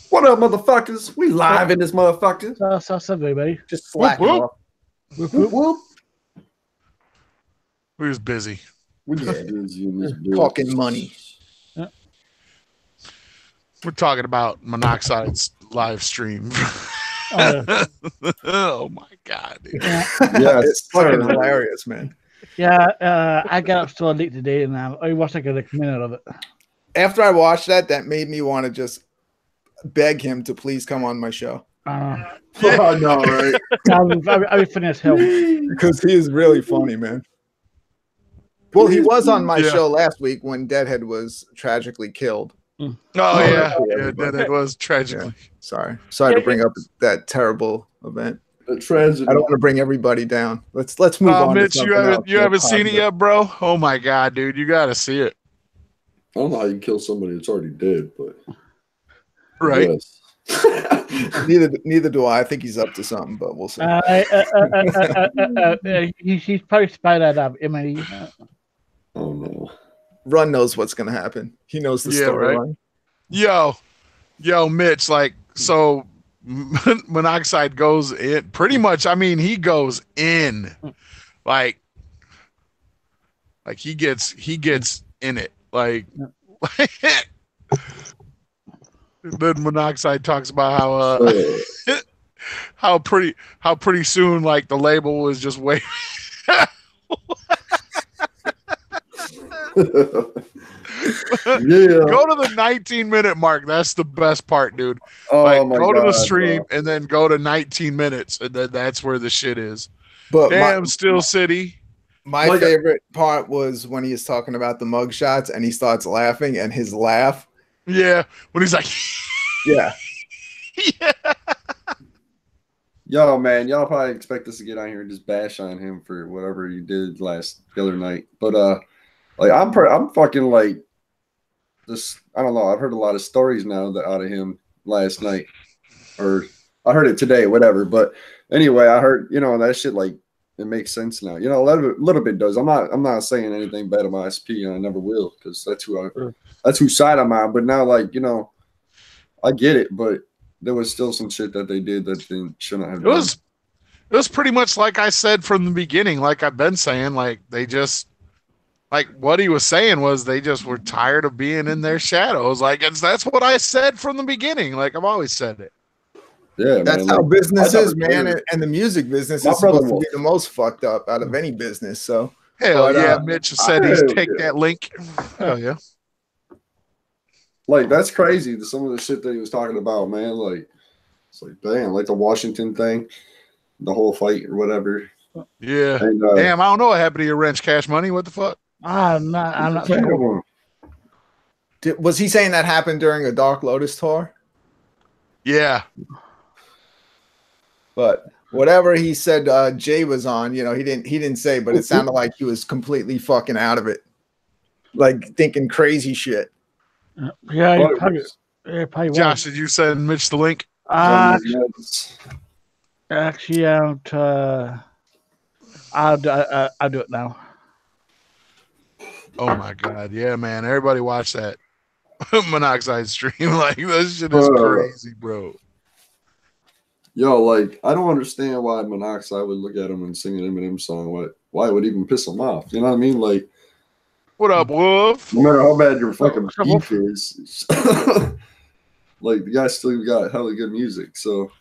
What up, motherfuckers? We live in this motherfucker. That's everybody. Just slacking off. Whoop, whoop. Whoop. We was busy. We just busy in this Talking money. We're talking about Monoxide's live stream. Oh my god, dude. Yeah, it's fucking hilarious, man. Yeah, I got up so late today, and I watched like a minute of it. After I watched that made me want to just beg him to please come on my show. I know, right? I would finish hell Because he is really funny, man. Well, he was on my show last week when Deadhead was tragically killed. Oh yeah, Deadhead was tragically. Yeah. Sorry to bring up that terrible event. A tragedy. I don't want to bring everybody down. Let's move on. Mitch, to you haven't seen it yet, bro? Oh my god, dude, you gotta see it. I don't know how you kill somebody that's already dead, but right. Yes. neither do I. I think he's up to something, but we'll see. He's probably spied that up. Emily. Oh no. Run knows what's gonna happen. He knows the storyline. Right? Yo, Mitch, like, so Monoxide goes in pretty much. I mean, he goes in, like he gets in it, like. Then Monoxide talks about how how pretty soon, like, the label was just waiting. Go to the 19-minute mark. That's the best part, dude. Oh, like, my go God, to the stream, bro. and then go to 19 minutes, and then that's where the shit is. But damn, Steel City. My favorite part was when he was talking about the mug shots and he starts laughing, and his laugh. Yeah, when he's like, yeah. Yo, man, y'all probably expect us to get on here and just bash on him for whatever he did the other night. But like I'm fucking like this. I don't know. I've heard a lot of stories now out of him last night, or I heard it today, whatever. But anyway, I heard that shit, like, it makes sense now. A little bit does. I'm not saying anything bad about SP, and I never will, because that's whose side I'm on. But now, like, I get it, but there was still some shit that they did that they shouldn't have done. It was pretty much like I said from the beginning, like I've been saying, like, they just, like, what he was saying was they just were tired of being in their shadows. Like, that's what I said from the beginning. Like, I've always said it. Yeah, that's how business is, man. And the music business is supposed to be the most fucked up out of any business. So hell yeah, Mitch said he's take that link. Hell yeah. Like, that's crazy. Some of the shit that he was talking about, man. Like, it's like, damn, like the Washington thing, the whole fight or whatever. Yeah. And, damn, I don't know what happened to your Wrench Cash Money. What the fuck? I'm not sure. Was he saying that happened during a Dark Lotus tour? Yeah. But whatever he said, Jay was on. He didn't say, but it sounded like he was completely fucking out of it, like thinking crazy shit. Yeah, probably Josh, did you send Mitch the link? Actually, I'll do it now. Oh my god, yeah, man! Everybody watch that Monoxide stream. Like, that shit is crazy, bro. Yo, like, I don't understand why Monoxide would look at him and sing an Eminem song. Why it would even piss him off? You know what I mean? Like, what up, Wolf? No matter how bad your fucking beef is, like, the guy still got hella good music. So,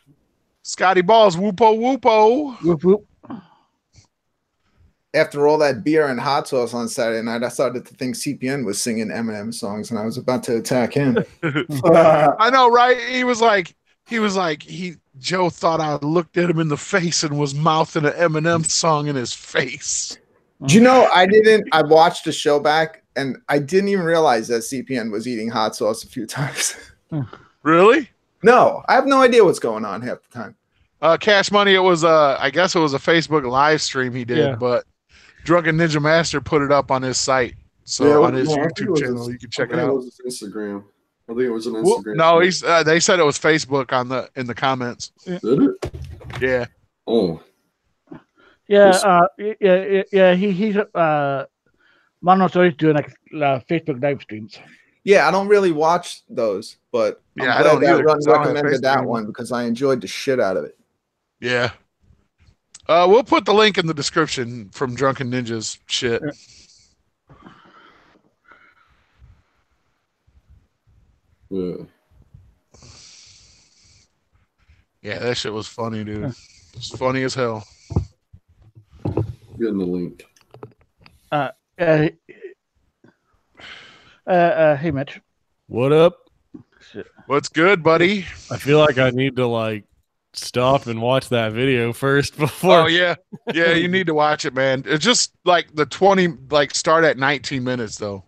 Scotty Balls, whoopo whoopo. Whoop whoop. After all that beer and hot sauce on Saturday night, I started to think CPN was singing Eminem songs, and I was about to attack him. I know, right? Joe thought I looked at him in the face and was mouthing an Eminem song in his face. Do you know, I watched the show back, and I didn't even realize that CPN was eating hot sauce a few times. Really? No, I have no idea what's going on half the time. Cash Money, it was I guess it was a Facebook live stream he did, but Drunken Ninja Master put it up on his site. So on his YouTube channel, you can check it out. It was Instagram. I think it was an Instagram. No, they said it was Facebook in the comments. Did it? Yeah. Oh. Yeah, he's Mono's always doing like Facebook live streams. Yeah, I don't really watch those, but Yeah, I I'm don't glad that either, Run 'cause I don't have recommended Facebook that anymore. one because I enjoyed the shit out of it. Yeah. We'll put the link in the description from Drunken Ninja's shit. Yeah. Yeah, that shit was funny, dude. It's funny as hell. Getting the link. Hey, Mitch. What up? What's good, buddy? I feel like I need to like stop and watch that video first before. Oh yeah, yeah. You need to watch it, man. It's just like the 20, like start at 19 minutes though,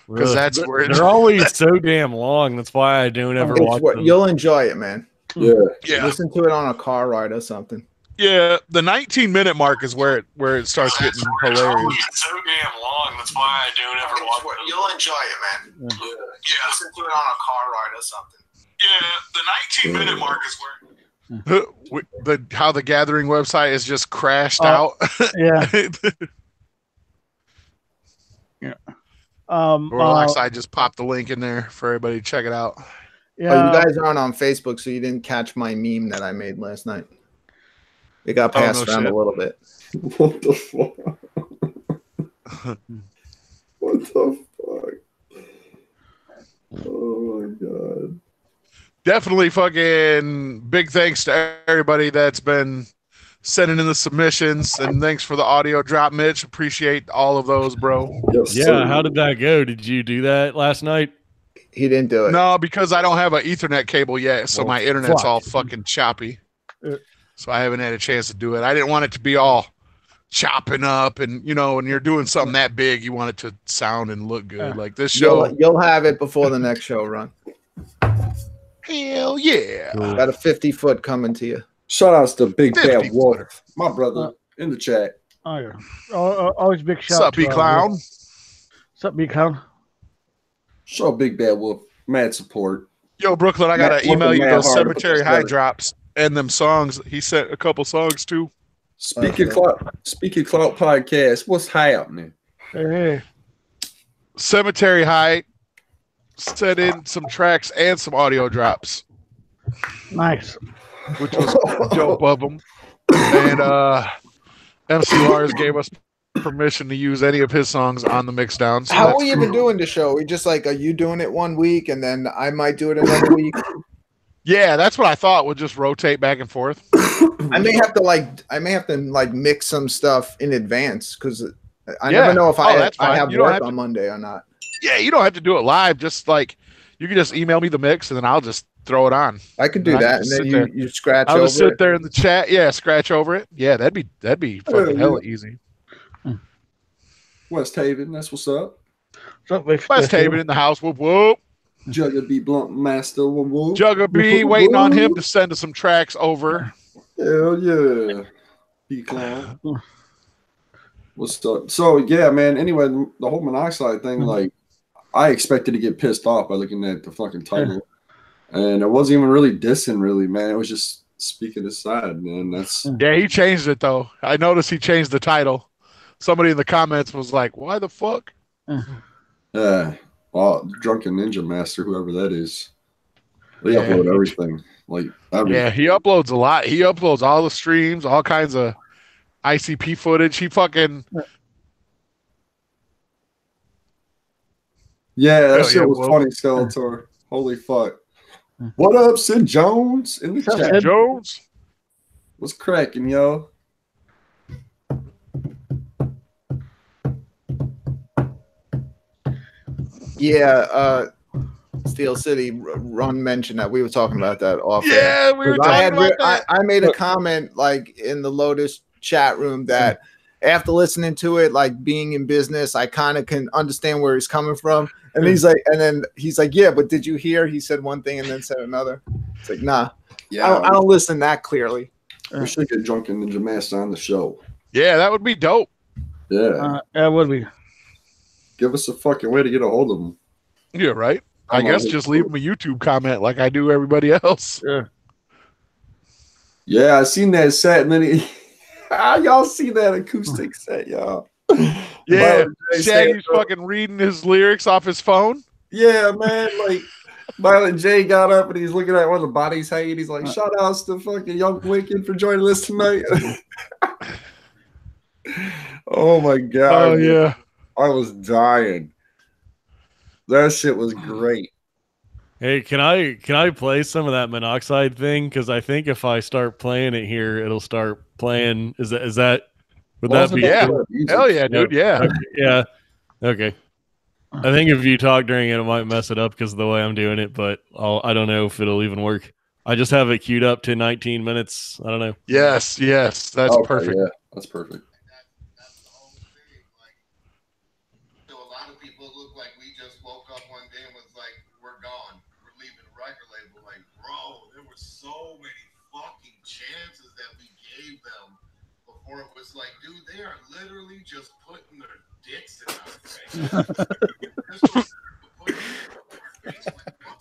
because that's where they're always so damn long. That's why I don't ever watch them. You'll enjoy it, man. Yeah. Yeah, Listen to it on a car ride or something. yeah. The 19-minute mark is where it starts getting hilarious. So damn long. That's why I don't ever watch it. You'll enjoy it, man. Yeah, Listen to it on a car ride or something. yeah. The 19-minute mark is where how the Gathering website is just crashed out. Yeah. Yeah. Warloxide just popped the link in there for everybody to check it out. Yeah. Oh, you guys aren't on Facebook, so you didn't catch my meme that I made last night. It got passed around a little bit. What the fuck? What the fuck? Oh my god. Definitely fucking big thanks to everybody that's been sending in the submissions, and thanks for the audio drop, Mitch. Appreciate all of those, bro. Yes, Yeah, sir. how did that go? Did you do that last night? He didn't do it. No, because I don't have an Ethernet cable yet, so Well, my internet's fuck. all fucking choppy. Uh. So I haven't had a chance to do it. I didn't want it to be all chopping up, and you know, when you're doing something that big, you want it to sound and look good. Like this show. You'll have it before the next show run. Hell yeah. Cool. Got a 50-foot coming to you. Shout outs to Big 50 Bad Wolf, footer. my brother, in the chat. Oh, yeah. Always big shout What's up, out B to, Clown? What's up, B Clown? Show Big Bad Wolf mad support. Yo, Brooklyn, I gotta Matt, email you Matt those Hard, Cemetery what's High better? drops and them songs. He sent a couple songs too. Speaking Clout podcast, what's happening? Hey. Cemetery High sent in some tracks and some audio drops, Nice. which was dope of them. And MC Lars gave us permission to use any of his songs on the mixdown. So How that's are you cool. even doing the show? We just like, are you doing it one week and then I might do it another week? Yeah, that's what I thought. We'll just rotate back and forth. I may have to mix some stuff in advance because I Yeah. never know if that's I fine. have You don't work have on to- Monday or not. Yeah, you don't have to do it live. Just like you can just email me the mix and then I'll just throw it on. I could do I can that, and just then sit there. you scratch I'll over just sit it. there in the chat. Yeah, scratch over it. Yeah, that'd be fucking Yeah. hella easy. West Haven, that's what's up. What's up, West West Haven in the house. Whoop whoop. Jugga Blunt Master. Whoop, whoop. Jugga B waiting on him to send us some tracks over. Hell yeah. P Clown. What's up? So yeah, man. Anyway, the whole Monoxide thing, like, I expected to get pissed off by looking at the fucking title, and it wasn't even really dissing, really, man. It was just speaking aside, man. That's Yeah, he changed it though. I noticed he changed the title. Somebody in the comments was like, "Why the fuck?" well, Drunken Ninja Master, whoever that is. They Yeah. upload everything, like everything. Yeah, he uploads a lot. He uploads all the streams, all kinds of ICP footage. He fucking Yeah, that Hell shit yeah, was Wolf. funny, Skeletor. Holy fuck. What up, Sid Jones? In the What's up, chat. Sid? Jones. What's cracking, yo? Yeah, Steel City. Ron mentioned that we were talking about that off. air. Yeah, we were 'Cause talking about that. I made a comment like in the Lotus chat room that after listening to it, like being in business, I kind of can understand where he's coming from. And he's like, yeah, but did you hear? He said one thing and then said another. It's like, nah, Yeah, I don't listen that clearly. we should get Drunken Ninja Master on the show. Yeah, that would be dope. Yeah, That would be. give us a fucking way to get a hold of him. Yeah, right. I I'm guess on it. just leave him a YouTube comment like I do everybody else. Yeah, I seen that set, and then he, y'all see that acoustic set, y'all. Yeah, Jay Shaggy's said, fucking reading his lyrics off his phone. Yeah, man. Like Violent J got up and he's looking at where the bodies hanging. He's like, shout outs to fucking Young Wicked for joining us tonight. Oh my god. Oh yeah. I was dying. That shit was great. Hey, can I play some of that Monoxide thing? Because I think if I start playing it here, it'll start playing. Is that would that be? Yeah. Cool? Hell yeah, dude. Yeah. Okay, yeah. Okay. I think if you talk during it, it might mess it up because of the way I'm doing it, but I don't know if it'll even work. I just have it queued up to 19 minutes. I don't know. Yes. That's Okay, perfect. Yeah, that's perfect. That's the whole thing. Like, so a lot of people look like we just woke up one day and was like, we're gone. We're leaving the record label. Like, bro, there were so many fucking chances that we gave them before it was like, dude, they are literally just putting their dicks in our face.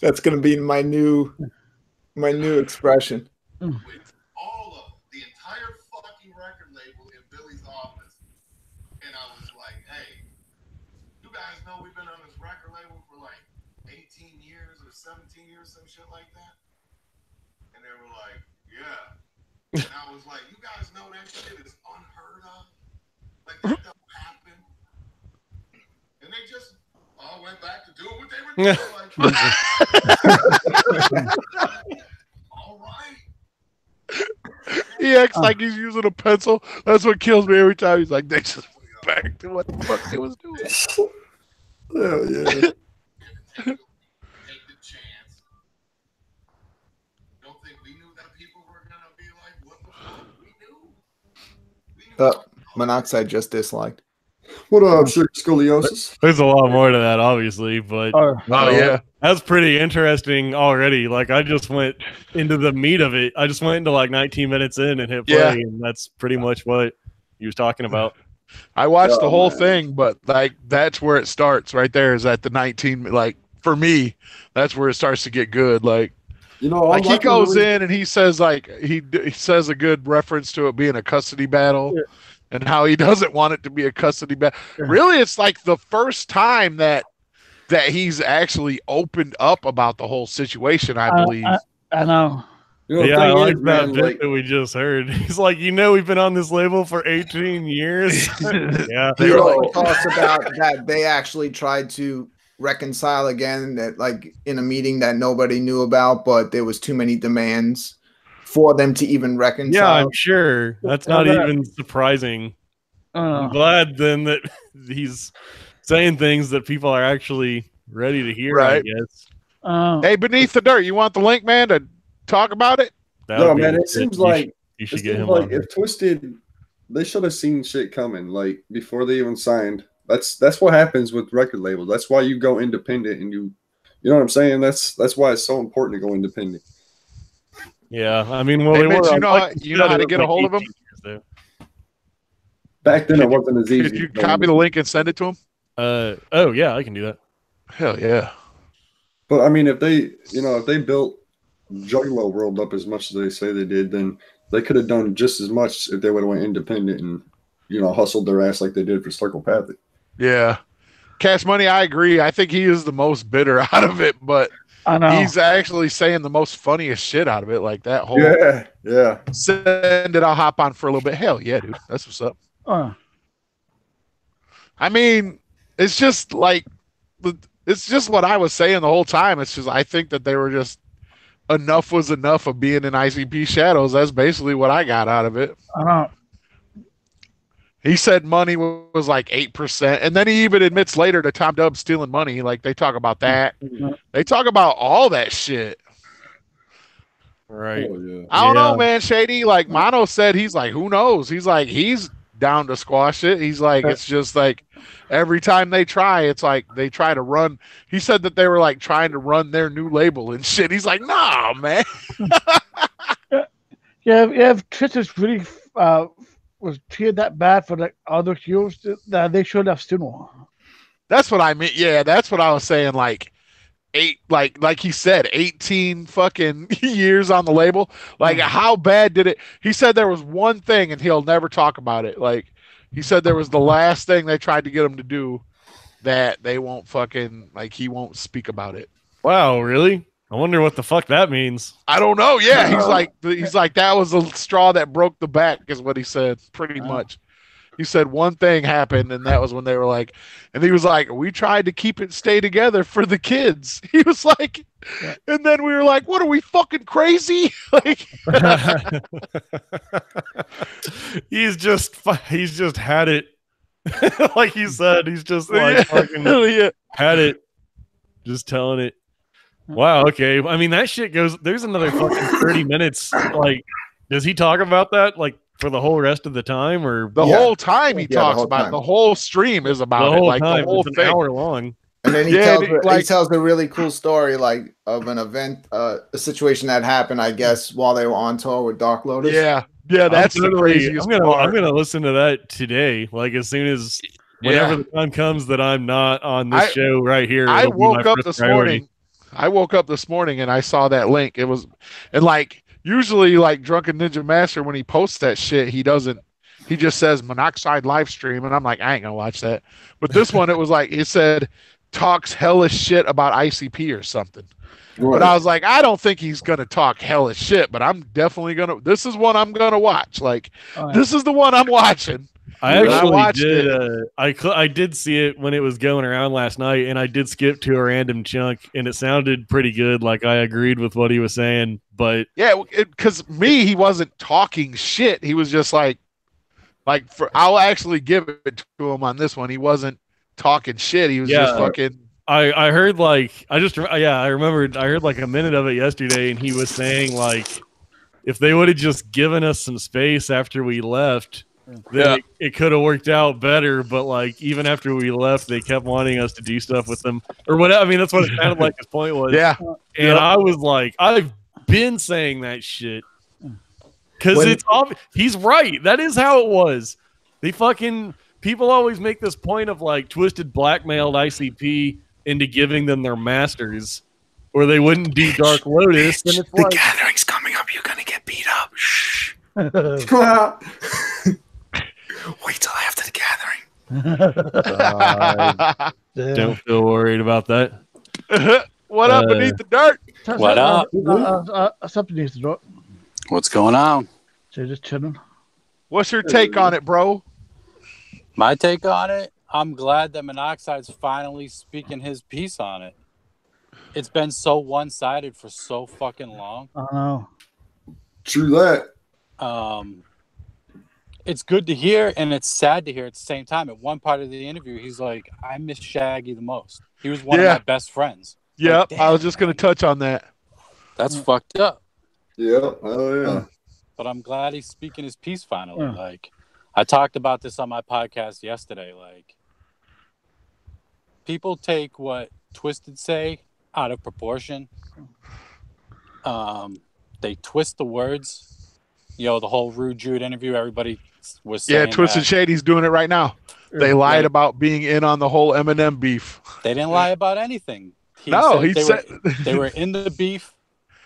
That's gonna be my new expression. With all of the entire fucking record label in Billy's office, and I was like, "Hey, you guys know we've been on this record label for like 18 years or 17 years, some shit like that." And they were like, "Yeah." And I was like, "You guys know that shit is unheard of? Like that don't happen." And they just all went back to doing what they were doing. Like, all right. He acts like he's using a pencil. That's what kills me every time. He's like, they just went back to what the fuck they was doing. Hell yeah. Take the chance. Don't think we knew that people were gonna be like, what the fuck? We knew. Monoxide just disliked. What up, Sugar Scoliosis? There's a lot more to that, obviously, but Oh yeah. that's pretty interesting already. Like, I just went into the meat of it. I just went into like 19 minutes in and hit play, Yeah. and that's pretty much what he was talking about. I watched the whole man. thing, but like that's where it starts right there is at the 19. Like for me, that's where it starts to get good. Like, You know, like he goes in and he says like he says a good reference to it being a custody battle. Yeah. And how he doesn't want it to be a custody battle. Yeah. Really, it's like the first time that he's actually opened up about the whole situation, I believe. I know. You know, the Yeah, I thing like is, that man, bit like, that we just heard. He's like, we've been on this label for 18 years. Yeah. He You know, also talks about that they actually tried to reconcile again, that like in a meeting that nobody knew about, but there was too many demands for them to even Yeah, reconcile. I'm sure. That's not even surprising. I'm glad then that he's saying things that people are actually ready to hear, I Right. guess. Hey, Beneath the Dirt, you want the link, man, to talk about it? That no, would be man, good. it seems like you it should get seems him like on. if Twisted, they should have seen shit coming, like before they even signed. That's what happens with record labels. That's why you go independent, and you know what I'm saying. That's why it's so important to go independent. Yeah, I mean, well, Hey, they Mitch, were. you know like how- you know how to get a hold of him? 18 years, though. Back then, it wasn't as easy. Could you copy the link and send it to him? Oh yeah, I can do that. Hell yeah. But I mean, if they built Juggalo World up as much as they say they did, then they could have done just as much if they would have went independent and hustled their ass like they did for Psychopathic. Yeah. Cash Money, I agree. I think he is the most bitter out of it, but I know. he's actually saying the most funniest shit out of it. Like that whole Yeah. send it, I'll hop on for a little bit. Hell yeah, dude. That's what's up. I mean, it's just like it's just what I was saying the whole time. It's just I think that they were just enough was enough of being in ICP Shadows. That's basically what I got out of it. I know. He said money was like 8%, and then he even admits later to Tom Dub stealing money. Like they talk about that. They talk about all that shit. Right. Oh, yeah. I don't know, Yeah. man. Shady, like Mono said, he's like, who knows? He's like, he's down to squash it. He's like, it's just like every time they try, it's like they try to run. He said that they were like trying to run their new label and shit. He's like, nah, man. Yeah, if Twister's really was treated that bad for the other heroes, that they should have stood more. That's what I mean. Yeah, that's what I was saying. Like like he said, 18 fucking years on the label. Like how bad did it? He said there was one thing and he'll never talk about it. Like he said there was the last thing they tried to get him to do. that they won't fucking like he won't speak about it. Wow, really? I wonder what the fuck that means. I don't know. Yeah, he's like that was the straw that broke the back, is what he said. Pretty much. He said one thing happened, and that was when they were like, and he was like, we tried to keep it stay together for the kids. He was like, and then we were like, what are we fucking crazy? Like, he's just had it. Like he said, he's just like fucking had it, just telling it. Wow. Okay. I mean, that shit goes. There's another fucking 30 minutes. Like, does he talk about that like for the whole rest of the time, or the whole time he talks about it? The whole stream is about it. Like the whole thing. An hour long. And then he tells a really cool story, like of an event, a situation that happened, I guess, while they were on tour with Dark Lotus. Yeah, that's the craziest part. I'm gonna listen to that today. Like as soon as whenever the time comes that I'm not on this show right here. I woke up this morning. I woke up this morning and I saw that link. It was, and like usually, like Drunken Ninja Master, when he posts that shit, he just says Monoxide live stream, and I'm like, I ain't gonna watch that. But this one, it was like it said talks hellish shit about ICP or something. Right. But I was like, I don't think he's gonna talk hellish shit, but I'm definitely gonna. This is one I'm gonna watch. Like, this is the one I'm watching. I actually did. I did see it when it was going around last night, and I did skip to a random chunk, and it sounded pretty good. Like I agreed with what he was saying, but yeah, because he wasn't talking shit. He was just like I'll actually give it to him on this one. He wasn't talking shit. He was just fucking. I heard like I remembered I heard like a minute of it yesterday, and he was saying like if they would have just given us some space after we left. Then it could have worked out better, but like even after we left, they kept wanting us to do stuff with them or whatever. I mean, that's what it sounded like his point was. Yeah, and I was like, I've been saying that shit because it's obvious. He's right. That is how it was. They fucking people always make this point of like Twisted blackmailed ICP into giving them their masters, or they wouldn't do Dark Lotus. And it's the gathering's coming up. You're gonna get beat up. Shh. Wait till after the gathering. Don't feel worried about that. What up beneath the dirt? What up? Something needs to drop. What's going on? So just chilling. What's your take on it, bro? My take on it? I'm glad that Monoxide's finally speaking his piece on it. It's been so one-sided for so fucking long. I know. True that. It's good to hear, and it's sad to hear at the same time. At one part of the interview, he's like, I miss Shaggy the most. He was one of my best friends. Yep, like, I was just going to touch on that. That's fucked up. Yeah, oh yeah. But I'm glad he's speaking his piece finally. Like, I talked about this on my podcast yesterday. Like, people take what Twisted say out of proportion. They twist the words. You know, the whole Rude Jude interview, everybody was saying Twisted Shady's doing it right now. They lied about being in on the whole Eminem beef. They didn't lie about anything. He said they were in the beef.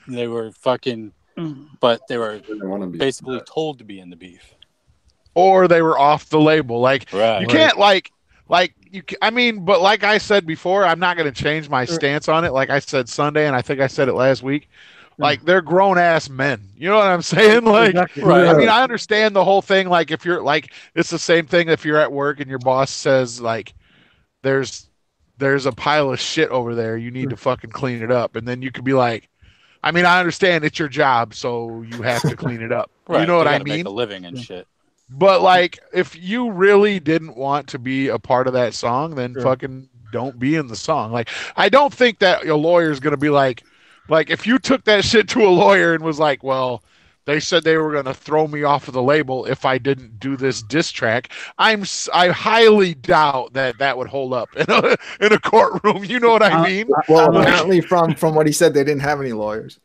They were fucking, but they were basically told to be in the beef. Or they were off the label. Like, you can't I mean, but like I said before, I'm not going to change my stance on it. Like I said Sunday, and I think I said it last week. Like, they're grown-ass men. You know what I'm saying? Like, I mean, I understand the whole thing. Like, if you're, like, it's the same thing if you're at work and your boss says, like, there's a pile of shit over there. You need to fucking clean it up. And then you could be like, I mean, I understand it's your job, so you have to clean it up. You know what I mean? Make a living and shit. But, like, if you really didn't want to be a part of that song, then fucking don't be in the song. Like, I don't think that a lawyer is going to be like, if you took that shit to a lawyer and was like, well, they said they were going to throw me off of the label if I didn't do this diss track, I highly doubt that would hold up in a courtroom. You know what I mean? Well, apparently from what he said, they didn't have any lawyers.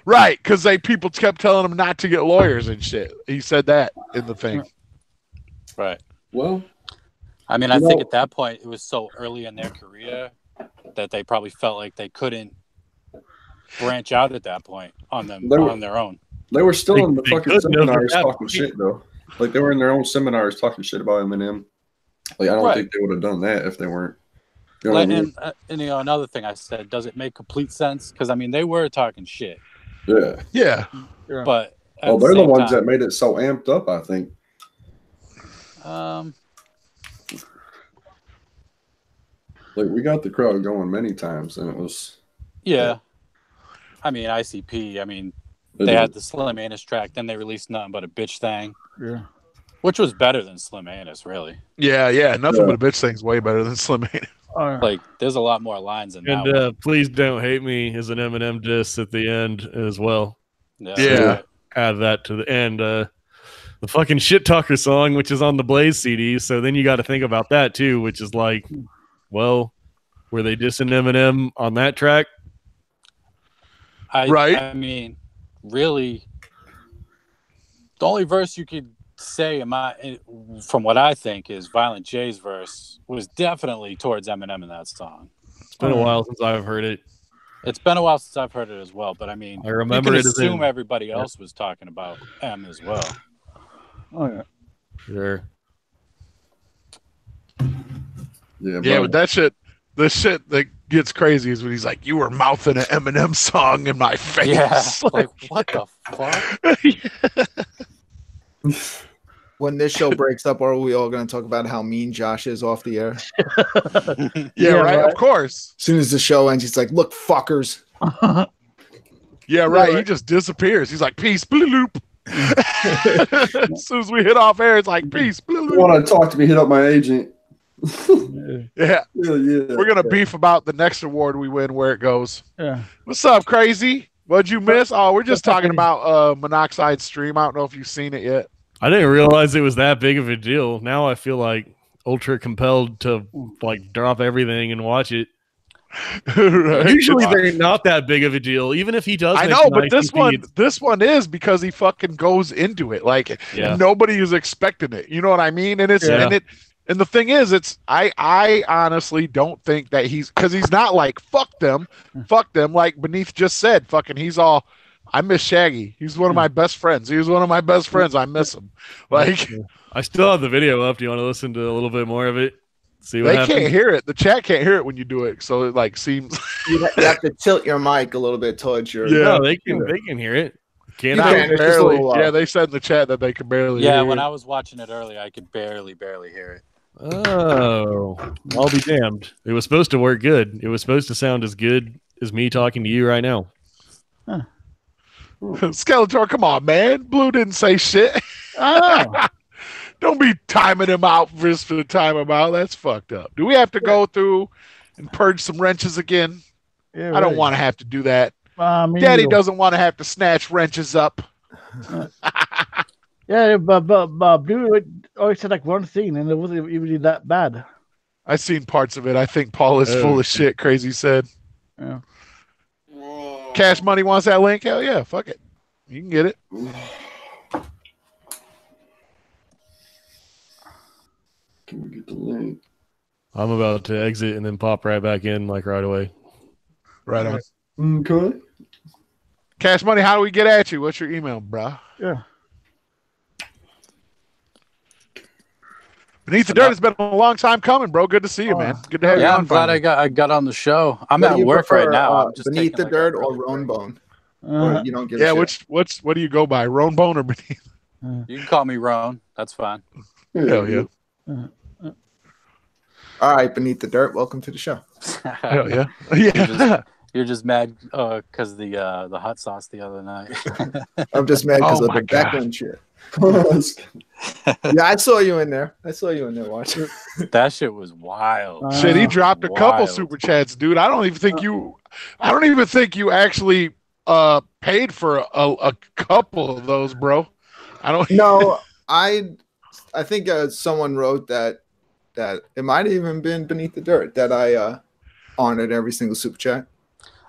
Right, because people kept telling him not to get lawyers and shit. He said that in the thing. Right. Well, I mean, I think at that point, it was so early in their career that they probably felt like they couldn't branch out at that point on their own. They were still in the fucking seminars talking shit, though. Like, they were in their own seminars talking shit about Eminem. Like, I don't think they would have done that if they weren't. And you know, another thing I said, does it make complete sense? Because I mean, they were talking shit. Yeah. But they're the ones that made it so amped up, I think. Like, we got the crowd going many times, and it was... Yeah. I mean, ICP, I mean, they had the Slim Anus track, then they released Nothing But a Bitch Thing. Yeah. Which was better than Slim Anus, really. Yeah. Nothing But a Bitch Thing's way better than Slim Anus. Like, there's a lot more lines in that one. And Please Don't Hate Me is an Eminem diss at the end as well. Yeah. So add that to the end. The fucking Shit Talker song, which is on the Blaze CD. So then you got to think about that too, which is like, well, were they dissing Eminem on that track? I mean, really, the only verse you could say, from what I think, is Violent J's verse was definitely towards Eminem in that song. It's been a while since I've heard it. It's been a while since I've heard it as well, but I mean, I remember you it can assume everybody else was talking about M as well. Oh yeah, sure. Yeah, but that shit, the shit that gets crazy is when he's like, "You were mouthing an Eminem song in my face." Yeah, like what the fuck? When this show breaks up, are we all going to talk about how mean Josh is off the air? Yeah, right. Of course. As soon as the show ends, he's like, "Look, fuckers." Yeah, right. He just disappears. He's like, "Peace, blue loop." As soon as we hit off air, it's like, "Peace, blue loop." You want to talk to me? Hit up my agent. Yeah. We're gonna beef about the next award we win, where it goes. Yeah. What's up, crazy? What'd you miss? Oh, we're just talking about Monoxide stream. I don't know if you've seen it yet. I didn't realize it was that big of a deal. Now I feel like ultra compelled to like drop everything and watch it. Right. Usually they're not that big of a deal, even if he does. I know, but this one is because he fucking goes into it like nobody is expecting it. You know what I mean? And it's and the thing is, I honestly don't think that because he's not like fuck them. Like Beneath just said, fucking he's all. I miss Shaggy. He's one of my best friends. He was one of my best friends. I miss him. Like, I still have the video up. Do you want to listen to a little bit more of it? See what happens? They can't hear it. The chat can't hear it when you do it. So it like seems you have to tilt your mic a little bit towards your. Yeah, no, they can hear it. Can't barely. Yeah, they said in the chat that they could barely. Yeah, hear when it. I was watching it earlier, I could barely hear it. Oh, I'll be damned. It was supposed to work good. It was supposed to sound as good as me talking to you right now. Huh. Skeletor, come on, man. Blue didn't say shit. Oh. Don't be timing him out just for the time him out. That's fucked up. Do we have to go through and purge some wrenches again? Yeah, I don't want to have to do that. Me Daddy neither. doesn't want to have to snatch wrenches up. Yeah, but Blue always said like one thing, and it wasn't even that bad. I've seen parts of it. I think Paul is full of shit. Crazy said. Yeah. Cash Money wants that link? Hell yeah, fuck it. You can get it. Can we get the link? I'm about to exit and then pop right back in like right away. Right on. Okay. Cash Money, how do we get at you? What's your email, bro? Yeah. Beneath the Dirt has been a long time coming, bro. Good to see you, man. Good to have you on. I'm glad I got on the show. I'm What at do you work prefer, right now. I'm just Beneath the taking, Dirt like, or Roan Bone? Or you don't give a shit? what do you go by? Roan Bone or Beneath? You can call me Roan. That's fine. Hell yeah. All right, Beneath the Dirt. Welcome to the show. Hell yeah. Yeah. You're just mad because of the hot sauce the other night. I'm just mad because Oh of my the background shit. Yeah, I saw you in there. Watching. That shit was wild. Shit, he dropped a couple Wild. super chats, dude. I don't even think you actually paid for a couple of those, bro. I don't No, I think someone wrote that it might have even been Beneath the Dirt that I honored every single super chat.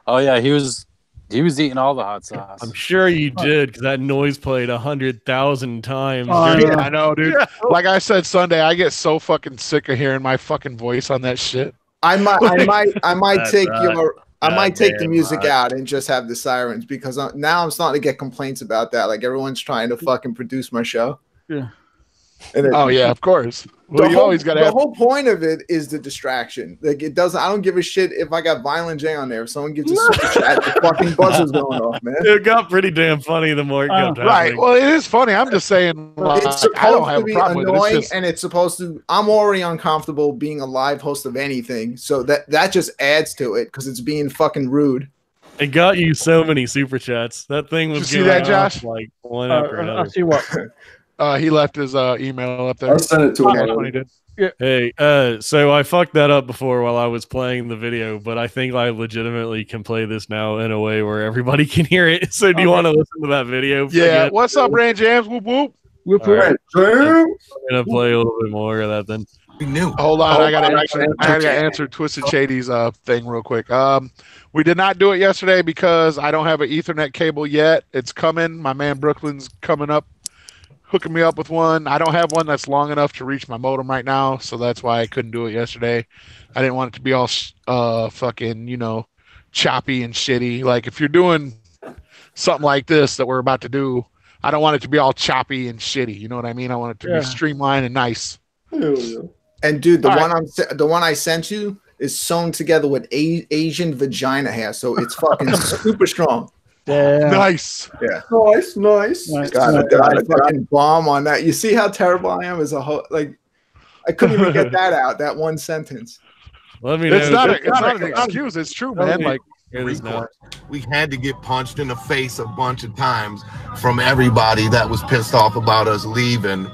Oh yeah, he was eating all the hot sauce. I'm sure you did because that noise played 100,000 times. Yeah, I know, dude. Like I said Sunday, I get so fucking sick of hearing my fucking voice on that shit. I might take the damn music right. out and just have the sirens because now I'm starting to get complaints about that. Like everyone's trying to fucking produce my show. Yeah. And Oh yeah, of course. Well, the you whole, always got to the have. whole point of it is the distraction. Like it doesn't. I don't give a shit if I got Violent J on there. If someone gives a super chat, the fucking buzzer's going off, man. It got pretty damn funny the more it kept Right. happening. Well, it is funny. I'm just saying. Like, It's I don't supposed have to a be problem with it. annoying, It's just, and it's supposed to. I'm already uncomfortable being a live host of anything, so that just adds to it because it's being fucking rude. It got you so many super chats. That thing was Did you see going that, Josh? off like one after I another. see what. he left his email up there. I'll send it to That's him. what he did. Hey, so I fucked that up before while I was playing the video, but I think I legitimately can play this now in a way where everybody can hear it. So do you want to listen to that video? Yeah. What's up, Rand Jams? Whoop whoop. We'll All right. Jam. I'm gonna play a little bit more of that then. We knew. Hold on, I gotta answer Twisted Shady's thing real quick. We did not do it yesterday because I don't have an Ethernet cable yet. It's coming. My man Brooklyn's coming up, hooking me up with one. I don't have one that's long enough to reach my modem right now, so that's why I couldn't do it yesterday. I didn't want it to be all fucking, choppy and shitty. Like if you're doing something like this that we're about to do, I don't want it to be all choppy and shitty. You know what I mean? I want it to be streamlined and nice. Hell yeah. And dude, the one I sent you is sewn together with Asian vagina hair, so it's fucking super strong. Yeah. Nice. Yeah. Nice. God, I fucking bomb on that. You see how terrible I am as a whole. Like, I couldn't even get that out. That one sentence. Let me know. It's not an excuse. It's true, man. Like Hear this now. We had to get punched in the face a bunch of times from everybody that was pissed off about us leaving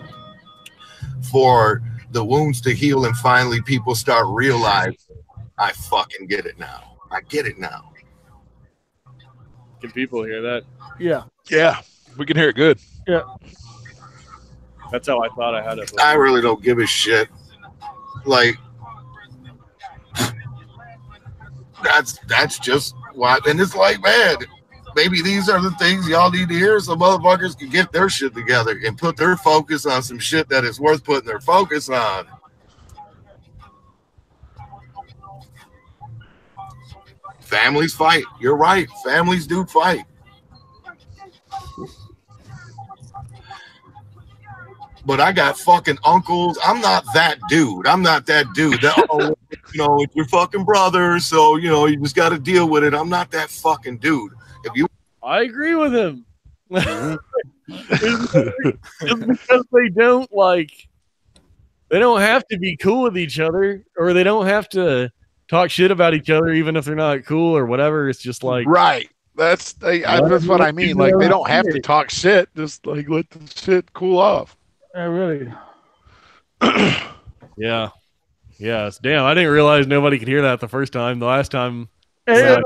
for the wounds to heal, and finally people start realizing, I fucking get it now. I get it now. Can people hear that? Yeah. Yeah, we can hear it good. Yeah. That's how I thought I had it. I really don't give a shit. Like, that's just why. And it's like, man, maybe these are the things y'all need to hear so motherfuckers can get their shit together and put their focus on some shit that is worth putting their focus on. Families fight. You're right. Families do fight. But I got fucking uncles. I'm not that dude. That, oh, it's your fucking brother, so you just got to deal with it. I'm not that fucking dude. I agree with him. Just because they don't have to be cool with each other, or they don't have to talk shit about each other, even if they're not cool or whatever. It's just like, right. That's what I mean. Like, they don't have to talk shit. Just like let the shit cool off. Yeah, really. Yeah. Yes. Damn, I didn't realize nobody could hear that the first time. The last time Yeah.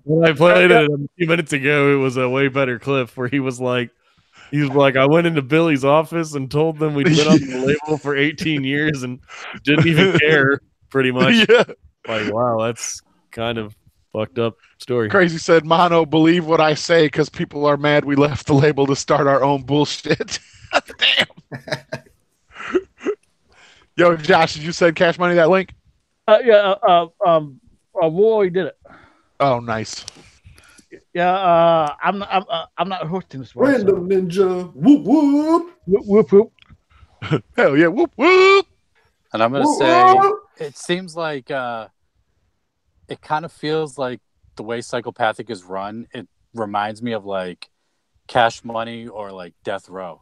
when I played it a few minutes ago, it was a way better clip where he was like, I went into Billy's office and told them we'd been on the label for 18 years and didn't even care, pretty much. Yeah. Like, wow, that's kind of fucked up story. Crazy said, Mono, believe what I say because people are mad we left the label to start our own bullshit. Damn. Yo, Josh, did you send Cash Money that link? Roy did it. Oh, nice. Yeah, I'm not hosting this one. Random Ninja. Whoop whoop. Whoop whoop. Hell yeah, whoop whoop. And I'm gonna say it seems like it kind of feels like the way Psychopathic is run. It reminds me of like Cash Money or like Death Row.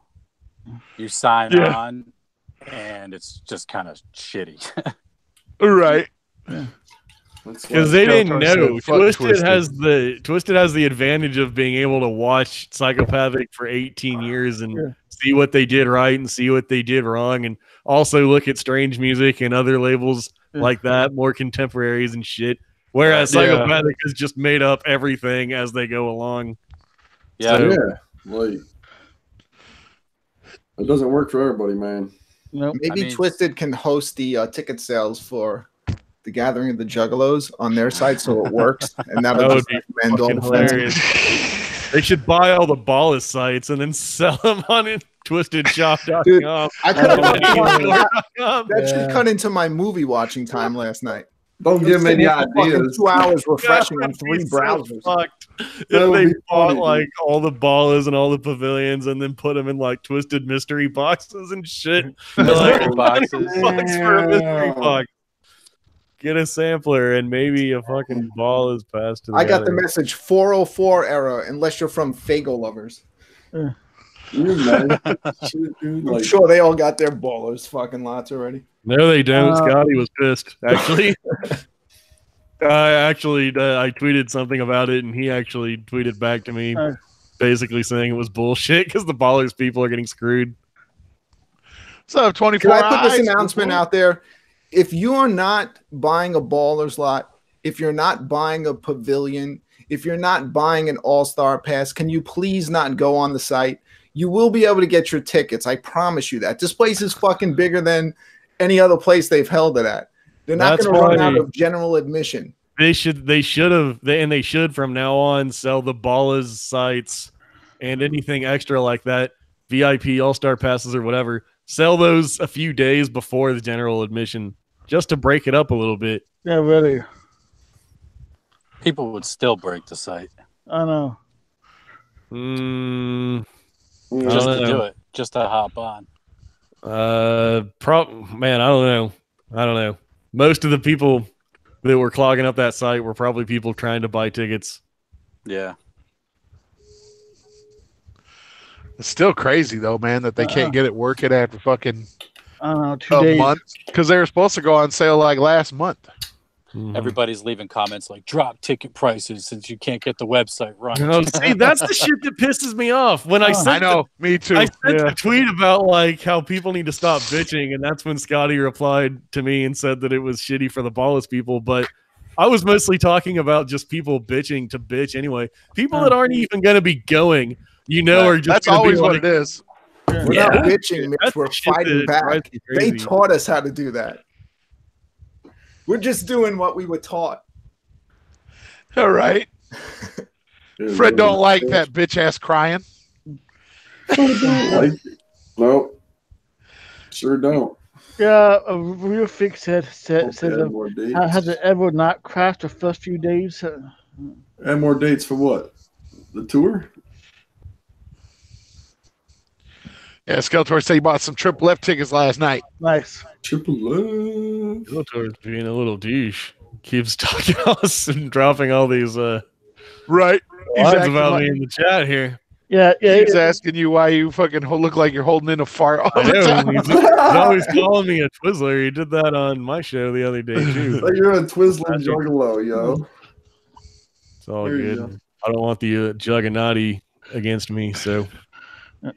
You sign on, and it's just kind of shitty. Right. Because they didn't know. Twisted has the advantage of being able to watch Psychopathic for 18 years and see what they did right and see what they did wrong, and also look at Strange Music and other labels like that, more contemporaries and shit. Whereas Psychopathic has just made up everything as they go along. Yeah, like it doesn't work for everybody, man. Nope. Maybe Twisted can host the ticket sales for the Gathering of the Juggalos on their site, so it works, and that'll just recommend all the hilarious. They should buy all the Ballas sites and then sell them on twistedshop.com. That should cut into my movie watching time last night. Don't give me any ideas. 2 hours refreshing on 3 browsers. That would If they be bought funny, like all the ballers and all the pavilions and then put them in like twisted mystery boxes and shit. Mystery Like, boxes. $20 for a mystery Damn. box. Get a sampler and maybe a fucking ball is passed to the I got the gathering. message 404 era, unless you're from Fago lovers. Can you imagine? Shit, dude, I'm like, sure they all got their ballers fucking lots already. No, they don't. Scotty was pissed, actually. I tweeted something about it, and he actually tweeted back to me, basically saying it was bullshit because the ballers people are getting screwed. So 24 Can I put this eyes, announcement out there? If you are not buying a baller's lot, if you're not buying a pavilion, if you're not buying an all-star pass, can you please not go on the site? You will be able to get your tickets. I promise you that. This place is fucking bigger than any other place they've held it at. They're not That's going to run why- out of general admission. They should from now on sell the ballers sites and anything extra like that, VIP all-star passes or whatever. Sell those a few days before the general admission, just to break it up a little bit. Yeah, really. People would still break the site I know. I just don't to do know. it, just to hop on. Man, I don't know. Most of the people that were clogging up that site were probably people trying to buy tickets. Yeah. It's still crazy though, man, that they can't get it working after fucking I don't know. 2 a days. month because they were supposed to go on sale like last month. Everybody's leaving comments like drop ticket prices since you can't get the website running. Oh, see, that's the shit that pisses me off. When I sent I know, me too. I sent Yeah. a tweet about like how people need to stop bitching, and that's when Scotty replied to me and said that it was shitty for the ballers people. But I was mostly talking about just people bitching to bitch anyway. People that aren't even going to be going, are just That's gonna be always what like, it is. We're Yeah. not bitching, Mitch. That's We're the shit fighting that back. drives me They crazy. taught us how to do that. We're just doing what we were taught. All right. Fred don't like that bitch ass crying. Like, no, sure don't. Yeah, a real fix said Hope they add more dates. has it ever not crashed the first few days? Add more dates for what? The tour? Yeah, Skeletor said he bought some triple F tickets last night. Nice. Triple F. Skeletor's being a little douche. Keeps talking to us and dropping all these Right. He's lines acting about like- me in the chat here. Yeah, He's asking you why you fucking look like you're holding in a fart all I the know. time. He's always calling me a Twizzler. He did that on my show the other day too. Like you're a Twizzler Juggalo, yo. It's all There you good. go. I don't want the Jugganati against me, so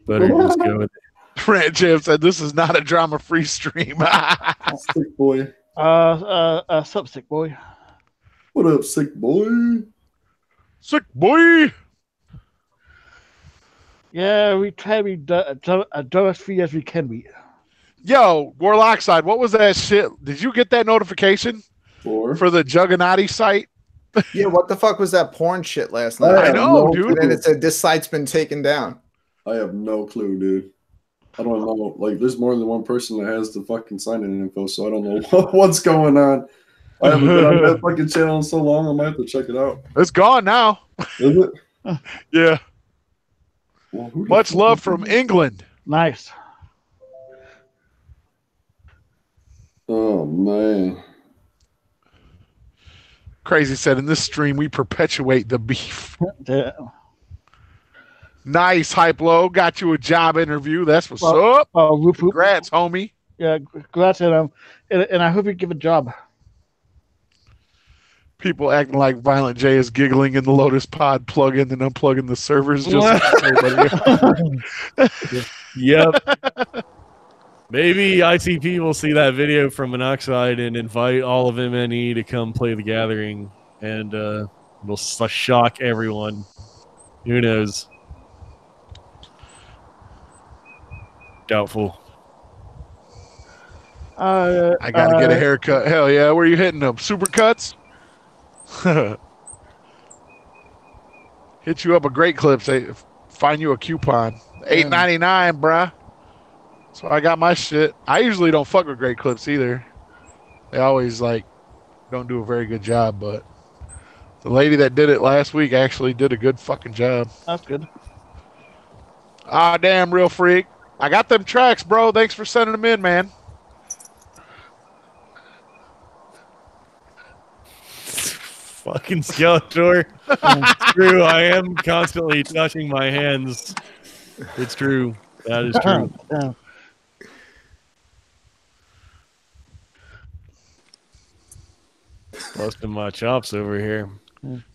better just go with it. Rant Champ said this is not a drama-free stream. Sick boy. Sup, sick boy. What up, sick boy? Sick boy. Yeah, we try to be as free as we can be. Yo, Warloxide, what was that shit? Did you get that notification for the Jugganati site? Yeah, what the fuck was that porn shit last night? I I know, no dude. And then it said this site's been taken down. I have no clue, dude. I don't know. Like, there's more than one person that has the fucking sign-in info, so I don't know what's going on. I haven't been on that fucking channel in so long. I might have to check it out. It's gone now. Is it? Yeah. Well, who the Much fuck love is from it? England. Nice. Oh man. Crazy said in this stream we perpetuate the beef. Yeah. Nice, Hype Low. Got you a job interview. That's what's Well- up. Whoop, whoop. Congrats, homie. Yeah, congrats, and I hope you give a job. People acting like Violent J is giggling in the Lotus pod plug-in and unplugging the servers. Just Yep. Maybe ICP will see that video from Monoxide and invite all of MNE to come play the gathering, and we'll shock everyone. Who knows? Doubtful. I gotta get a haircut. Hell yeah. Where are you hitting them? Supercuts? Hit you up a great clip. Say, find you a coupon. $8.99, bruh. So I got my shit. I usually don't fuck with great clips either. They always like don't do a very good job, but The lady that did it last week actually did a good fucking job. That's good. Ah, damn, real freak. I got them tracks, bro. Thanks for sending them in, man. Fucking Skeletor. It's true. I am constantly touching my hands. It's true. That is true. Yeah. Busting my chops over here.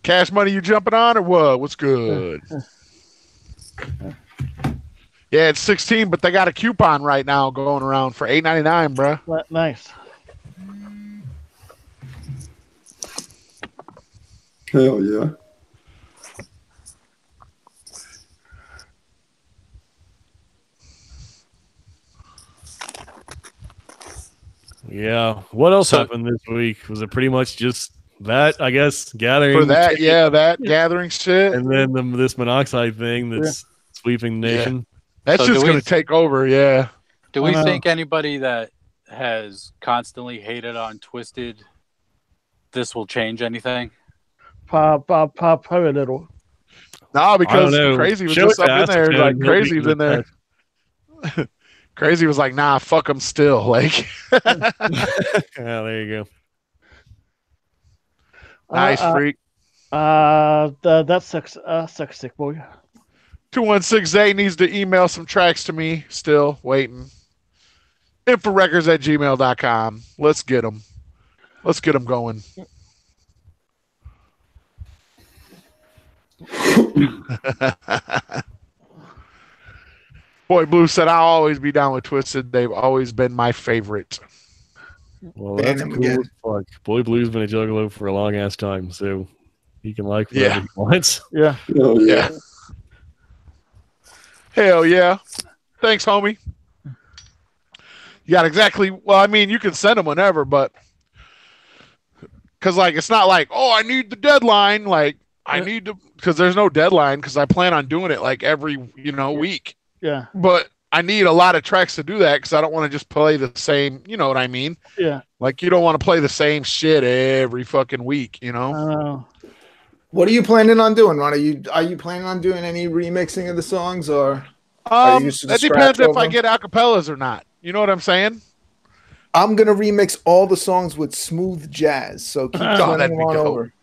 Cash Money, you jumping on or what? What's good? Yeah, it's 16, but they got a coupon right now going around for $8.99, bro. Nice. Hell yeah. Yeah. What else happened this week? Was it pretty much just that, I guess, gathering? For that, yeah, that gathering shit. And then this monoxide thing that's sweeping the nation. That's just going to take over, yeah. Do we think anybody that has constantly hated on Twisted, this will change anything? Probably a little. No, because Crazy was just up in there. Like, Crazy was in there. Crazy was like, nah, fuck him still. Like, yeah, there you go. Nice freak. That's sick boy. 216 needs to email some tracks to me. Still waiting. Inforecords@gmail.com. Let's get them. Let's get them going. Boy Blue said, I'll always be down with Twisted. They've always been my favorite. Well, that's cool as fuck. Boy Blue's been a Juggalo for a long ass time, so he can like whatever he wants. Yeah. Oh, yeah. Hell yeah. Thanks, homie. You got exactly, well, I mean, you can send them whenever, but because, like, it's not like, oh, I need the deadline. Like, I need to, because there's no deadline because I plan on doing it like every, week. Yeah. But I need a lot of tracks to do that because I don't want to just play the same, you know what I mean? Yeah. Like, you don't want to play the same shit every fucking week, you know? What are you planning on doing, Ron? Are you planning on doing any remixing of the songs, or are you just that depends if I get acapellas or not. You know what I'm saying? I'm gonna remix all the songs with smooth jazz, so keep sending them on over.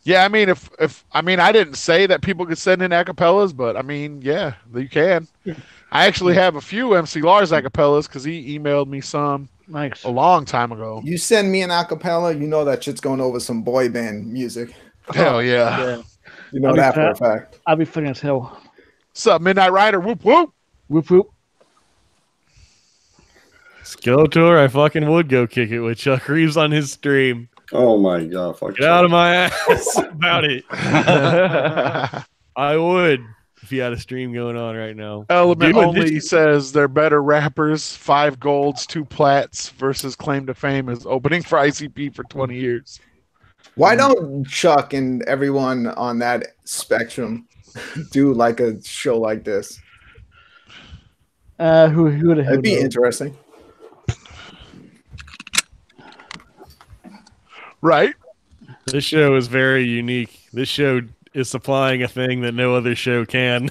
Yeah, I mean, if I didn't say that people could send in acapellas, but I mean, yeah, you can. I actually have a few MC Lars acapellas because he emailed me some a long time ago. You send me an acapella, you know that shit's going over some boy band music. Hell yeah. You know that for a fact. I'll be funny as hell. What's up, Midnight Rider? Whoop whoop. Whoop whoop. Skeletor, I fucking would go kick it with Chuck Reeves on his stream. Oh my god! Fuck Get out of my ass about it. I would if he had a stream going on right now. Element Only says they're better rappers. 5 golds, 2 plats versus Claim to Fame is opening for ICP for 20 years. Why don't Chuck and everyone on that spectrum do like a show like this? It'd be interesting. Right. This show is very unique. This show is supplying a thing that no other show can,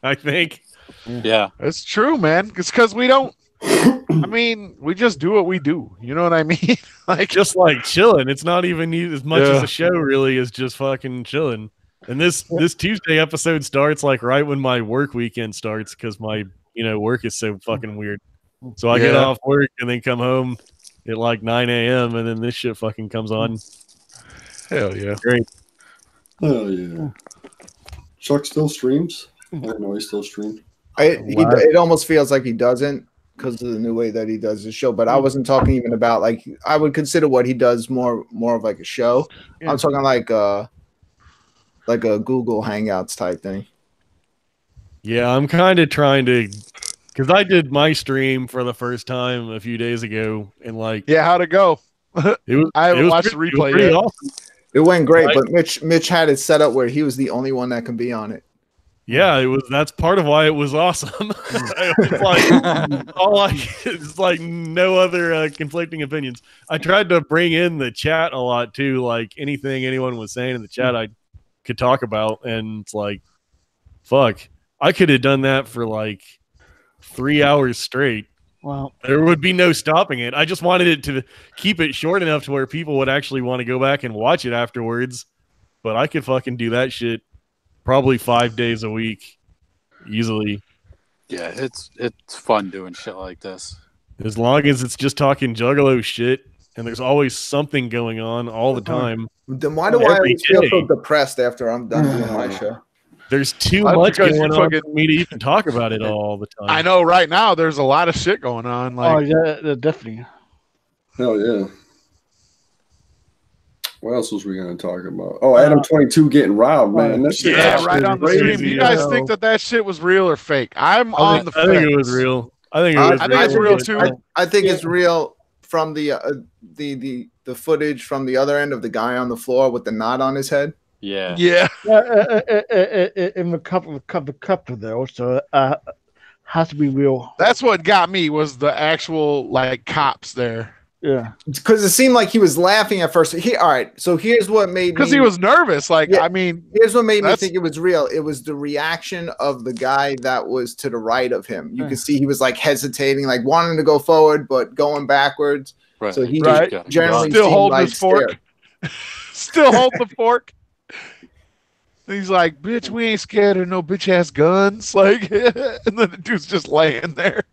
I think. Yeah. It's true, man. It's because we don't, I mean, we just do what we do. You know what I mean? Like, just like chilling. It's not even as much as a show really is just fucking chilling. And this Tuesday episode starts like right when my work weekend starts because my, work is so fucking weird. So I get off work and then come home at like 9 a.m. and then this shit fucking comes on. Hell yeah. Great. Hell yeah. Chuck still streams? I didn't know he still streamed. It almost feels like he doesn't because of the new way that he does his show. But I wasn't talking even about like I would consider what he does more of like a show. Yeah. I'm talking like a Google Hangouts type thing. Yeah, I'm kind of trying to, because I did my stream for the first time a few days ago, and like, how'd it go? I haven't watched the replay yet. Awesome. It went great, but Mitch had it set up where he was the only one that can be on it. Yeah, it was. That's part of why it was awesome. It's like it's like no other conflicting opinions. I tried to bring in the chat a lot too, like anything anyone was saying in the chat, I could talk about, and it's like, fuck, I could have done that for like 3 hours straight. Wow, there would be no stopping it. I just wanted it to keep it short enough to where people would actually want to go back and watch it afterwards. But I could fucking do that shit probably 5 days a week easily. Yeah, it's fun doing shit like this. As long as it's just talking Juggalo shit and there's always something going on all the time. Then why do I always feel so depressed after I'm done doing my show? There's too much going on for me to even talk about it all the time. I know right now there's a lot of shit going on. Like, yeah, definitely. Hell yeah. What else was we going to talk about? Oh, Adam22 getting robbed, man. That shit right on the stream. Do you guys think that shit was real or fake? I'm on the fence. I think it was real. I think it's real too. I think it's real from the footage from the other end of the guy on the floor with the knot on his head. Yeah. In the couple though, so has to be real. That's what got me was the actual like cops there. Yeah, because it seemed like he was laughing at first. All right, so here's what made me, because he was nervous. Like, yeah, I mean, here's what made me think it was real. It was the reaction of the guy that was to the right of him. You could see he was like hesitating, like wanting to go forward but going backwards. Right. So he just generally still holding like his fork. Still holding the fork. He's like, bitch, we ain't scared of no bitch ass guns. Like, and then the dude's just laying there.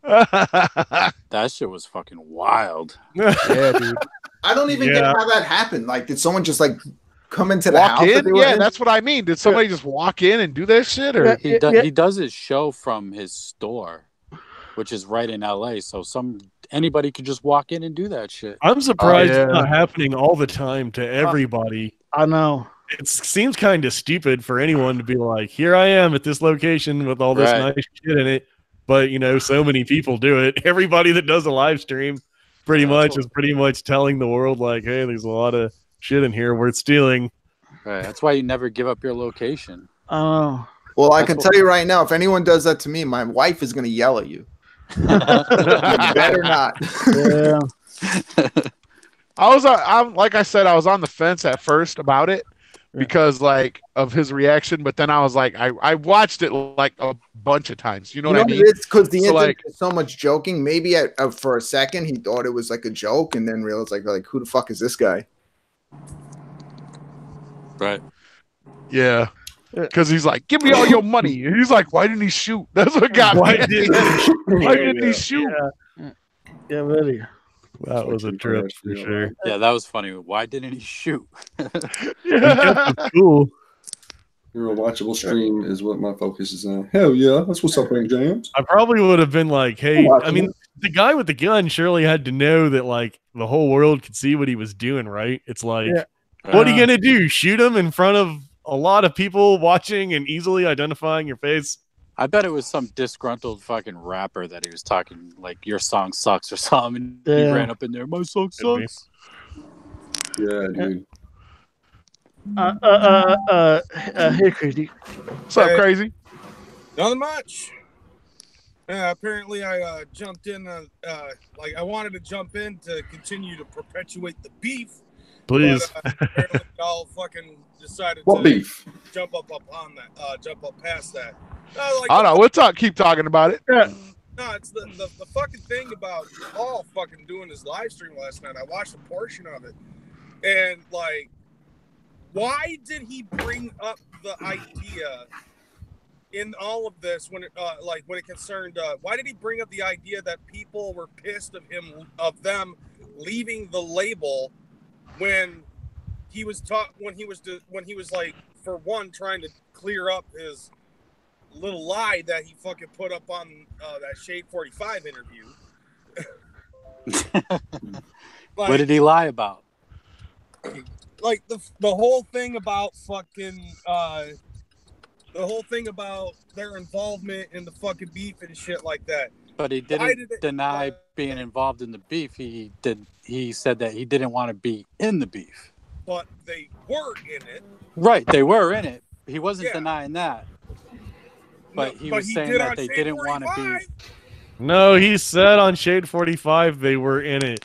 That shit was fucking wild. Yeah, dude. I don't even get how that happened. Like, did someone just like come into the walk house? In? Yeah, that's what I mean. Did somebody just walk in and do that shit? Or he does his show from his store, which is right in LA. So anybody could just walk in and do that shit. I'm surprised it's not happening all the time to everybody. I know. It seems kind of stupid for anyone to be like, here I am at this location with all this nice shit in it. But, you know, so many people do it. Everybody that does a live stream pretty much telling the world, like, hey, there's a lot of shit in here worth stealing. Right. That's why you never give up your location. Oh. Well, I can tell you right now, if anyone does that to me, my wife is going to yell at you. You better not. Yeah. I'm like I said, I was on the fence at first about it because like of his reaction, but then I was like, I watched it like a bunch of times. You know what I mean? It's because the internet is so much joking. Maybe for a second he thought it was like a joke, and then realized like who the fuck is this guy? Right. Yeah. Because he's like, give me all your money. And he's like, why didn't he shoot? That's what got me. Why didn't he shoot? Yeah, really. That was a trip for sure. Yeah, that was funny. Why didn't he shoot? Cool. Your watchable stream is what my focus is on. Hell yeah, that's what's up, Ring James. I probably would have been like, hey, I mean, the guy with the gun surely had to know that like the whole world could see what he was doing, right? It's like, what are you gonna do? Shoot him in front of a lot of people watching and easily identifying your face? I bet it was some disgruntled fucking rapper that he was talking like your song sucks or something. And he ran up in there, my song sucks. Yeah, dude. Hey, Crazy. What's up, Crazy? Nothing much. Apparently, I jumped in. Like I wanted to jump in to continue to perpetuate the beef. Please. But, apparently, y'all fucking decided what to beef? Jump up on that. Jump up past that. I don't know. We'll keep talking about it. Yeah. No, it's the fucking thing about Paul fucking doing his live stream last night. I watched a portion of it, and like, why did he bring up the idea in all of this when it concerned? Why did he bring up the idea that people were pissed of them leaving the label when he was like, for one, trying to clear up his little lie that he fucking put up on that Shade 45 interview. Like, what did he lie about? Like the whole thing about fucking the whole thing about their involvement in the fucking beef and shit like that. But he didn't deny being involved in the beef. He said that he didn't want to be in the beef. But they were in it. Right, they were in it. He wasn't denying that. But he was saying that they didn't want to be. No, he said on Shade 45 they were in it.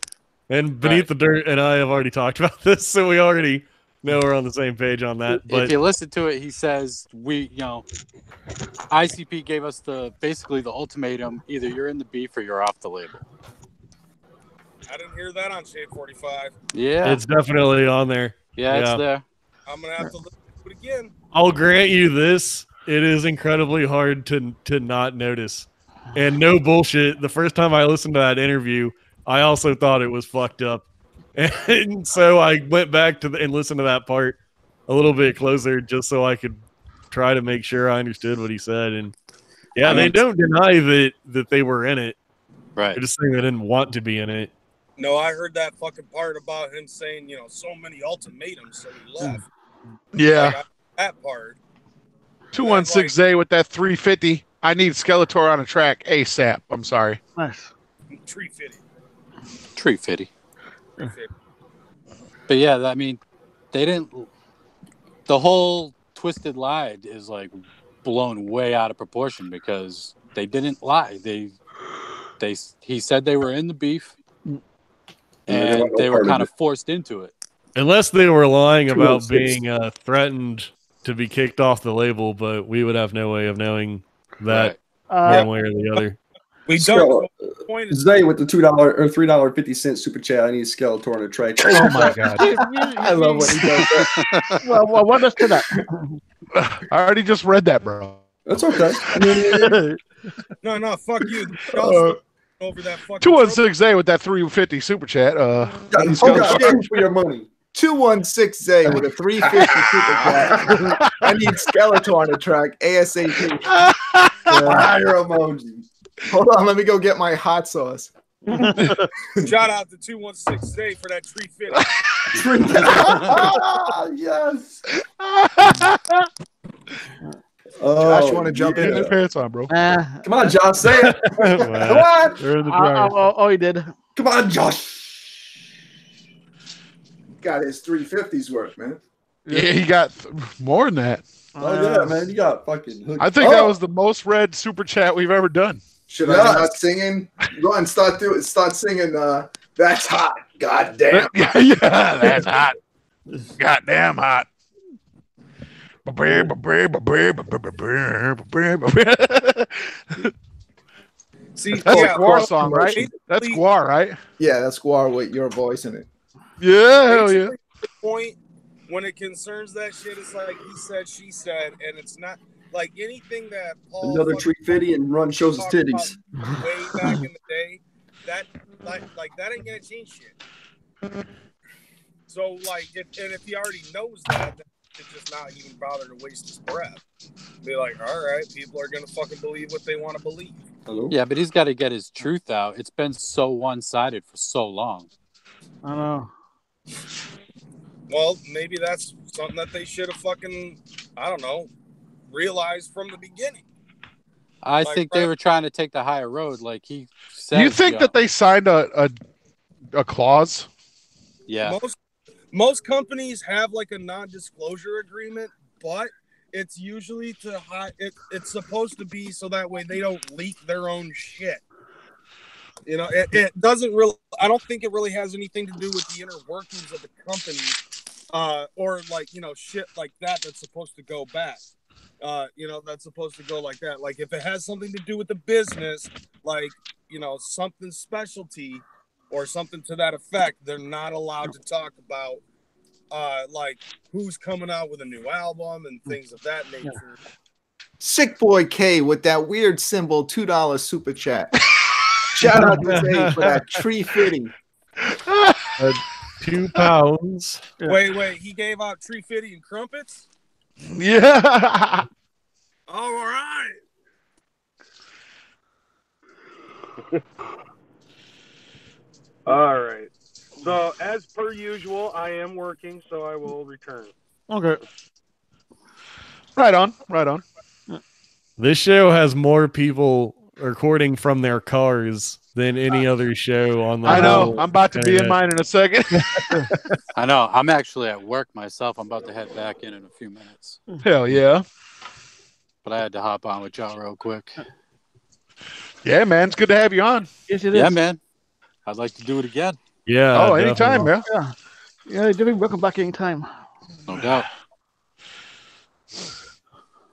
And Beneath the Dirt and I have already talked about this, so we already know we're on the same page on that. But if you listen to it, he says ICP gave us basically the ultimatum: either you're in the beef or you're off the label. I didn't hear that on Shade 45. Yeah, it's definitely on there. Yeah, it's there. I'm gonna have to listen to it again. I'll grant you this: it is incredibly hard to not notice. And no bullshit. The first time I listened to that interview, I also thought it was fucked up. And so I went back and listened to that part a little bit closer just so I could try to make sure I understood what he said. And yeah, they don't deny that they were in it. Right. They're just saying they didn't want to be in it. No, I heard that fucking part about him saying, so many ultimatums, so he left. Yeah. That part. 216A with that 350. I need Skeletor on a track ASAP. I'm sorry. Nice. Tree fitty. But yeah, I mean, they didn't. The whole Twisted Lie is like blown way out of proportion because they didn't lie. He said they were in the beef, and they were kind of forced into it. Unless they were lying about being threatened to be kicked off the label, but we would have no way of knowing that one way or the other. We don't. Zay with the $2 or $3.50 super chat. I need Skeletor on a track. Oh my god! I love what he does. Well, what does to that? I already just read that, bro. That's okay. No, fuck you. Over that fucking 216A with that 350 super chat. For your money. 216A with a 350 super chat. I need Skeletor on the track ASAP. Fire emoji. Hold on, let me go get my hot sauce. Shout out to 216A for that 350. Yes. Josh, you want to jump in? Their pants on, bro. Come on, Josh, say it. Come on. They're in the dryer. Oh, he did. Come on, Josh. Got his 350s worth, man. Yeah, he got more than that. Oh yeah, man, you got fucking hooked. I think that was the most read super chat we've ever done. Should I start singing? Go and start singing. That's hot. God damn. Yeah, that's hot. Goddamn hot. See, that's a Guar song, right? That's Guar, right? Yeah, that's Guar with your voice in it. Yeah, hell yeah. The point when it concerns that shit, it's like he said, she said, and it's not like anything that Paul another tree fitty and run shows his titties. Way back in the day, that like that ain't gonna change shit. So like, if he already knows that, then it's just not even bother to waste his breath. Be like, all right, people are gonna fucking believe what they want to believe. Hello? Yeah, but he's got to get his truth out. It's been so one-sided for so long. I know. Well, maybe that's something that they should have fucking, I don't know, realized from the beginning. I think they were trying to take the higher road, like he said. Do you think that they signed a clause? Yeah. Most companies have like a non-disclosure agreement, but it's usually to hide. It's supposed to be so that way they don't leak their own shit. You know, it doesn't really. I don't think it really has anything to do with the inner workings of the company, or like shit like that. That's supposed to go back. That's supposed to go like that. Like if it has something to do with the business, like something specialty or something to that effect, they're not allowed to talk about. Like who's coming out with a new album and things of that nature. Sick Boy K with that weird symbol $2 super chat. Shout out to Zay for that tree fitting. 2 pounds. Wait, he gave out tree fitty and crumpets? Yeah. All right. All right. So, as per usual, I am working, so I will return. Okay. Right on. This show has more people recording from their cars than any other show on the I know. I'm about to be in mine in a second. I know. I'm actually at work myself. I'm about to head back in a few minutes. Hell yeah. but I had to hop on with y'all real quick. Yeah, man, it's good to have you on. Yes, it Yeah, is. man. I'd like to do it again. Yeah. Oh, anytime, man. Yeah. Yeah, you're doing welcome back anytime. No doubt.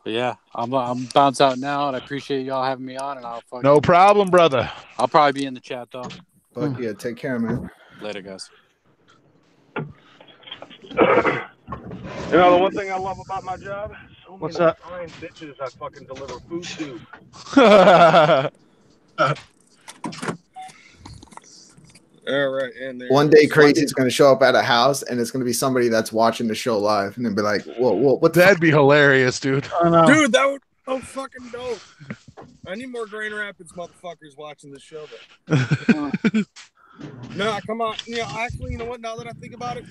But yeah, I'm bounce out now, and I appreciate y'all having me on. And No problem, brother. I'll probably be in the chat though. But yeah, take care, man. Later, guys. You know, the one thing I love about my job? So What's many that? fine bitches I fucking deliver food to. All right, and there. One day, Crazy's going to show up at a house, and it's going to be somebody that's watching the show live, and they'll be like, "Whoa, what?" That'd be hilarious, dude. Dude, that would so fucking dope. I need more Grand Rapids motherfuckers watching this show, though. No, come on. You know, actually, you know what? Now that I think about it,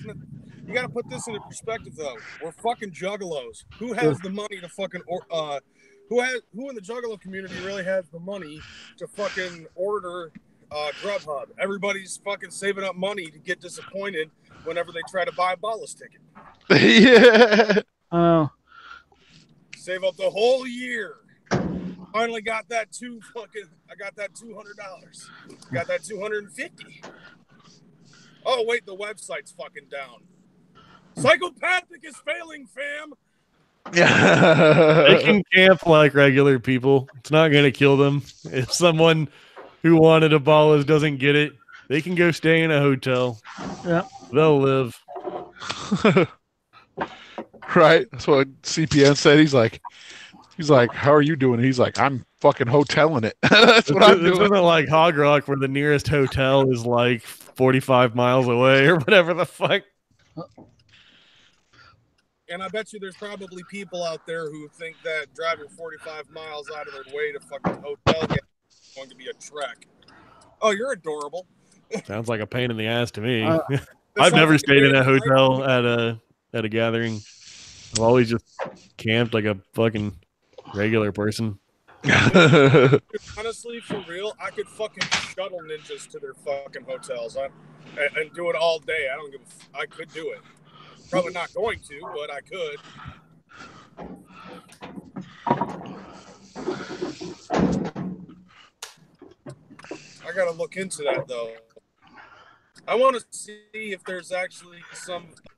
you got to put this into perspective, though. We're fucking juggalos. Who has the money to fucking who in the juggalo community really has the money to fucking order Grubhub? Everybody's fucking saving up money to get disappointed whenever they try to buy a Ballas ticket. Yeah. Oh. Save up the whole year. Finally got that I got that $200. Got that $250. Oh wait, the website's fucking down. Psychopathic is failing, fam. They can camp like regular people. It's not going to kill them. If someone who wanted a Ballas doesn't get it, they can go stay in a hotel. Yeah. They'll live. Right. That's what CPN said. He's like, how are you doing? He's like, I'm fucking hoteling it. That's what I'm doing. It's not like Hog Rock where the nearest hotel is like 45 miles away or whatever the fuck. And I bet you there's probably people out there who think that driving 45 miles out of their way to fucking hotel is going to be a trek. Oh, you're adorable. Sounds like a pain in the ass to me. Uh, I've never stayed in a hotel at a gathering. I've always just camped like a fucking regular person. Honestly, for real, I could fucking shuttle ninjas to their fucking hotels and do it all day. I could do it. Probably not going to, but I could. I gotta look into that though. I want to see if there's actually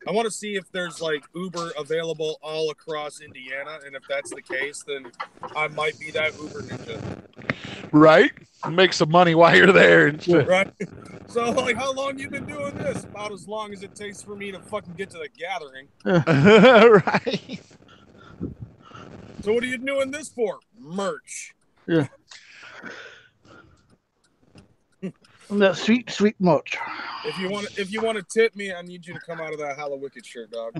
I want to see if there's like Uber available all across Indiana, and if that's the case, then I might be that Uber ninja. Right? Make some money while you're there and shit. Right. So, like, how long you been doing this? About as long as it takes for me to fucking get to the gathering. Right. So, what are you doing this for? Merch. Yeah. That sweet merch. If you want to tip me, I need you to come out of that Hollow Wicked shirt, dog.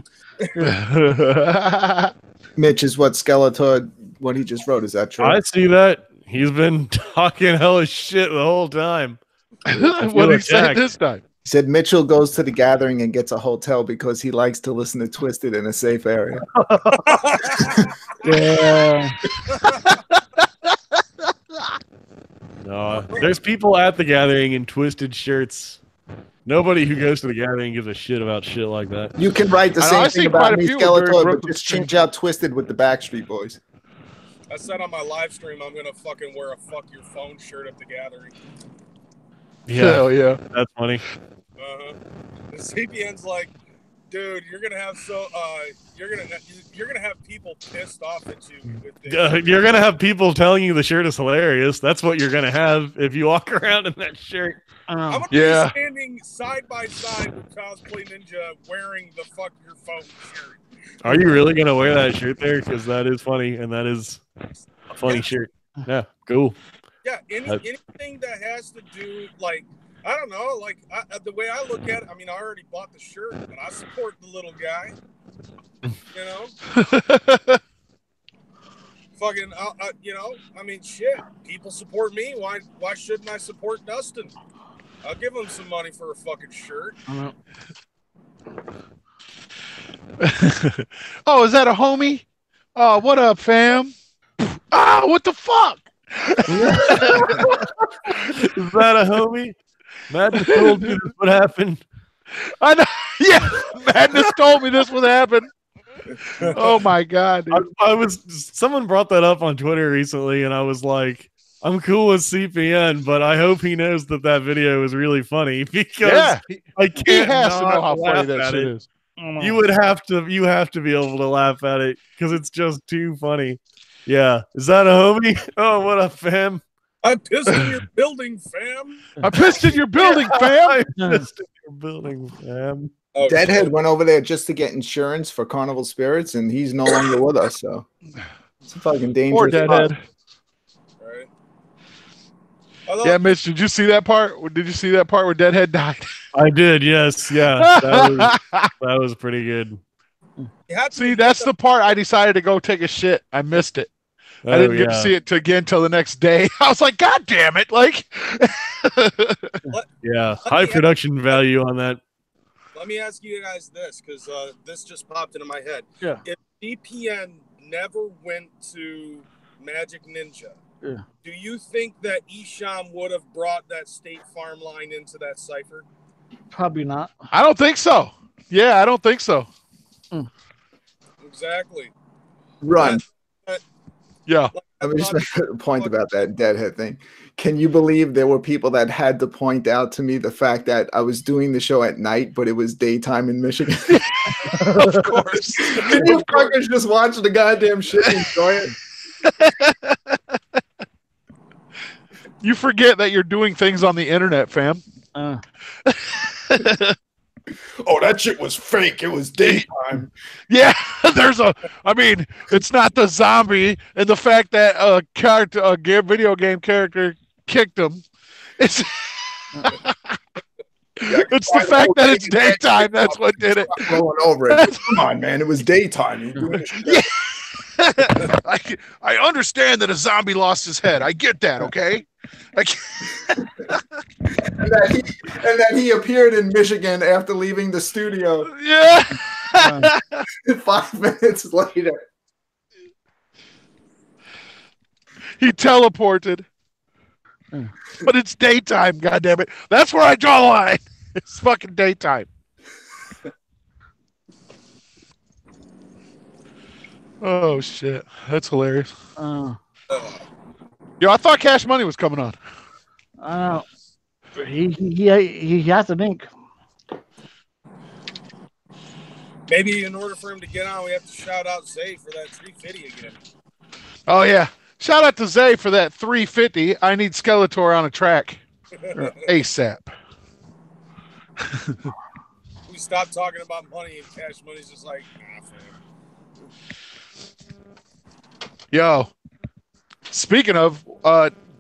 Mitch is what Skeletor, what he just wrote. Is that true? I see that. He's been talking hella shit the whole time. What did he say this time? He said Mitchell goes to the gathering and gets a hotel because he likes to listen to Twisted in a safe area. Yeah. No, there's people at the gathering in twisted shirts. Nobody who goes to the gathering gives a shit about shit like that. You can write the same thing about me, Skeletor, but just change out Twisted with the Backstreet Boys. I said on my live stream I'm gonna fucking wear a fuck your phone shirt at the gathering. Yeah, hell yeah, that's funny. The CPN's like, dude, you're gonna have you're gonna have people pissed off at you. You're gonna have people telling you the shirt is hilarious. That's what you're gonna have if you walk around in that shirt. I'm gonna be standing side by side with Cosplay Ninja wearing the fuck your phone shirt. Are you really gonna wear that shirt there? Because that is funny, and that is a funny shirt. Yeah, cool. Yeah, anything that has to do, like, I don't know, like, the way I look at it, I mean, I already bought the shirt, but I support the little guy. You know? Fucking, you know, I mean, shit. People support me. Why shouldn't I support Dustin? I'll give him some money for a fucking shirt. Oh, is that a homie? Oh, what up, fam? Ah, what the fuck? Is that a homie? Madness told me this would happen. I know. Yeah, Madness told me this would happen. Oh my god, dude. I was someone brought that up on Twitter recently, and I was like, I'm cool with CPN, but I hope he knows that that video is really funny because I can't. He has to not know how funny laugh that at shit it. is. You have to be able to laugh at it because it's just too funny. Yeah, is that a homie? Oh, what up, fam? I pissed in your building, fam. I pissed in your building, fam. I pissed in your building, fam. Oh, Deadhead went over there just to get insurance for Carnival Spirits, and he's no longer with us. So it's a fucking dangerous. Poor Deadhead. Right. Yeah, Mitch, did you see that part? Did you see that part where Deadhead died? I did, yes, yeah. That was pretty good. See, that's the part I decided to go take a shit. I missed it. I didn't get to see it again till the next day. I was like, God damn it! Like, yeah, high production value on that. Let me ask you guys this, because this just popped into my head. Yeah. If DPN never went to Magic Ninja, do you think that Isham would have brought that State Farm line into that cipher? Probably not. I don't think so. Yeah, I don't think so. Exactly. Run. Yeah. Let me just make a point about that Deadhead thing. Can you believe there were people that had to point out to me the fact that I was doing the show at night, but it was daytime in Michigan? Of course. Can you fuckers just watch the goddamn shit and enjoy it? You forget that you're doing things on the internet, fam. Oh, that shit was fake. It was daytime. Yeah, I mean, it's not the zombie and the fact that a video game character kicked him. It's it's the fact that it's daytime. That's what did it. Rolling over it. Come on, man. It was daytime. You're doing Yeah. I understand that a zombie lost his head. I get that, okay? and that he appeared in Michigan after leaving the studio. Yeah. 5 minutes later. He teleported. But it's daytime, goddammit. That's where I draw the line. It's fucking daytime. Oh shit. That's hilarious. Yo, I thought Cash Money was coming on. He has an ink. Maybe in order for him to get on, we have to shout out Zay for that 350 again. Oh yeah. Shout out to Zay for that 350. I need Skeletor on a track. ASAP. We stopped talking about money and Cash Money's just like, nah, fam. Yo, speaking of,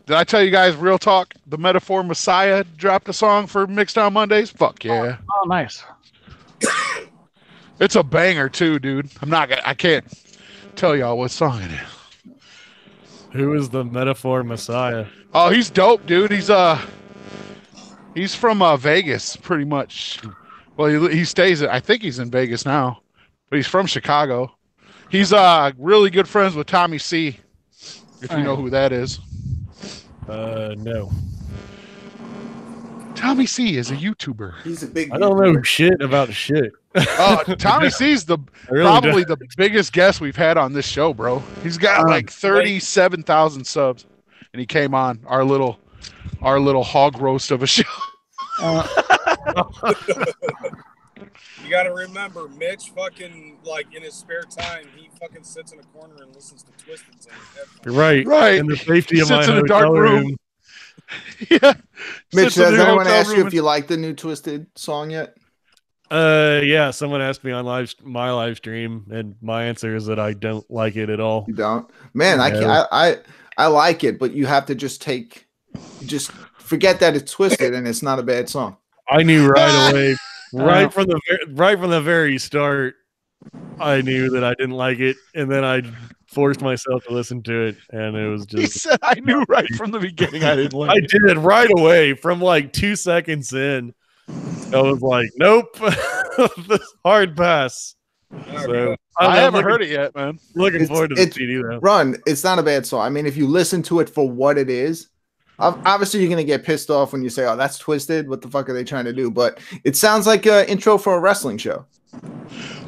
did I tell you guys real talk? The Metaphor Messiah dropped a song for Mixdown Mondays. Fuck yeah! Oh, nice. It's a banger too, dude. I can't tell y'all what song it is. Who is the Metaphor Messiah? Oh, he's dope, dude. He's from Vegas, pretty much. Well, he stays. I think he's in Vegas now, but he's from Chicago. He's really good friends with Tommy C, if you know who that is. No. Tommy C is a YouTuber. He's a big. I don't know shit about shit. Tommy C's probably the biggest guest we've had on this show, bro. He's got like 37,000 subs, and he came on our little hog roast of a show. You gotta remember, Mitch fucking, like, in his spare time, he fucking sits in a corner and listens to Twisted. Right. In the safety of my in a dark room. Yeah. Mitch, has anyone asked you if you like the new Twisted song yet? Yeah, someone asked me on my live stream, and my answer is that I don't like it at all. You don't? Man, No. I like it, but you have to just forget that it's Twisted and it's not a bad song. I knew right away, right from the very start, I knew that I didn't like it, and then I forced myself to listen to it, and it was just. He said, "I knew right from the beginning I didn't like I it." did right away, from like 2 seconds in. I was like, "Nope, hard pass." So I haven't heard it yet, man. Looking forward to the CD though. Run, it's not a bad song. I mean, if you listen to it for what it is, Obviously, you're gonna get pissed off when you say, "Oh, that's twisted. What the fuck are they trying to do?" But it sounds like an intro for a wrestling show.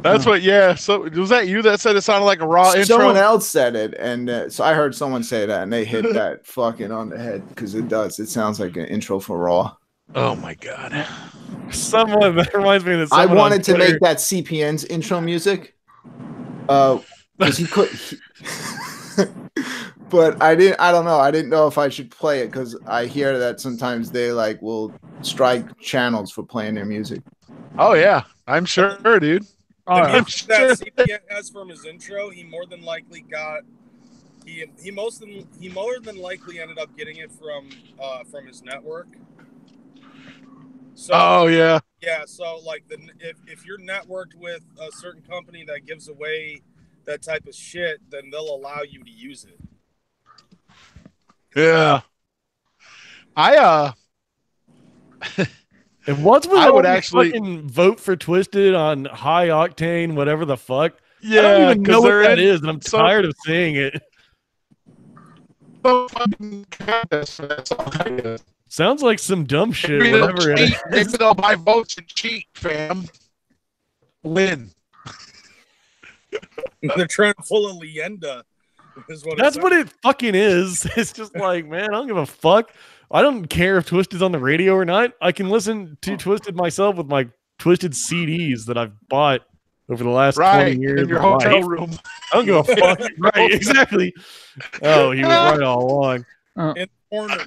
That's what. Yeah. So was that you that said it sounded like a Raw intro? Someone else said it, and so I heard someone say that, and they hit that fucking on the head because it does. It sounds like an intro for Raw. Oh my god! Someone that reminds me of I wanted to make that CPN's intro music. Because he could. But I don't know. I didn't know if I should play it because I hear that sometimes they like will strike channels for playing their music. Oh yeah, I'm sure, dude. I'm sure that CPN has from his intro. He more than likely got. He more than likely ended up getting it from his network. So, oh yeah. Yeah. So like if you're networked with a certain company that gives away that type of shit, then they'll allow you to use it. Yeah. If once we I would actually actually vote for Twisted on high octane, whatever the fuck. Yeah, I don't even know what they're that in is, and I'm tired of seeing it. Sounds like some dumb shit, Maybe whatever it is. maybe they'll buy votes and cheat, fam. Win. They're trying to pull a Leyenda. That's what it fucking is. It's just like, man, I don't give a fuck. I don't care if Twisted's on the radio or not. I can listen to Twisted myself with my Twisted CDs that I've bought over the last 20 years. In your of my hotel life. room. I don't give a fuck. Right, exactly. Oh, he was right all along. In the corner.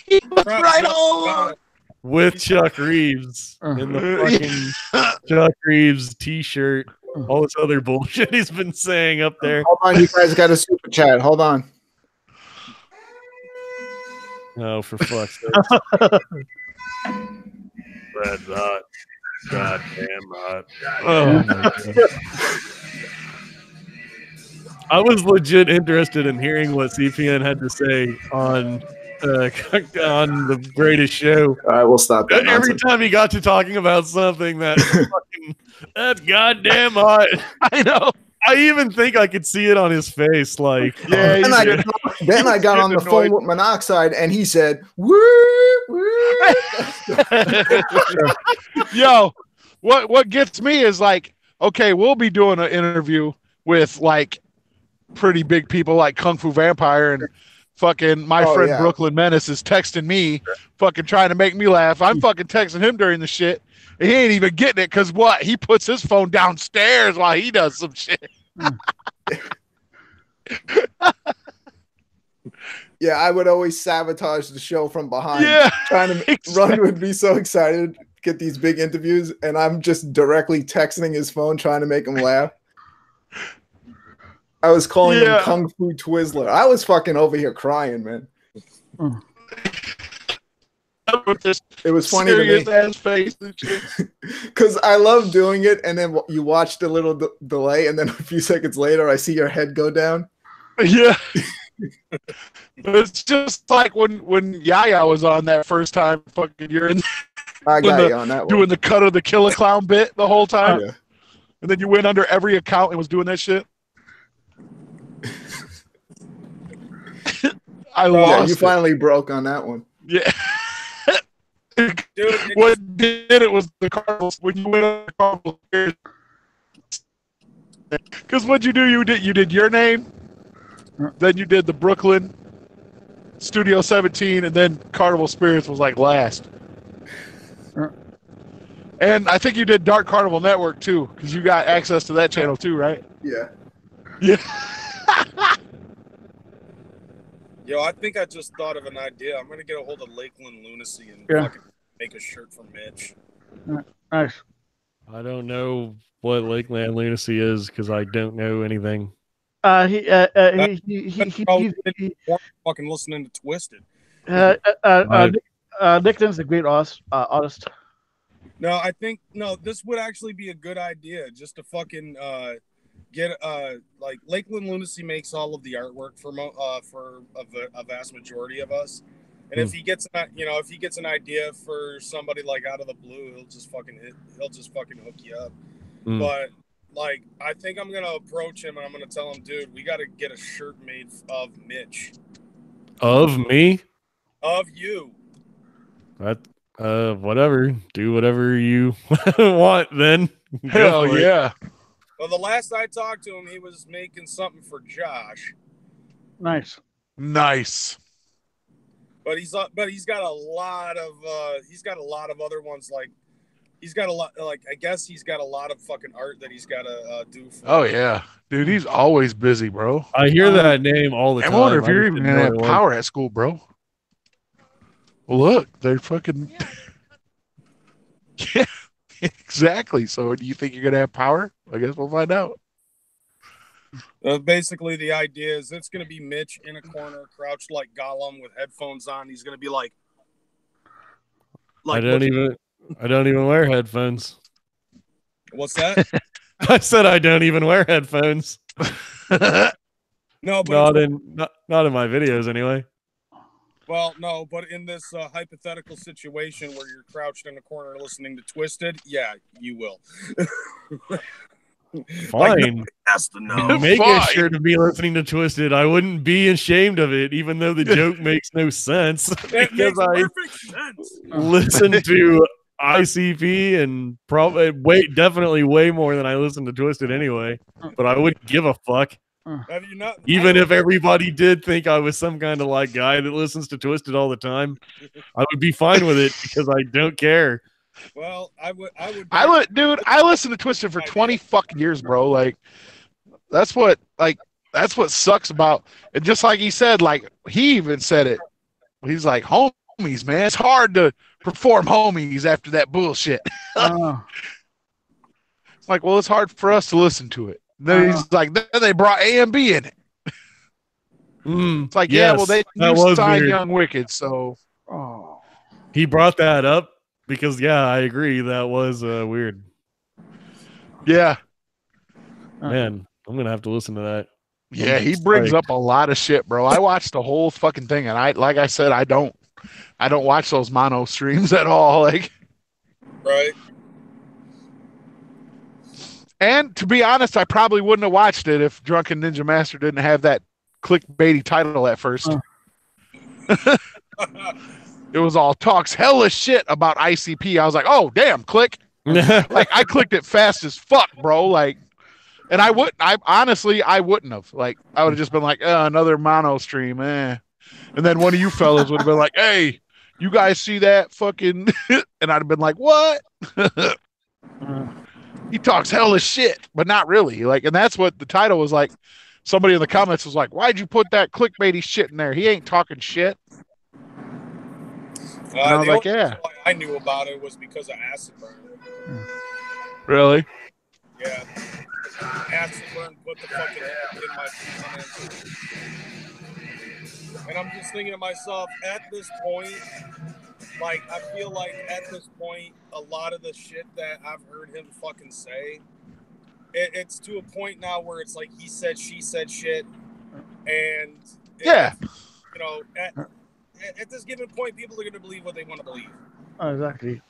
He was right all along. With Chuck Reeves in the fucking Chuck Reeves t-shirt. All this other bullshit he's been saying up there. Hold on, you guys got a super chat. Hold on. Oh, for fuck's sake. That's hot. Goddamn hot. Oh, my God. I was legit interested in hearing what CPN had to say on the greatest show. All right, we'll stop that. Every time he got to talking about something that's goddamn hot. I know. I even think I could see it on his face. Like, yeah. Then I got on the phone with Monoxide, and he said, "Woo, woo." Yo, what gets me is like, okay, we'll be doing an interview with like pretty big people like Kung Fu Vampire and fucking my friend Brooklyn Menace is texting me, fucking trying to make me laugh. I'm fucking texting him during the shit. He ain't even getting it because what? He puts his phone downstairs while he does some shit. Yeah, I would always sabotage the show from behind. Yeah, trying to Ron would be so excited to get these big interviews, and I'm just directly texting his phone trying to make him laugh. I was calling him Kung Fu Twizzler. I was fucking over here crying, man. It was funny to me because I love doing it, and then you watch the little delay, and then a few seconds later, I see your head go down. Yeah, it's just like when Yaya was on that first time. Fucking, you're in. I got you on that one. Doing the cut of the Killer Clown bit the whole time, and then you went under every account and was doing that shit. I lost. Yeah, you finally broke on that one. Yeah. Dude, what did it was the Cardinals when you went on the Cardinals. Because what'd you do? You did your name, then you did the Brooklyn Studio 17, and then Carnival Spirits was like last. And I think you did Dark Carnival Network too, because you got access to that channel too, right? Yeah. Yeah. Yo, I think I just thought of an idea. I'm gonna get a hold of Lakeland Lunacy and fucking make a shirt for Mitch. Nice. I don't know what Lakeland Lunacy is because I don't know anything. He fucking listening to Twisted. Nickton's a great artist. No, I think this would actually be a good idea just to fucking get like Lakeland Lunacy makes all of the artwork for a vast majority of us. And if he gets an idea for somebody like out of the blue, he'll just fucking hook you up. But like, I think I'm gonna approach him and I'm gonna tell him, dude, we got to get a shirt made of Mitch. Of me? Of you. That whatever. Do whatever you want then. Hell yeah. Well, the last I talked to him, he was making something for Josh. Nice. But he's got a lot of other ones, like he's got a lot, like I guess he's got a lot of fucking art that he's got to do. Oh yeah, dude, he's always busy, bro. I hear that name all the time. I wonder if you're even gonna have power at school, bro. Well, look, they're fucking. Yeah, exactly. So, do you think you're gonna have power? I guess we'll find out. Basically, the idea is it's going to be Mitch in a corner, crouched like Gollum with headphones on. He's going to be like I don't even wear headphones. What's that? I said I don't even wear headphones. No, but not in my videos anyway. Well, no, but in this hypothetical situation where you're crouched in a corner listening to Twisted, yeah, you will. Fine. Like, has to know. Make it sure to be listening to Twisted. I wouldn't be ashamed of it, even though the joke makes no sense. It makes I perfect sense. listen to ICP and definitely way more than I listen to Twisted anyway. But I wouldn't give a fuck. Have you not? Even if everybody did think I was some kind of like guy that listens to Twisted all the time, I would be fine with it because I don't care. Well, I would. Dude, I listened to Twisted for 20 fucking years, bro. Like, that's what sucks about it. Just like he said, like he even said it. He's like, homies, man, it's hard to perform homies after that bullshit. It's like, well, it's hard for us to listen to it. Then he's like, then they brought A and B in it. It's like, yeah, well, they signed Young Wicked, so. He brought that up because, yeah, I agree. That was weird. Yeah. Man, I'm going to have to listen to that. Yeah, he brings up a lot of shit, bro. I watched the whole fucking thing, and like I said, I don't watch those mono streams at all. Like, right. And to be honest, I probably wouldn't have watched it if Drunken Ninja Master didn't have that clickbaity title at first. It was all talks hella shit about ICP. I was like, oh damn, click. Like I clicked it fast as fuck, bro. Like, and I wouldn't have. Like, I would have just been like, another mono stream, And then one of you fellas would have been like, hey, you guys see that fucking? And I'd have been like, what? He talks hella shit, but not really. Like, and that's what the title was like. Somebody in the comments was like, why'd you put that clickbaity shit in there? He ain't talking shit. And I was like, yeah. I knew about it was because of Acid Burn. Really? Yeah. Acid Burn put the fucking in my comments. And I'm just thinking to myself, at this point, like, I feel like at this point, a lot of the shit that I've heard him fucking say, it's to a point now where it's like he said, she said shit. And, yeah, you know, at this given point, people are going to believe what they want to believe. Exactly.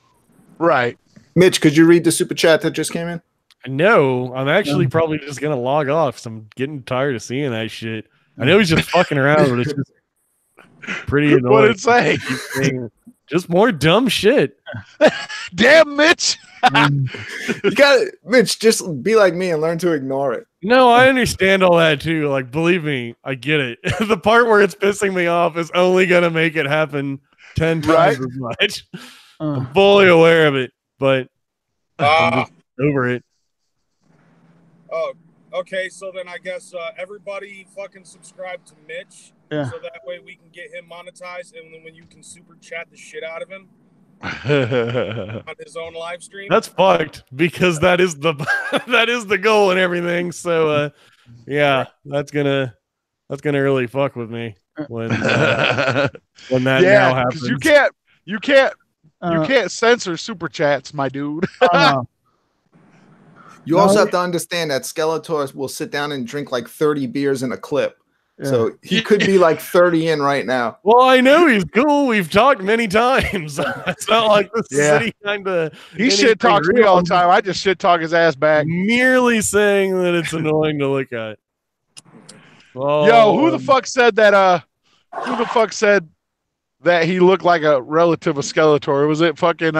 Right. Mitch, could you read the super chat that just came in? No, I'm actually probably just going to log off because I'm getting tired of seeing that shit. I know he's just fucking around, but it's just pretty annoying. What did it say? Just more dumb shit. Damn, Mitch. You got it, Mitch. Just be like me and learn to ignore it. No, I understand all that too. Like, believe me, I get it. The part where it's pissing me off is only gonna make it happen 10 times as much. I'm fully aware of it, but I'm just over it. Oh, okay. So then I guess everybody fucking subscribe to Mitch. Yeah. So that way we can get him monetized, and then when you can super chat the shit out of him on his own live stream. That's fucked because that is the goal and everything. So yeah, that's gonna really fuck with me when that now happens. You can't censor super chats, my dude. You also have to understand that Skeletor will sit down and drink like 30 beers in a clip. Yeah. So he could be like 30 in right now. Well, I know he's cool. We've talked many times. It's not like this city kind of. He shit talks me all the time. I just shit talk his ass back. Merely saying that it's annoying to look at. Yo, who the fuck said that? Who the fuck said that he looked like a relative of Skeletor? Was it fucking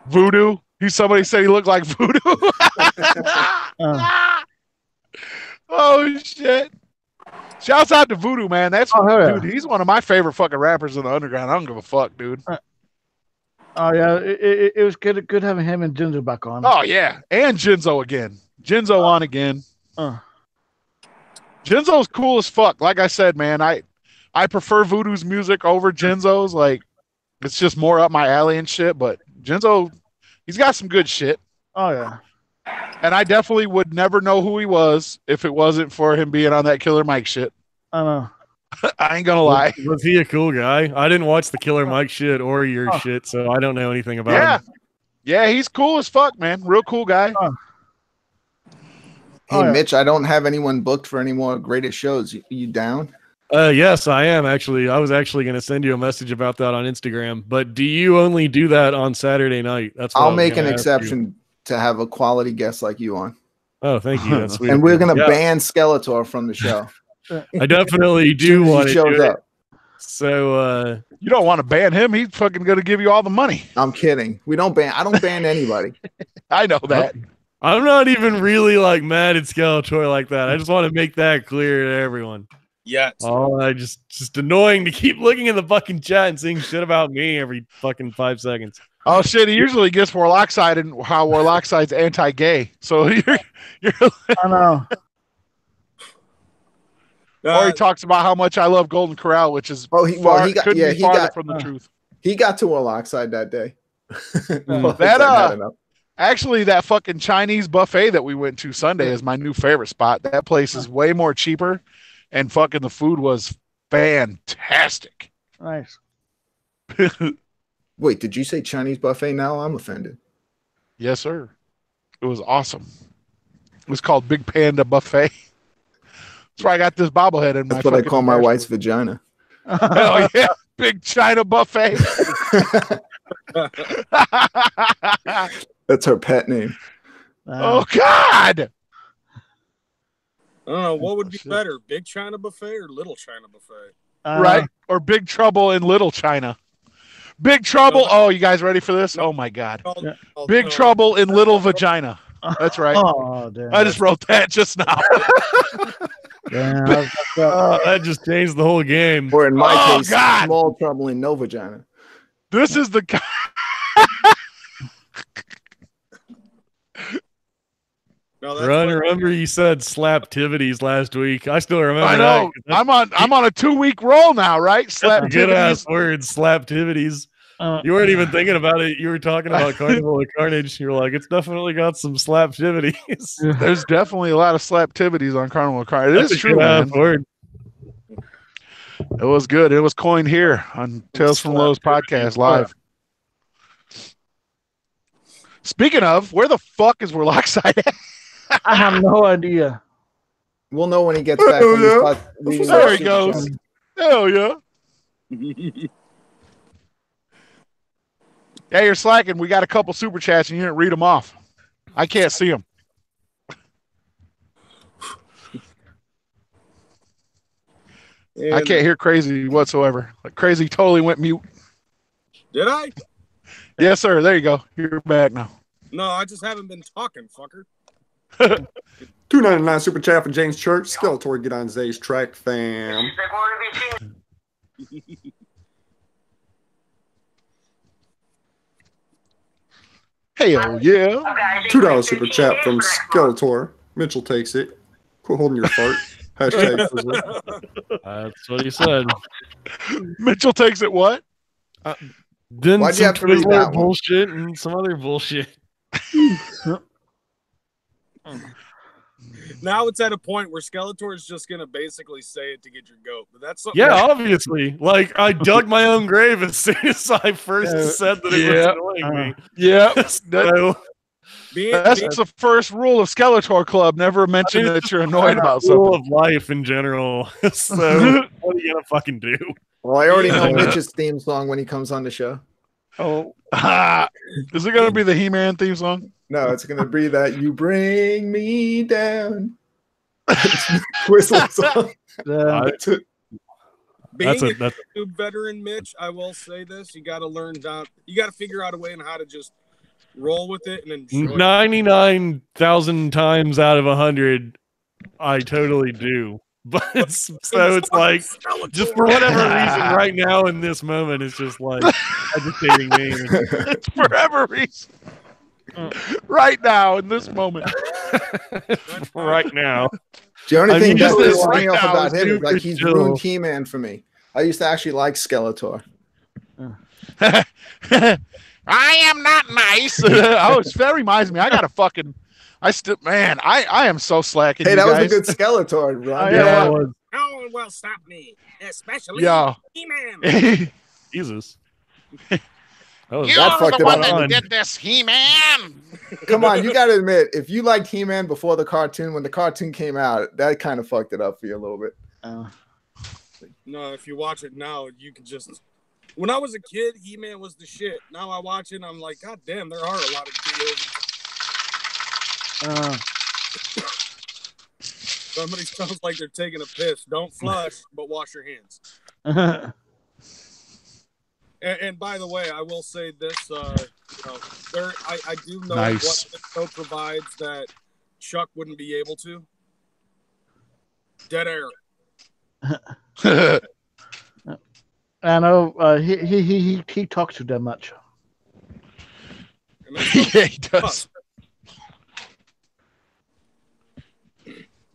Voodoo? Somebody said he looked like Voodoo. Oh shit! Shouts out to Voodoo, man. That's dude. He's one of my favorite fucking rappers in the underground. I don't give a fuck, dude. Oh yeah, it was good having him and Jinzo back on. Oh yeah, and Jinzo again. Jinzo on again. Jinzo's cool as fuck. Like I said, man, I prefer Voodoo's music over Jinzo's. Like, it's just more up my alley and shit. But Jinzo, he's got some good shit. Oh yeah. And I definitely would never know who he was if it wasn't for him being on that Killer Mike shit. I know. I ain't gonna lie. Was he a cool guy? I didn't watch the Killer Mike shit or your shit, so I don't know anything about him. Yeah, he's cool as fuck, man. Real cool guy. Hey, Mitch, I don't have anyone booked for any more greatest shows. You down? Yes, I am actually. I was actually going to send you a message about that on Instagram. But do you only do that on Saturday night? That's what I'll make an exception to have a quality guest like you on. Oh, thank you. That's sweet. And we're going to ban Skeletor from the show. I definitely do want to do it. So you don't want to ban him. He's fucking going to give you all the money. I'm kidding. I don't ban anybody. I know that. I'm not even really like mad at Skeletor like that. I just want to make that clear to everyone. Yeah. Oh, I just annoying to keep looking in the fucking chat and seeing shit about me every fucking 5 seconds. Oh shit! He usually gets Warloxide and how Warloxide's anti-gay. So you're I know. Or he talks about how much I love Golden Corral, which is he got from the truth. He got to Warloxide that day. Actually, that fucking Chinese buffet that we went to Sunday is my new favorite spot. That place is way more cheaper, and fucking the food was fantastic. Nice. Wait, did you say Chinese buffet? Now I'm offended. Yes, sir. It was awesome. It was called Big Panda Buffet. That's why I got this bobblehead in my. That's what I call my wife's vagina. Hell yeah, Big China Buffet. That's her pet name. Oh God! I don't know what would be better, Big China Buffet or Little China Buffet. Right? Or Big Trouble in Little China. Big Trouble. Oh, you guys ready for this? Oh my God! Big Trouble in Little Vagina. That's right. Oh, damn. I just wrote that just now. Damn, that just changed the whole game. Or in my case, God. Small Trouble in No Vagina. This is the Ron, remember you said slaptivities last week? I still remember. I know. I'm on a 2-week roll now, right? Slaptivities. Good ass words, slaptivities. You weren't even thinking about it. You were talking about Carnival of Carnage. You were like, it's definitely got some slaptivities. There's definitely a lot of slaptivities on Carnival of Carnage. It is true, man. Word. It was good. It was coined here on Tales from Lowe's podcast live. Speaking of, where the fuck is Warloxide at? I have no idea. We'll know when he gets back. There he goes. Hell yeah. Yeah, you're slacking. We got a couple super chats and you didn't read them off. I can't see them. I can't hear Crazy whatsoever. Like Crazy totally went mute. Did I? Yes, sir. There you go. You're back now. No, I just haven't been talking, fucker. $2.99 super chat for James Church. Skeletor, get on Zay's track, fam. Hell yeah. $2 super chat from Skeletor. Mitchell takes it. Quit holding your fart. Hashtag Sizzler. That's what he said. Mitchell takes it what? Then Why'd you have to read that bullshit and some other bullshit. Now it's at a point where Skeletor is just gonna basically say it to get your goat, but that's something. Yeah, obviously. Like I dug my own grave as soon as I first said that it was annoying me. Yeah, So, that's the first rule of Skeletor Club. Never mention that you're annoyed about something. Rule of life in general. So what are you gonna fucking do? Well, I already know Mitch's theme song when he comes on the show. Oh, is it gonna be the He-Man theme song? No, it's gonna be that "You Bring Me Down" whistling song. Being a YouTube veteran, Mitch, I will say this: you got to learn down. You got to figure out a way on how to just roll with it and enjoy. 99,000 times out of 100, I totally do. But it's like, just for whatever reason, right now in this moment, it's just like agitating me. For whatever reason, right now in this moment, right now. The only thing that was right off about him is like he's ruined He-Man for me. I used to actually like Skeletor. I am not nice. Oh, that reminds me. I got a fucking. I am so slacking. Hey, that was a good Skeletor, Ron. Yeah, it was. No one will stop me, especially He-Man. Jesus. You're the one that did this, He-Man. Come on, you got to admit, if you liked He-Man before the cartoon, when the cartoon came out, that kind of fucked it up for you a little bit. No, if you watch it now, you can just. When I was a kid, He-Man was the shit. Now I watch it, and I'm like, God damn, there are a lot of videos. Somebody sounds like they're taking a piss. Don't flush, but wash your hands. And by the way, I will say this: I do know what the show provides that Chuck wouldn't be able to. Dead air. I know he talks too damn much. Yeah, he does.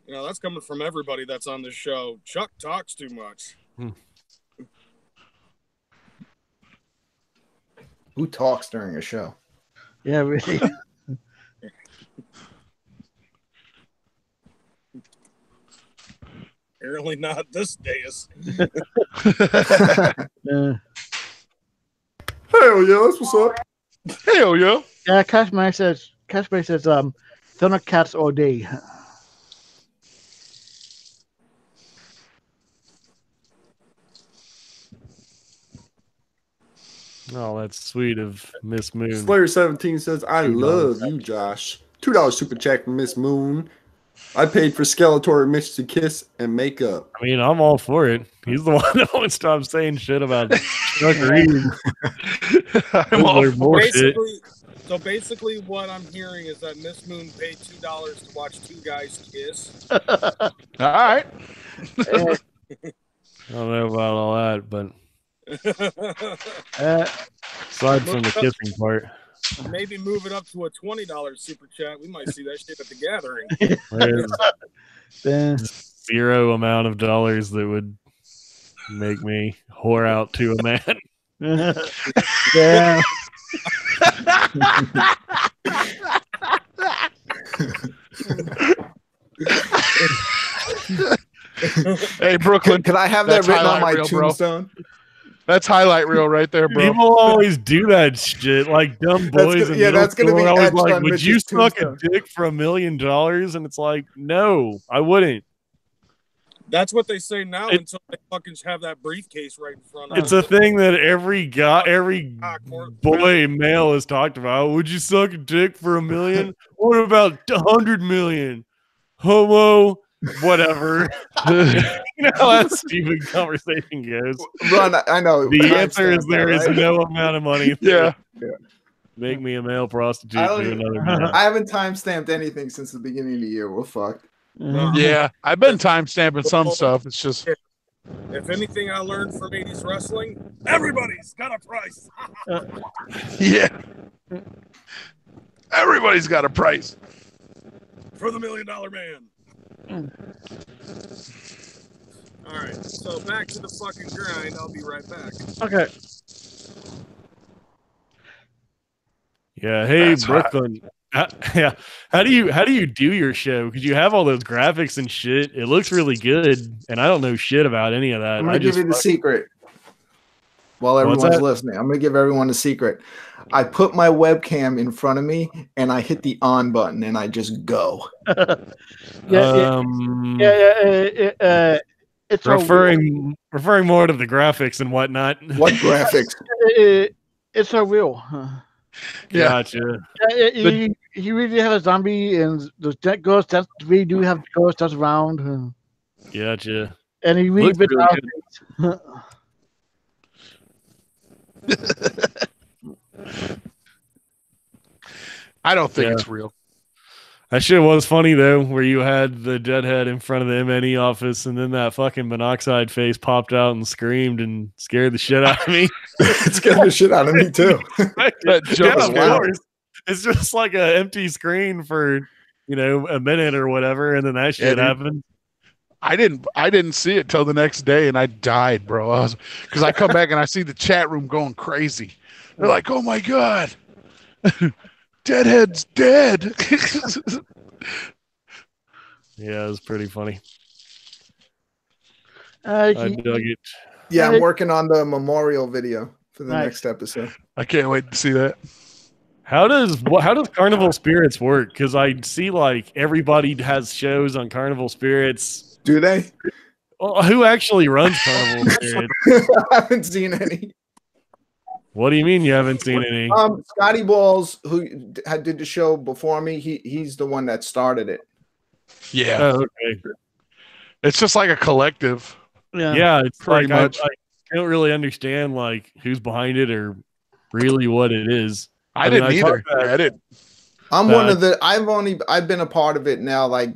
You know, that's coming from everybody that's on this show. Chuck talks too much. Who talks during a show? Yeah, really. Apparently not this days. Hell yeah, that's what's up. Hell yeah. Yeah, Cashman says Thundercats all day. Oh, that's sweet of Miss Moon. Slayer17 says, I love you, Josh. $2 super chat from Miss Moon. I paid for Skeletor and Mitch to kiss and make up. I mean, I'm all for it. He's the one that won't stop saying shit about Chuck Reed. I'm all for it. So basically what I'm hearing is that Miss Moon paid $2 to watch two guys kiss. All right. I don't know about all that, but aside from the kissing part. Maybe move it up to a $20 super chat. We might see that shit at the gathering. There's zero amount of dollars that would make me whore out to a man. Yeah. Hey, Brooklyn. Can I have that written on my tombstone? Bro. That's highlight reel right there, bro. People always do that shit, like dumb boys. That's gonna be always like, on would Mitch's you suck a tombstone. dick for $1 million? And it's like, no, I wouldn't. That's what they say now until they fucking have that briefcase right in front of them. It's a thing that every boy male has talked about. Would you suck a dick for $1 million? What about 100 million? Homo, whatever. You know how that stupid conversation goes. Ron, I know. The answer is there is no amount of money. Yeah. Make me a male prostitute for another man. I haven't time-stamped anything since the beginning of the year. We're fucked. Yeah, I've been time-stamping some stuff. It's just... If anything I learned from 80s wrestling, everybody's got a price. Yeah. Everybody's got a price. For the $1 million man. All right, so back to the fucking grind. I'll be right back. Okay. Yeah, hey, That's Brooklyn. Yeah, how do you do your show? Because you have all those graphics and shit. It looks really good, and I don't know shit about any of that. I'm gonna give you the secret. While everyone's listening, I'm gonna give everyone a secret. I put my webcam in front of me, and I hit the on button, and I just go. It's referring more to the graphics and whatnot. What graphics? It's a wheel. Yeah. Gotcha. He really have a zombie, and the ghost. We do have ghosts that's around. Gotcha. And he really bit out. I don't think it's real. That shit was funny though, where you had the deadhead in front of the MNE office, and then that fucking Monoxide face popped out and screamed and scared the shit out of me. It scared the shit out of me too. That joke was wild. It's just like an empty screen for a minute or whatever, and then that shit happened. I didn't see it till the next day, and I died, bro. Because I come back and I see the chat room going crazy. They're like, "Oh my god, Deadhead's dead." Yeah, it was pretty funny. I dug it. Yeah, I'm working on the memorial video for the next episode. I can't wait to see that. How does Carnival Spirits work? Because I see like everybody has shows on Carnival Spirits. Do they? Well, who actually runs Carnival Spirits? I haven't seen any. What do you mean you haven't seen any? Scotty Balls, who did the show before me, he's the one that started it. Yeah. Oh, okay. It's just like a collective. Yeah, it's pretty like much. I don't really understand like who's behind it or really what it is. I didn't either. I didn't. I'm one of the. I've been a part of it now, like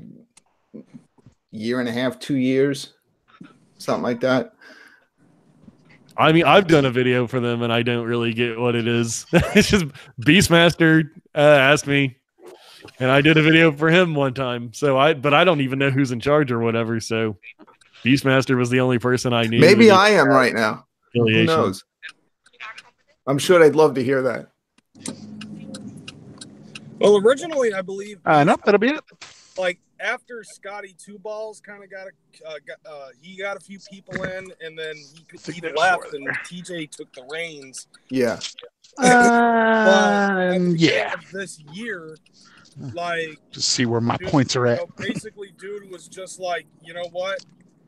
year and a half, 2 years, something like that. I mean, I've done a video for them, and I don't really get what it is. It's just Beastmaster asked me, and I did a video for him one time. But I don't even know who's in charge or whatever. So Beastmaster was the only person I knew. Maybe I am right now. Who Affiliation. knows? I'm sure they'd love to hear that. Well, originally, I believe. Nope, that'll be it. Like after Scotty Two Balls kind of he got a few people in, and then he left, and TJ took the reins. Yeah. Yeah. This year, like, just see where my points are at. Basically, dude was just like, you know what?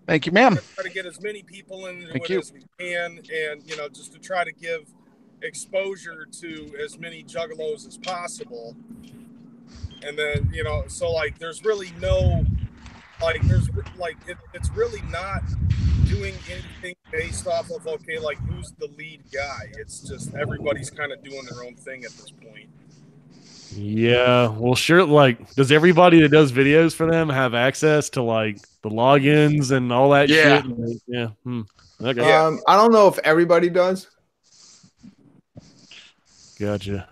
Thank you, ma'am. Try to get as many people into Thank it you. as we can, and just to try to give exposure to as many juggalos as possible. And then so like there's really no it's really not doing anything based off of like who's the lead guy. It's just everybody's kind of doing their own thing at this point. Yeah, well, sure. Like, does everybody that does videos for them have access to like the logins and all that shit? Yeah. Okay. I don't know if everybody does. Gotcha.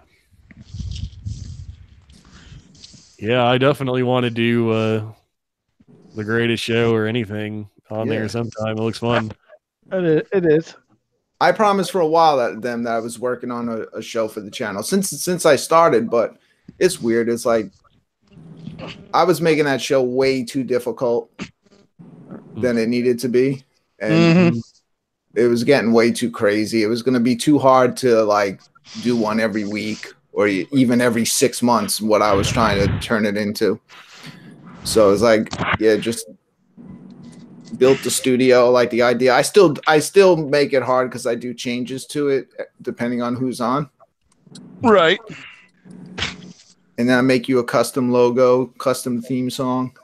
Yeah, I definitely want to do the greatest show or anything on there sometime. It looks fun. It is. I promised for a while that I was working on a show for the channel since I started, but it's weird. It's like I was making that show way too difficult than it needed to be, and it was getting way too crazy. It was going to be too hard to like do one every week or even every 6 months, what I was trying to turn it into. So it's like, yeah, just built the studio, like the idea. I still make it hard because I do changes to it depending on who's on. Right. And then I make you a custom logo, custom theme song.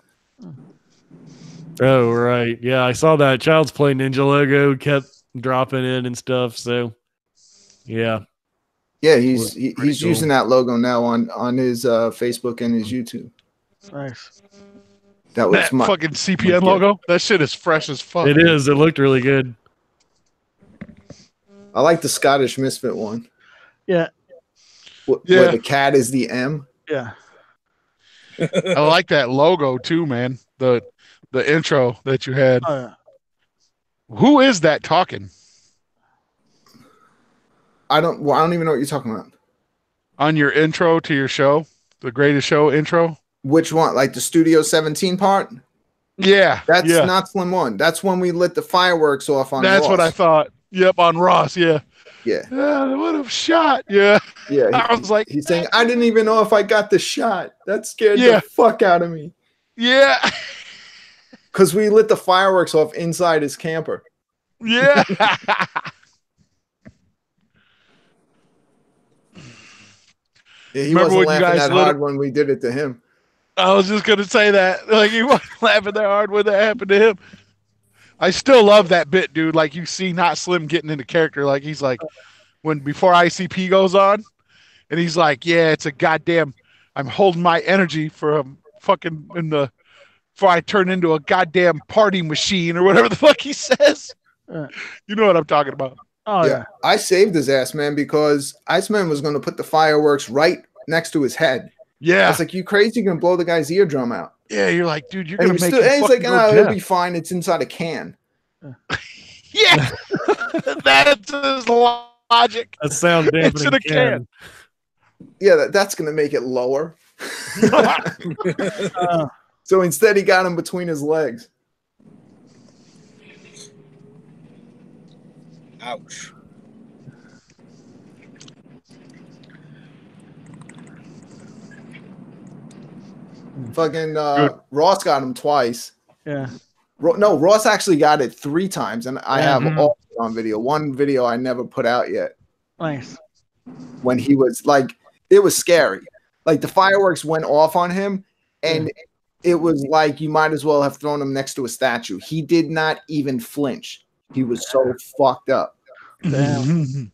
Oh, right. Yeah, I saw that Child's Play Ninja logo kept dropping in and stuff. So, yeah. Yeah, he's cool. using that logo now on his Facebook and his YouTube. Nice. That was that fucking CPN logo. That shit is fresh as fuck. It is. It looked really good. I like the Scottish Misfit one. Yeah. Where the cat is the M. Yeah. I like that logo too, man. The intro that you had. Oh, yeah. Who is that talking? I don't even know what you're talking about. On your intro to your show, the greatest show intro. Which one? Like the Studio 17 part? Yeah. That's not Slim One. That's when we lit the fireworks off on That's Ross. what I thought. Yep, on Ross, yeah. Yeah. What a shot. Yeah. Yeah. I was like, he's saying, I didn't even know if I got the shot. That scared the fuck out of me. Yeah. Because we lit the fireworks off inside his camper. Yeah. Yeah, he wasn't laughing that hard when we did it to him. I was just gonna say that. Like he wasn't laughing that hard when that happened to him. I still love that bit, dude. Like you see Not Slim getting into character. Like he's like, before ICP goes on, and he's like, yeah, it's a goddamn, I'm holding my energy for before I turn into a goddamn party machine or whatever the fuck he says. You know what I'm talking about. Oh yeah. I saved his ass, man, because Iceman was going to put the fireworks right next to his head. Yeah. I was like, you crazy? You're going to blow the guy's eardrum out. Yeah, you're like, dude, you're going to make and he's like, no, it'll be fine. It's inside a can. Yeah. That's his logic. That sound dampening. It's in a can. Yeah, that's going to make it lower. So instead, he got him between his legs. Ouch. Fucking Ross got him twice. Yeah. No, Ross actually got it 3 times, and I have all on video. One video I never put out yet. Nice. When he was like, it was scary. Like the fireworks went off on him, and it was like you might as well have thrown him next to a statue. He did not even flinch. He was so fucked up. Damn.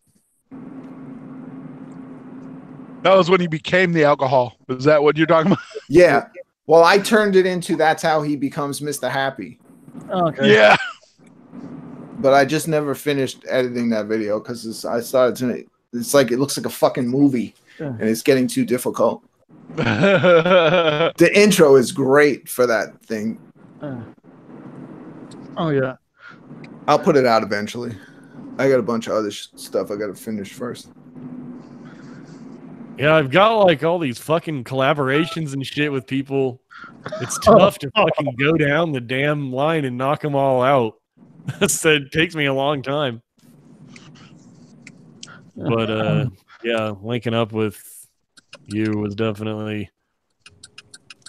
That was when he became the alcohol. Is that what you're talking about? Yeah. Well, I turned it into that's how he becomes Mr. Happy. Okay. Yeah. But I just never finished editing that video because I started to. It's like it looks like a fucking movie, and it's getting too difficult. The intro is great for that thing. Oh yeah. I'll put it out eventually. I got a bunch of other stuff I got to finish first. Yeah, I've got like all these fucking collaborations and shit with people. It's tough to fucking go down the damn line and knock them all out. So it takes me a long time. But yeah, linking up with you was definitely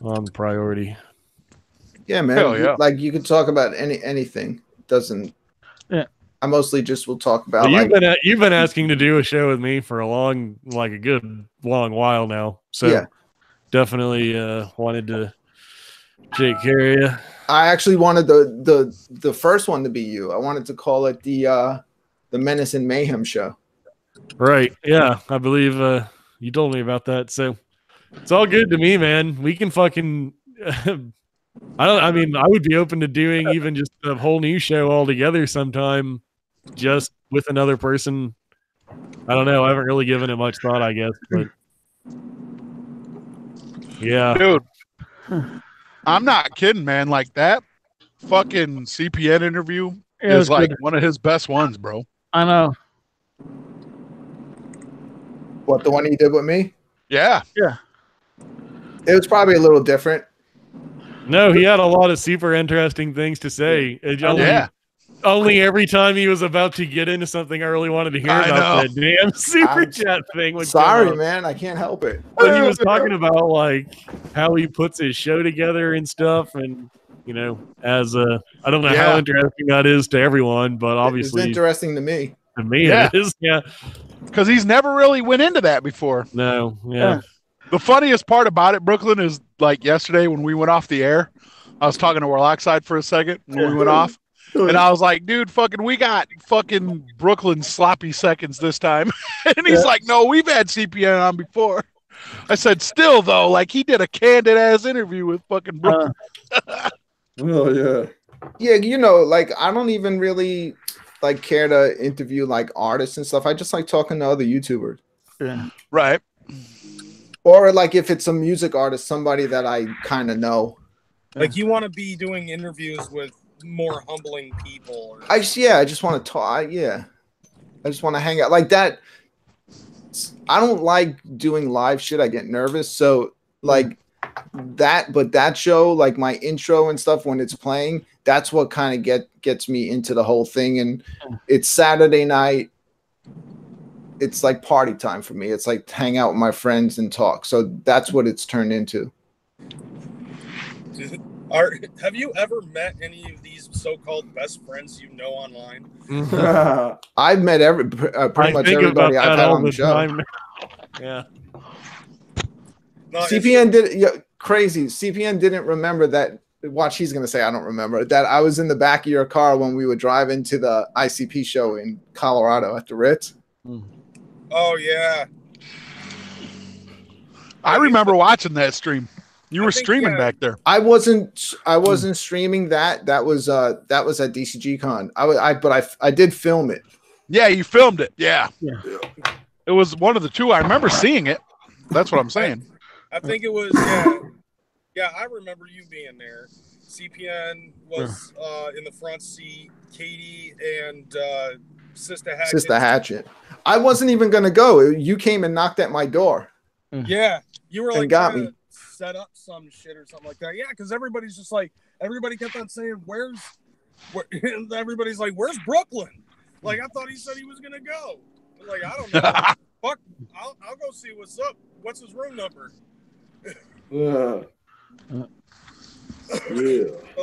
on priority. Yeah, man. Hell yeah. Like you could talk about anything. It doesn't. Yeah. I mostly just will talk about. Well, you've been asking to do a show with me for a good long while now. So yeah, definitely wanted to take care of you. I actually wanted the first one to be you. I wanted to call it the Menace and Mayhem show. Right. Yeah, I believe you told me about that. So it's all good to me, man. We can fucking. I would be open to doing even just a whole new show altogether sometime, just with another person. I don't know. I haven't really given it much thought, I guess, but yeah, dude. I'm not kidding, man. Like that fucking CPN interview is like one of his best ones, bro. I know. What, the one he did with me? Yeah. Yeah. It was probably a little different. No, he had a lot of super interesting things to say. Only every time he was about to get into something, I really wanted to hear about that damn super chat thing. Sorry, man. I can't help it. But he was talking about like how he puts his show together and stuff, and I don't know how interesting that is to everyone, but obviously it's interesting to me. To me, it is. Yeah, because he's never really went into that before. No, yeah. The funniest part about it, Brooklyn, is like yesterday when we went off the air, I was talking to Warloxide for a second when we went off. And I was like, dude, we got fucking Brooklyn sloppy seconds this time. And he's like, no, we've had CPN on before. I said, still, though, like he did a candid ass interview with fucking Brooklyn. Oh, yeah. Yeah, like I don't even really like care to interview like artists and stuff. I just like talking to other YouTubers. Yeah. Right. Or like if it's a music artist, somebody that I kind of know. Like you want to be doing interviews with more humbling people. I just want to talk. I just want to hang out like that. I don't like doing live shit. I get nervous. So like that, but that show, like my intro and stuff when it's playing, that's what kind of gets me into the whole thing. And it's Saturday night. It's like party time for me. It's like hang out with my friends and talk. So that's what it's turned into. Have you ever met any of these so-called best friends you know online? I've met pretty much everybody I've had on the show. Yeah. CPN did crazy. CPN didn't remember that watch, he's gonna say I don't remember that. I was in the back of your car when we were driving to the ICP show in Colorado at the Ritz. Oh yeah, I remember watching that stream. You were streaming back there. I wasn't streaming that. That was at DCG Con. I did film it. Yeah, you filmed it. Yeah. It was one of the two. I remember seeing it. That's what I'm saying. I think it was yeah. I remember you being there. CPN was in the front seat. Katie and Sister Hatchet. I wasn't even gonna go. You came and knocked at my door. Yeah, you were like got me. Set up some shit or something like that. Yeah, because everybody's just like, everybody kept on saying, where everybody's like, where's Brooklyn? Like, I thought he said he was gonna go. I'm like, I don't know. Fuck, I'll go see what's up. What's his room number? Yeah. Well,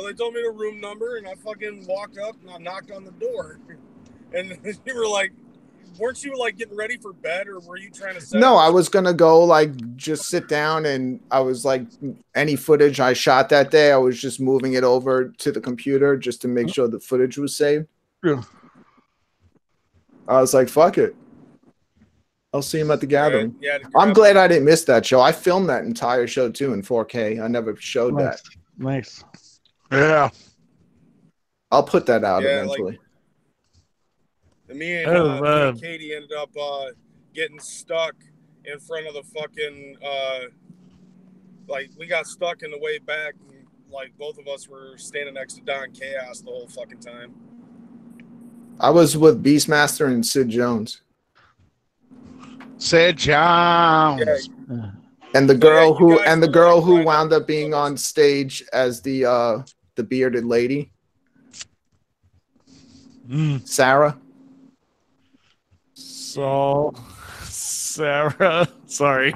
they told me the room number, and I fucking walked up and I knocked on the door, and you were like, weren't you like getting ready for bed, or were you trying to set No, up? I was gonna go like just sit down, and I was like, any footage I shot that day, I was just moving it over to the computer just to make sure the footage was saved. Yeah. I was like, fuck it. I'll see him at the gathering. Yeah, I'm glad I didn't miss that show. I filmed that entire show too in 4K. I never showed that. Nice. Yeah. I'll put that out Yeah, eventually. And me and Katie ended up getting stuck in front of the fucking like we got stuck in the way back, and like both of us were standing next to Don Chaos the whole fucking time. I was with Beastmaster and Sid Jones. Sid Jones. Yeah. And the girl who wound up being on stage as the bearded lady. Sarah. So, Sarah, sorry.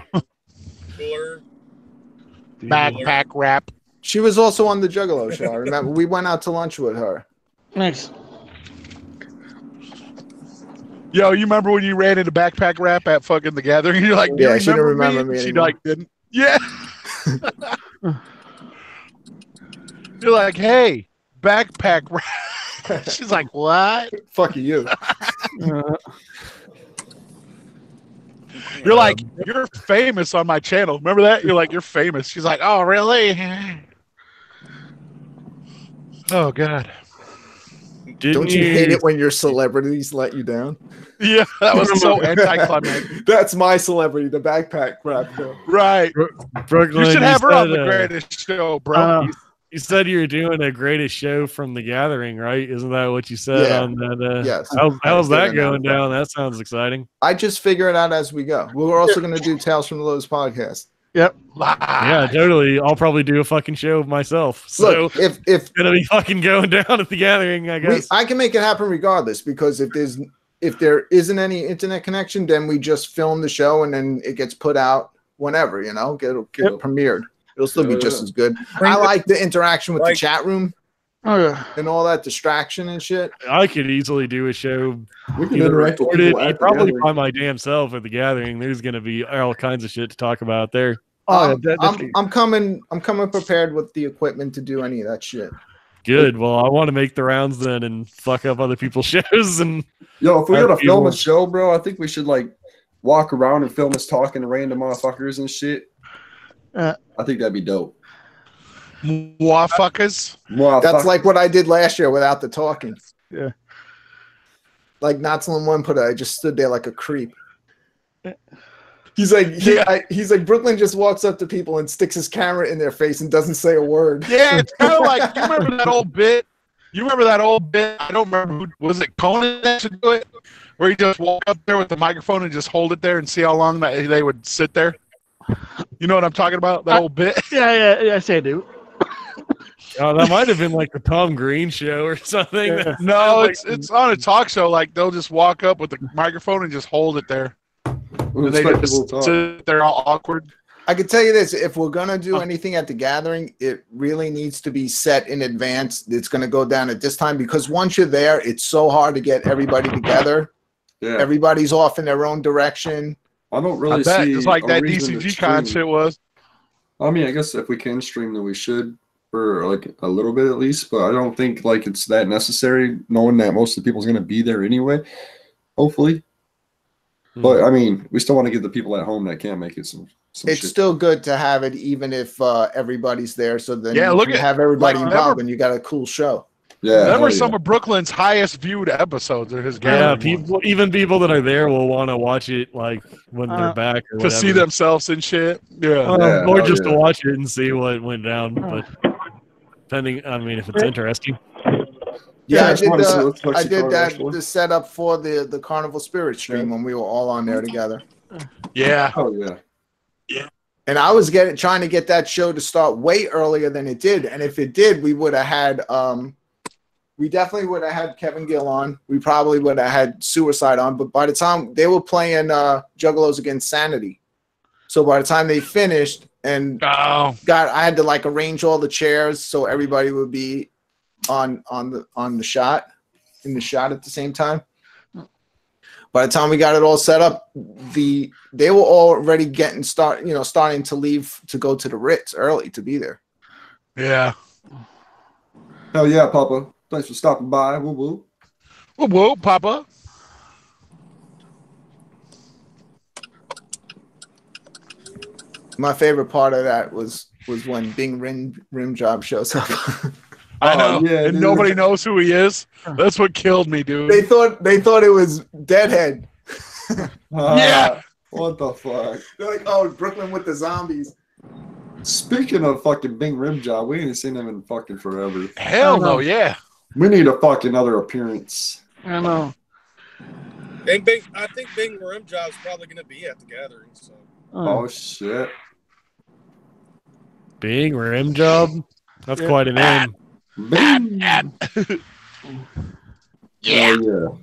Backpack rap. She was also on the Juggalo show. I remember we went out to lunch with her. Nice. Yo, you remember when you ran into backpack rap at fucking the gathering? You're like, yeah, she didn't remember me. She like didn't. Yeah. You're like, hey, backpack rap. She's like, what? Fuck you. You're like, you're famous on my channel. Remember that? You're like, you're famous. She's like, oh, really? Oh, God. Don't you hate it when your celebrities let you down? Yeah, that was so anticlimactic. That's my celebrity, the backpack rap. Right. Brooklyn, you should have her on the greatest show, bro. You said you were doing a greatest show from the gathering, right? Isn't that what you said on that? Yes. How's that going down? That sounds exciting. I just figure it out as we go. We're also going to do Tales from the Lotus podcast. Yep. Yeah, totally. I'll probably do a fucking show myself. So look, if it's gonna be fucking going down at the gathering, I guess. I can make it happen regardless, because if there isn't any internet connection, then we just film the show and then it gets put out whenever, get premiered. It'll still be just as good. I like the interaction with the chat room. Oh yeah, and all that distraction and shit. I could easily do a show. We can interact with people probably by my damn self at the gathering. There's gonna be all kinds of shit to talk about there. I'm coming prepared with the equipment to do any of that shit. Good. Well, I want to make the rounds then and fuck up other people's shows. And yo, if we gotta film a show, bro, I think we should like walk around and film us talking to random motherfuckers and shit. I think that'd be dope. Motherfuckers. That's like what I did last year without the talking. Yeah. Like Notslin one put it, I just stood there like a creep. He's like Brooklyn just walks up to people and sticks his camera in their face and doesn't say a word. Yeah, it's kind of like, you remember that old bit? I don't remember who was it. Conan that should do it, where he just walk up there with the microphone and just hold it there and see how long they would sit there. You know what I'm talking about? That old bit. Yeah. Yes, I do. Oh, that might have been like the Tom Green show or something. Yeah. No, it's on a talk show. Like they'll just walk up with the microphone and just hold it there. And they just sit there all awkward. I can tell you this: if we're gonna do anything at the gathering, it really needs to be set in advance. It's gonna go down at this time, because once you're there, it's so hard to get everybody together. Yeah. Everybody's off in their own direction. I don't really see just like that DCG con shit was. I mean, I guess if we can stream, then we should for like a little bit at least, but I don't think like it's that necessary, knowing that most of the people's going to be there anyway. Hopefully, but I mean, we still want to give the people at home that can't make it some it's shit. still good to have it, even if everybody's there. So then Yeah, you look can at- have everybody like, involved, never- and you got a cool show. Yeah, Them hell are some yeah. of Brooklyn's highest viewed episodes of his Yeah, gathering. people, even people that are there will want to watch it like when they're back or To whatever. see themselves and shit. Yeah. Yeah, or hell just yeah. to watch it and see what went down. But depending, I mean, if it's interesting. Yeah, I just wanna see what's I did Lexicon that actually. the setup for the Carnival Spirit stream when we were all on there together. Yeah. Oh yeah. And I was trying to get that show to start way earlier than it did. And if it did, we would have had we definitely would have had Kevin Gill on. We probably would have had Suicide on. But by the time they were playing Juggalos Against Sanity, so by the time they finished and I had to like arrange all the chairs so everybody would be on the shot in the shot at the same time. By the time we got it all set up, they were already starting to leave to go to the Ritz early to be there. Yeah. Hell yeah, Papa. Thanks for stopping by. Woo woo. Whoa, whoa, Papa. My favorite part of that was when Bing Rim Job shows up. I know. yeah, and dude. nobody knows who he is. That's what killed me, dude. They thought it was Deadhead. Yeah. What the fuck? They're like, oh, Brooklyn with the zombies. Speaking of fucking Bing Rim Job, we ain't seen him in fucking forever. Hell no, yeah. We need a fucking other appearance. I know. And I think Bing Rim Job's probably going to be at the gathering. So. Oh shit. Bing Rim Job? That's quite a name. Bing. Yeah. Oh,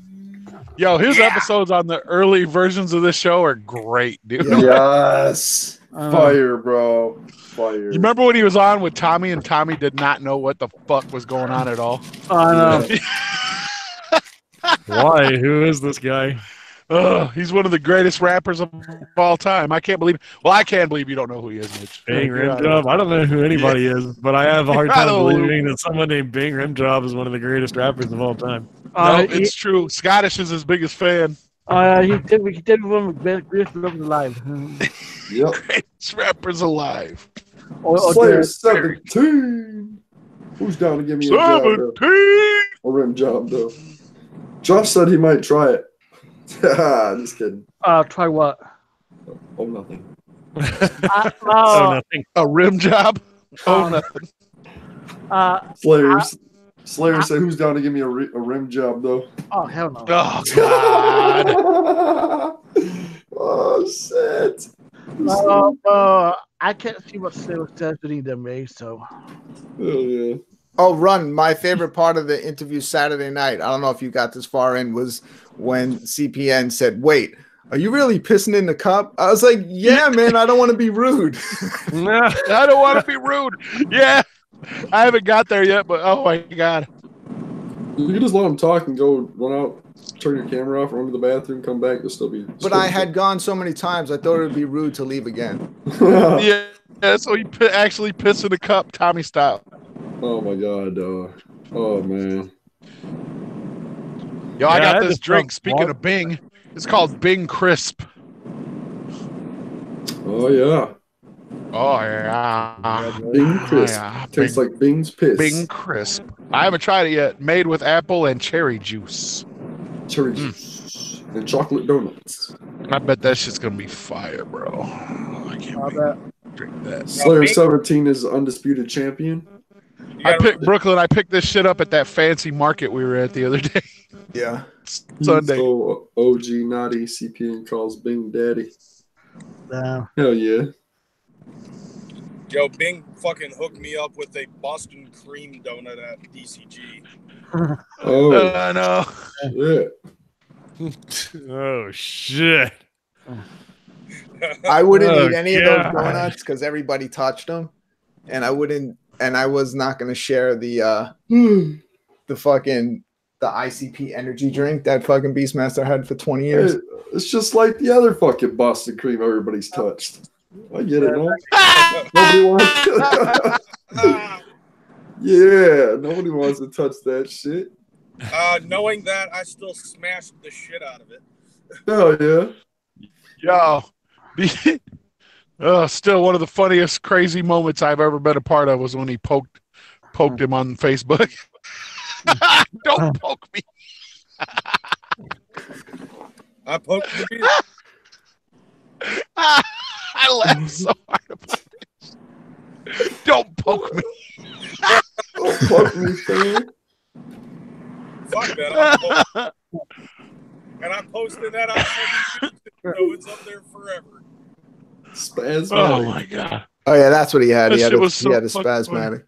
Yo, his episodes on the early versions of this show are great, dude. yeah. Yes. Fire, bro. Fire. You remember when he was on with Tommy and Tommy did not know what the fuck was going on at all? I know. Why? Who is this guy? He's one of the greatest rappers of all time. I can't believe. Well, I can't believe you don't know who he is, Mitch. Bing Rim Job? I don't know who anybody is, but I have a hard time believing that someone named Bing Rim Job is one of the greatest rappers of all time. No, it's true. Scottish is his biggest fan. He did one with greatest rappers alive. Yep. Greatest rappers alive. Slayer 17. Who's down to give me a job? 17. A rim job though. Josh said he might try it. Just kidding. Try what? Oh, nothing. Nothing. A rim job? Oh, nothing. Slayer said, who's down to give me a rim job, though? Oh, hell no. Oh, God. Oh, shit. I can't see what Sarah says to them, Ray, so. Oh, yeah. Oh, Run. My favorite part of the interview Saturday night, I don't know if you got this far in, was when CPN said, wait, are you really pissing in the cup? I was like, yeah, man, I don't want to be rude. I don't want to be rude. Yeah. I haven't got there yet, but oh, my God. You can just let him talk and go run out, turn your camera off, run to the bathroom, come back. You'll still be. But I had gone so many times, I thought it would be rude to leave again. Yeah. So you actually piss in the cup, Tommy style. Oh, my God. Oh, man. Yo, I got this drink. Speaking of Bing, it's called Bing Crisp. Oh, yeah. Oh, yeah. Bing Crisp. Yeah. Tastes like Bing's piss. Bing Crisp. I haven't tried it yet. Made with apple and cherry juice. Cherry juice. And chocolate donuts. I bet that shit's going to be fire, bro. I can't wait to drink that. Slayer 17 is the undisputed champion. I picked Brooklyn. I picked this shit up at that fancy market we were at the other day. Yeah. Sunday. So OG Naughty CPN calls Bing Daddy. Damn. Hell yeah. Yo, Bing fucking hooked me up with a Boston cream donut at DCG. Oh, I know. Shit. Oh, shit. I wouldn't eat any of those donuts because everybody touched them. And I was not going to share the ICP energy drink that fucking Beastmaster had for 20 years. It's just like the other fucking Boston cream everybody's touched. I get it, no? Nobody wants Yeah, nobody wants to touch that shit. Knowing that, I still smashed the shit out of it. Hell yeah. Yo, still one of the funniest, crazy moments I've ever been a part of was when he poked him on Facebook. Don't poke me. I poked the beer. I laughed so hard about this. Don't poke me. Don't poke me, Sam. Fuck that. And I posted that on YouTube, so it's up there forever. Spasmatic. Oh my god. Oh yeah, that's what he had. That He had shit a, was so he had a fucking spasmatic.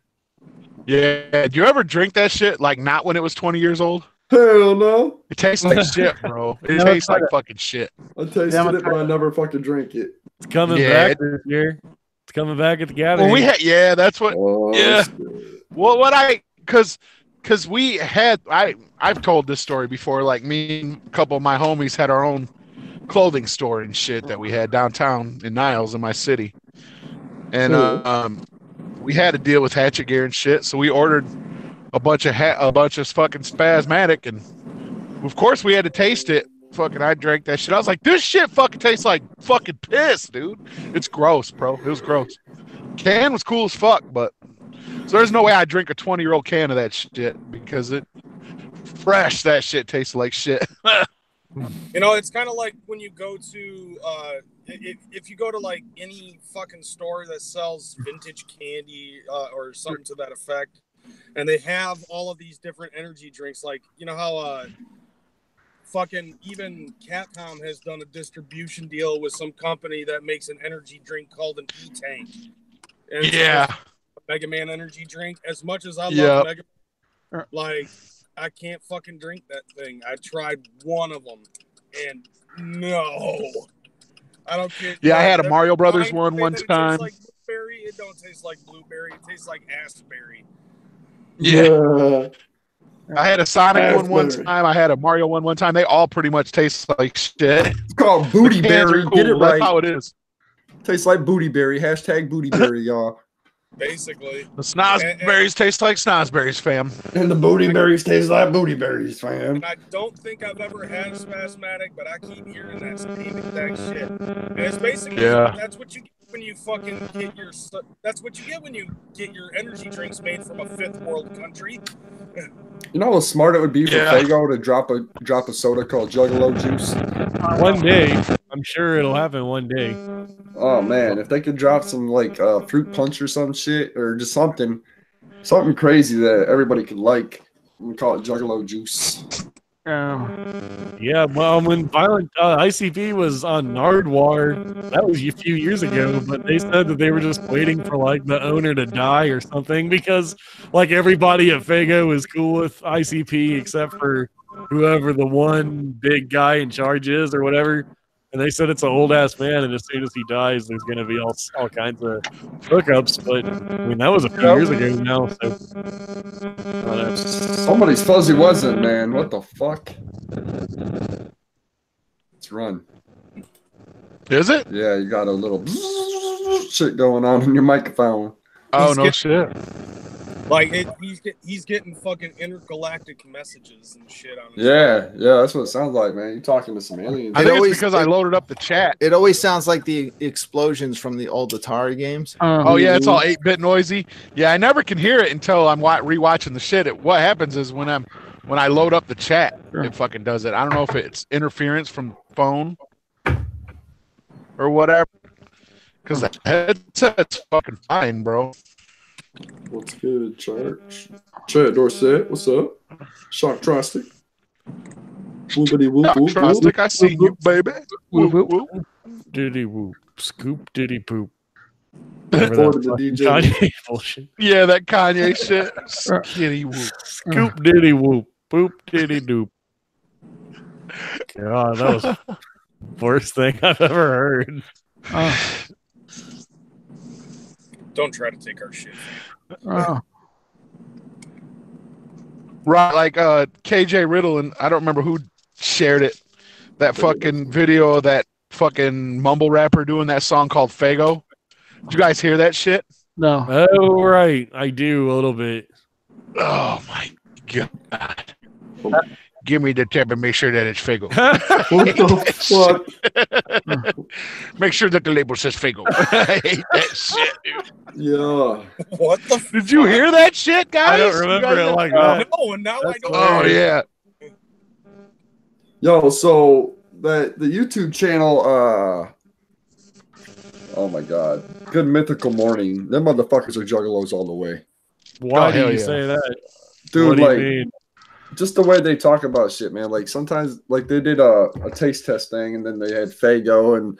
Yeah. Did you ever drink that shit like not when it was 20 years old? Hell no. It tastes like shit, bro. It tastes like fucking shit. I tasted it, but I never fucking drank it. It's coming Yeah, back this year. It's coming back at the gathering. Well, we had, yeah, that's what. Oh, Yeah. shit. Well, because we had, I've told this story before. Like me and a couple of my homies had our own clothing store and shit that we had downtown in Niles, in my city, and we had to deal with Hatchet Gear and shit. So we ordered a bunch of fucking Spasmatic, and of course we had to taste it. Fucking, I drank that shit. I was like, this shit fucking tastes like fucking piss, dude. It's gross, bro. It was gross. Can was cool as fuck, but so there's no way I drink a 20-year-old can of that shit because it fresh. That shit tastes like shit. You know, it's kind of like when you go to, if you go to like any fucking store that sells vintage candy or something to that effect, and they have all of these different energy drinks, like, you know how fucking even Capcom has done a distribution deal with some company that makes an energy drink called an E-Tank. And Yeah. Mega Man energy drink. As much as I love Mega Man, like, I can't fucking drink that thing. I tried one of them, and no, I don't care. Yeah, I had a Mario Brothers one time. It tastes like blueberry. It don't taste like blueberry. It tastes like assberry. Yeah. I had a Sonic one time. I had a Mario one time. They all pretty much taste like shit. It's called Booty Berry. Cool. Get it right. That's how it is. Tastes like Booty Berry. Hashtag Booty Berry, y'all. Basically. The snozberries taste like snozberries, fam. And the booty berries taste like booty berries, fam. And I don't think I've ever had a Spasmatic, but I keep hearing that same exact shit. And it's basically, that's what you get when you fucking get your, that's what you get when you get your energy drinks made from a fifth world country. You know how smart it would be for Fago to drop a soda called Juggalo juice? One day. I'm sure it'll happen one day. Oh man, if they could drop some like fruit punch or some shit, or just something crazy that everybody could like, we call it Juggalo juice. Yeah, well, when Violent ICP was on Nardwar, that was a few years ago, but they said that they were just waiting for like the owner to die or something because like everybody at Fago is cool with ICP except for whoever the one big guy in charge is or whatever. And they said it's an old ass man, and as soon as he dies, there's gonna be all kinds of hookups. But I mean, that was a few years ago now. So somebody's fuzzy wasn't, man. What the fuck? Let's run. Is it? Yeah, you got a little shit going on in your microphone. Oh no shit! Like he's getting fucking intergalactic messages and shit on his yeah, that's what it sounds like, man. You're talking to some aliens. I think it's because I loaded up the chat. It always sounds like the explosions from the old Atari games. Oh yeah, it's all 8-bit noisy. Yeah, I never can hear it until I'm rewatching the shit. What happens is when I load up the chat, it fucking does it. I don't know if it's interference from phone or whatever. Because the headset's fucking fine, bro. What's good, Church? Chad Dorset, what's up? Shock Trostic. Whoopity whoop whoop. Trostic, I see you, baby. Whoop whoop. Diddy whoop. Scoop diddy poop. Kanye bullshit. Yeah, that Kanye shit. Skitty whoop. Scoop diddy whoop. Boop diddy doop. God, that was the worst thing I've ever heard. Don't try to take our shit. Right, like KJ Riddle, and I don't remember who shared it. That fucking video of that fucking mumble rapper doing that song called Fago. Did you guys hear that shit? No. Oh, right. I do a little bit. Oh my god! Give me the tip and make sure that it's Fago. What the fuck? Make sure that the label says Fago. I hate that shit, dude. Yeah. What the? Did you hear that shit, guys? I don't remember it like that. No, and now I don't. Oh yeah. Yo, so the YouTube channel, oh my god, Good Mythical Morning. Them motherfuckers are juggalos all the way. Why Oh, do hell you yeah. say that? Dude, What do you like, mean? just the way they talk about shit, man. Like sometimes, like they did a taste test thing, and then they had Fago, and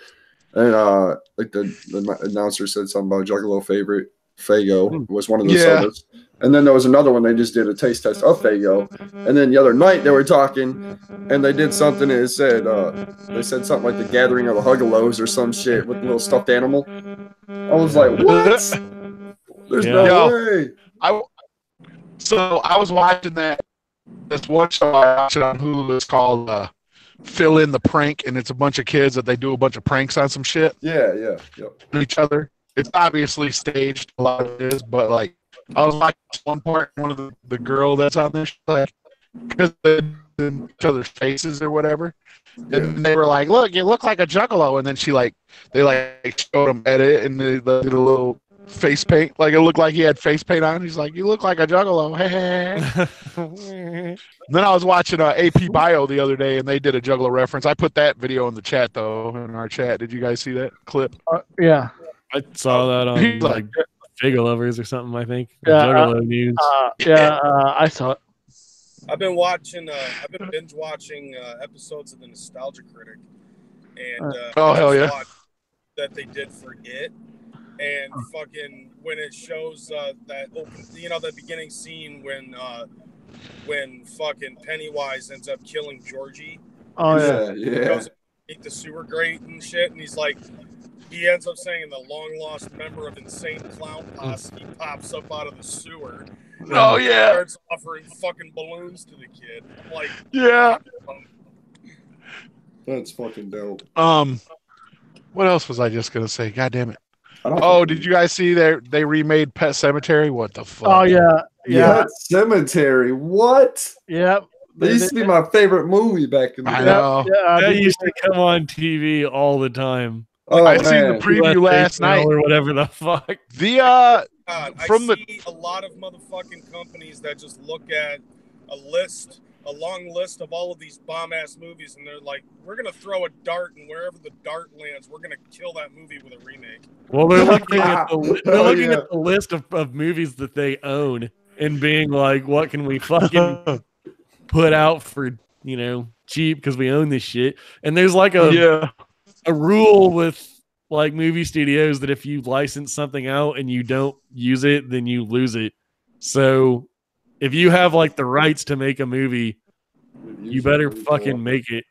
like the announcer said something about Juggalo favorite. Fago was one of the sodas, and then there was another one. They just did a taste test of Fago, and then the other night they were talking, and they did something. And it said they said something like the gathering of the Huggalos or some shit with the little stuffed animal. I was like, what? There's no way. So I was watching this one show I watched it on Hulu. It's called Fill in the Prank, and it's a bunch of kids that they do a bunch of pranks on some shit. Yeah. Each other. It's obviously staged, a lot of it is, but like I was watching one part, one of the girl that's on this, like, because they did each other's faces or whatever, and they were like, "Look, you look like a Juggalo," and then they showed him edit and they did a little face paint, like it looked like he had face paint on. He's like, "You look like a Juggalo." Then I was watching AP Bio the other day, and they did a Juggalo reference. I put that video in the chat though, in our chat. Did you guys see that clip? Yeah. I saw that on like Fago Lovers or something. I think. Juggalo news. I saw it. I've been watching. I've been binge watching episodes of the Nostalgia Critic, and oh hell yeah, that they did for it, and fucking when it shows that open, the beginning scene when fucking Pennywise ends up killing Georgie. Oh yeah. Goes eat the sewer grate and shit, and he's like. He ends up saying the long-lost member of Insane Clown Posse pops up out of the sewer. Oh, yeah. Starts offering fucking balloons to the kid. I'm like, yeah. That's fucking dope. What else was I just going to say? God damn it. Oh, did you guys see they remade Pet Cemetery? What the fuck? Oh, yeah. Pet Cemetery. What? Yep. That used to be my favorite movie back in the day. I know. That used to come on TV all the time. Oh, I seen the preview last night or whatever the fuck. I see a lot of motherfucking companies that just look at a long list of all of these bomb ass movies, and they're like, "We're gonna throw a dart, and wherever the dart lands, we're gonna kill that movie with a remake." Well, they're looking at the list of movies that they own and being like, "What can we fucking put out for cheap because we own this shit?" And there's like a rule with like movie studios that if you license something out and you don't use it, then you lose it. So if you have like the rights to make a movie, you better fucking make it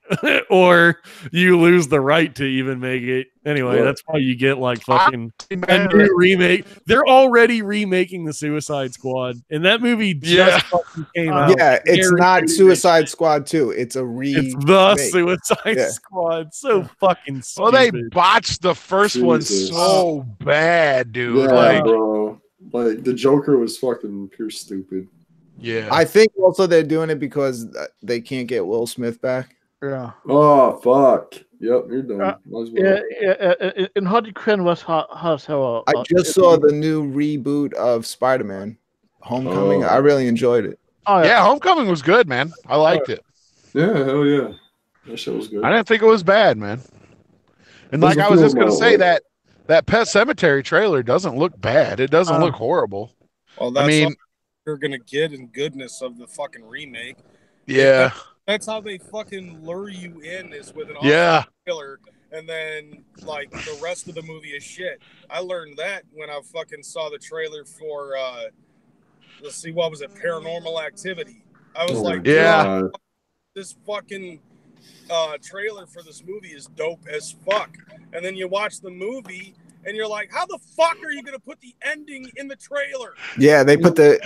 or you lose the right to even make it. Anyway, that's why you get like fucking a new remake. They're already remaking the Suicide Squad, and that movie just fucking came out. Yeah, it's not Suicide Squad 2. It's a remake. It's the Suicide Squad. So fucking stupid. Well, they botched the first one so bad, dude. Yeah, bro. Like the Joker was fucking pure stupid. Yeah, I think also they're doing it because they can't get Will Smith back. Yeah. Oh fuck. Yep, you're done. And Harley Quinn was hot as hell. I just saw the new reboot of Spider-Man, Homecoming. I really enjoyed it. Oh yeah, Homecoming was good, man. I liked it. Yeah, hell yeah. That shit was good. I didn't think it was bad, man. And like I was just gonna say that Pet Cemetery trailer doesn't look bad. It doesn't look horrible. Well, that's you're gonna get in goodness of the fucking remake. Yeah. That's how they fucking lure you in, is with an awesome trailer, and then like the rest of the movie is shit. I learned that when I fucking saw the trailer for let's see, what was it, Paranormal Activity. I was like, this fucking trailer for this movie is dope as fuck. And then you watch the movie and you're like, how the fuck are you going to put the ending in the trailer? Yeah, they put the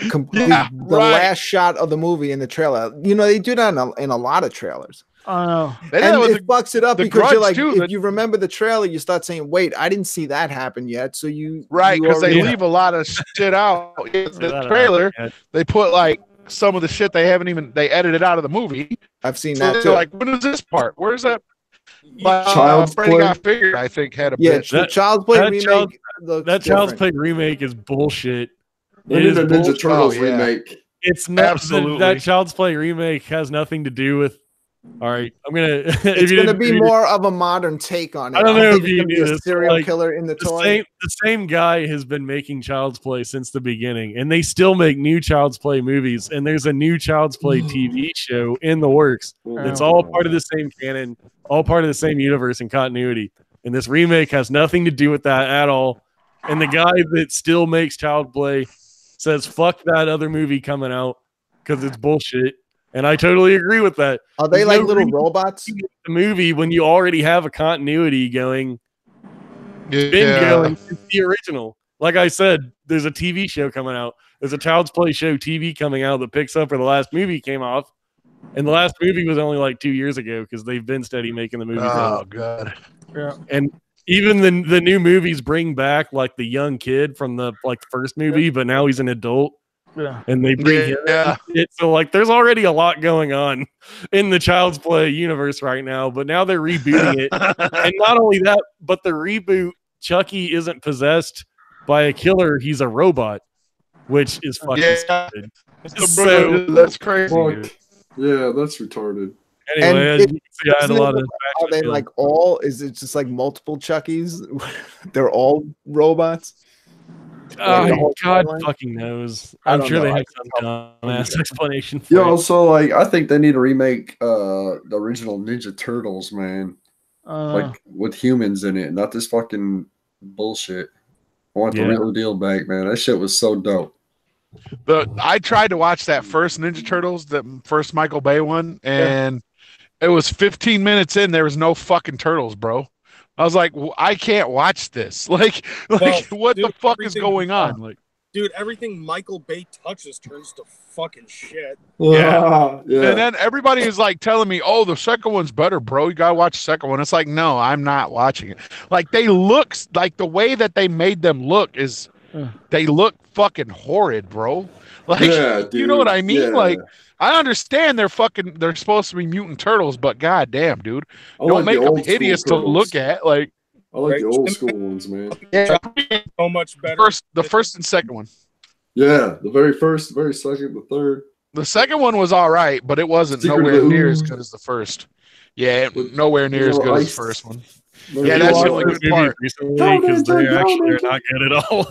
last shot of the movie in the trailer. They do that in a lot of trailers. know. And it fucks it up because you're like, too, if you remember the trailer, you start saying, "Wait, I didn't see that happen yet." So right, because they already- leave a lot of shit out. In the trailer, they put like some of the shit they edited out of the movie. I've seen So that too. like, when is this part? Where's that? Child's Freddy Play? Got Fingered, I think, had a Yeah, bit. the Child's Play that remake. That Child's Play remake is bullshit. They It did is the Ninja bullshit. Turtles Oh, yeah. remake. It's not Absolutely. that Child's Play remake has nothing to do with. All right, I'm gonna. It's going to be more of a modern take on it. I don't know think if it's you gonna be knew a this, serial like, killer in the toy. The same guy has been making Child's Play since the beginning, and they still make new Child's Play movies. And there's a new Child's Play TV show in the works. It's all part of the same canon, all part of the same universe and continuity. And this remake has nothing to do with that at all. And the guy that still makes Child's Play says, "Fuck that other movie coming out because it's bullshit." And I totally agree with that. Are they There's like no little reason robots? to make the movie when you already have a continuity going. It's been Yeah. going since the original. Like I said, there's a TV show coming out. There's a Child's Play show TV coming out that picks up where the last movie came off. And the last movie was only like 2 years ago because they've been steady making the movies. Oh, God. Yeah. And even the new movies bring back like the young kid from the first movie, but now he's an adult. Yeah. And they bring him Yeah. in. So like there's already a lot going on in the Child's Play universe right now, but now they're rebooting it. And not only that, but the reboot, Chucky isn't possessed by a killer, he's a robot, which is fucking stupid. So that's crazy. Fuck. Yeah, that's retarded. anyway, as you can see, I had a lot of Are they like all? Is it just like multiple Chuckies? They're all robots. oh, the whole God timeline? fucking knows. I I'm don't sure know. they I have some dumbass explanation for Yo, it. so like I think they need to remake the original Ninja Turtles, man. Like with humans in it, not this fucking bullshit. I want the real deal back, man. That shit was so dope. I tried to watch that first Ninja Turtles, the first Michael Bay one, and it was 15 minutes in. There was no fucking turtles, bro. I was like, I can't watch this. Like what dude, the fuck is everything- going on? Like, Dude, everything Michael Bay touches turns to fucking shit. yeah. Yeah. And then everybody is like telling me, "Oh, the second one's better, bro. You gotta watch the second one." It's like, no, I'm not watching it. Like they look like the way that they made them look is, they look fucking horrid, bro. Like, Yeah, you know dude. what I mean? Yeah. Like, I understand they're supposed to be mutant turtles, but goddamn, dude, I don't like the make them old school hideous to turtles. look at. Like, I like Right. the old school ones, man. yeah, So much better. the first and second one. Yeah, the very first, the very second, the third. The second one was all right, but it wasn't Secret of nowhere the near as Ooze. good as the first. Yeah, nowhere near as Little good as ice. the first one. Remember Yeah, you that's the watched only it? good part. Recently, because they actually are not good at all.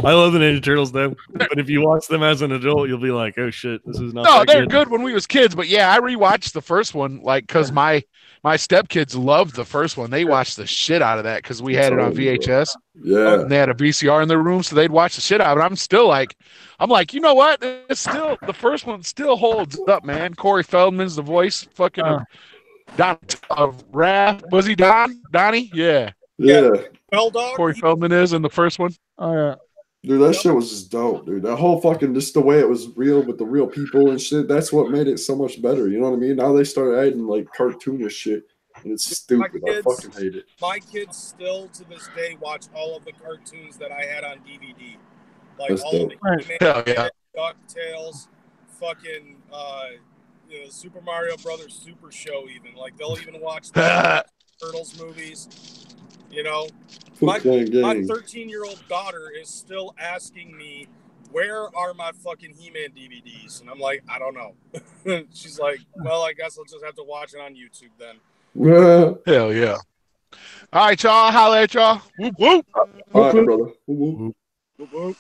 I love the Ninja Turtles though, but if you watch them as an adult, you'll be like, "Oh shit, this is not." No, that they're good when we was kids, but yeah, I rewatched the first one like because my stepkids loved the first one. They watched the shit out of that because we had it on VHS. Yeah. And they had a VCR in their room, so they'd watch the shit out of it. I'm like, you know what? It's still the first one still holds up, man. Corey Feldman's the voice, fucking Don of Wrath. Was he Donnie? Yeah. Yeah. Well, dog. Corey Feldman is in the first one. Oh yeah. Dude, that shit was just dope, dude. That whole fucking, just the way it was real with the real people and shit, that's what made it so much better. You know what I mean? Now they started adding like cartoonish shit, and it's stupid. I fucking hate it. My kids still to this day watch all of the cartoons that I had on DVD. Like That's all dope. of the Hell yeah. DuckTales, fucking Super Mario Brothers Super Show, even. Like they'll even watch the Turtles movies. You know, my Foot gang. 13-year-old daughter is still asking me, where are my fucking He-Man DVDs? And I'm like, I don't know. She's like, well, I guess I'll just have to watch it on YouTube then. Hell yeah. All right, y'all. Holla at y'all. Whoop, whoop. All right, brother. Whoop, whoop.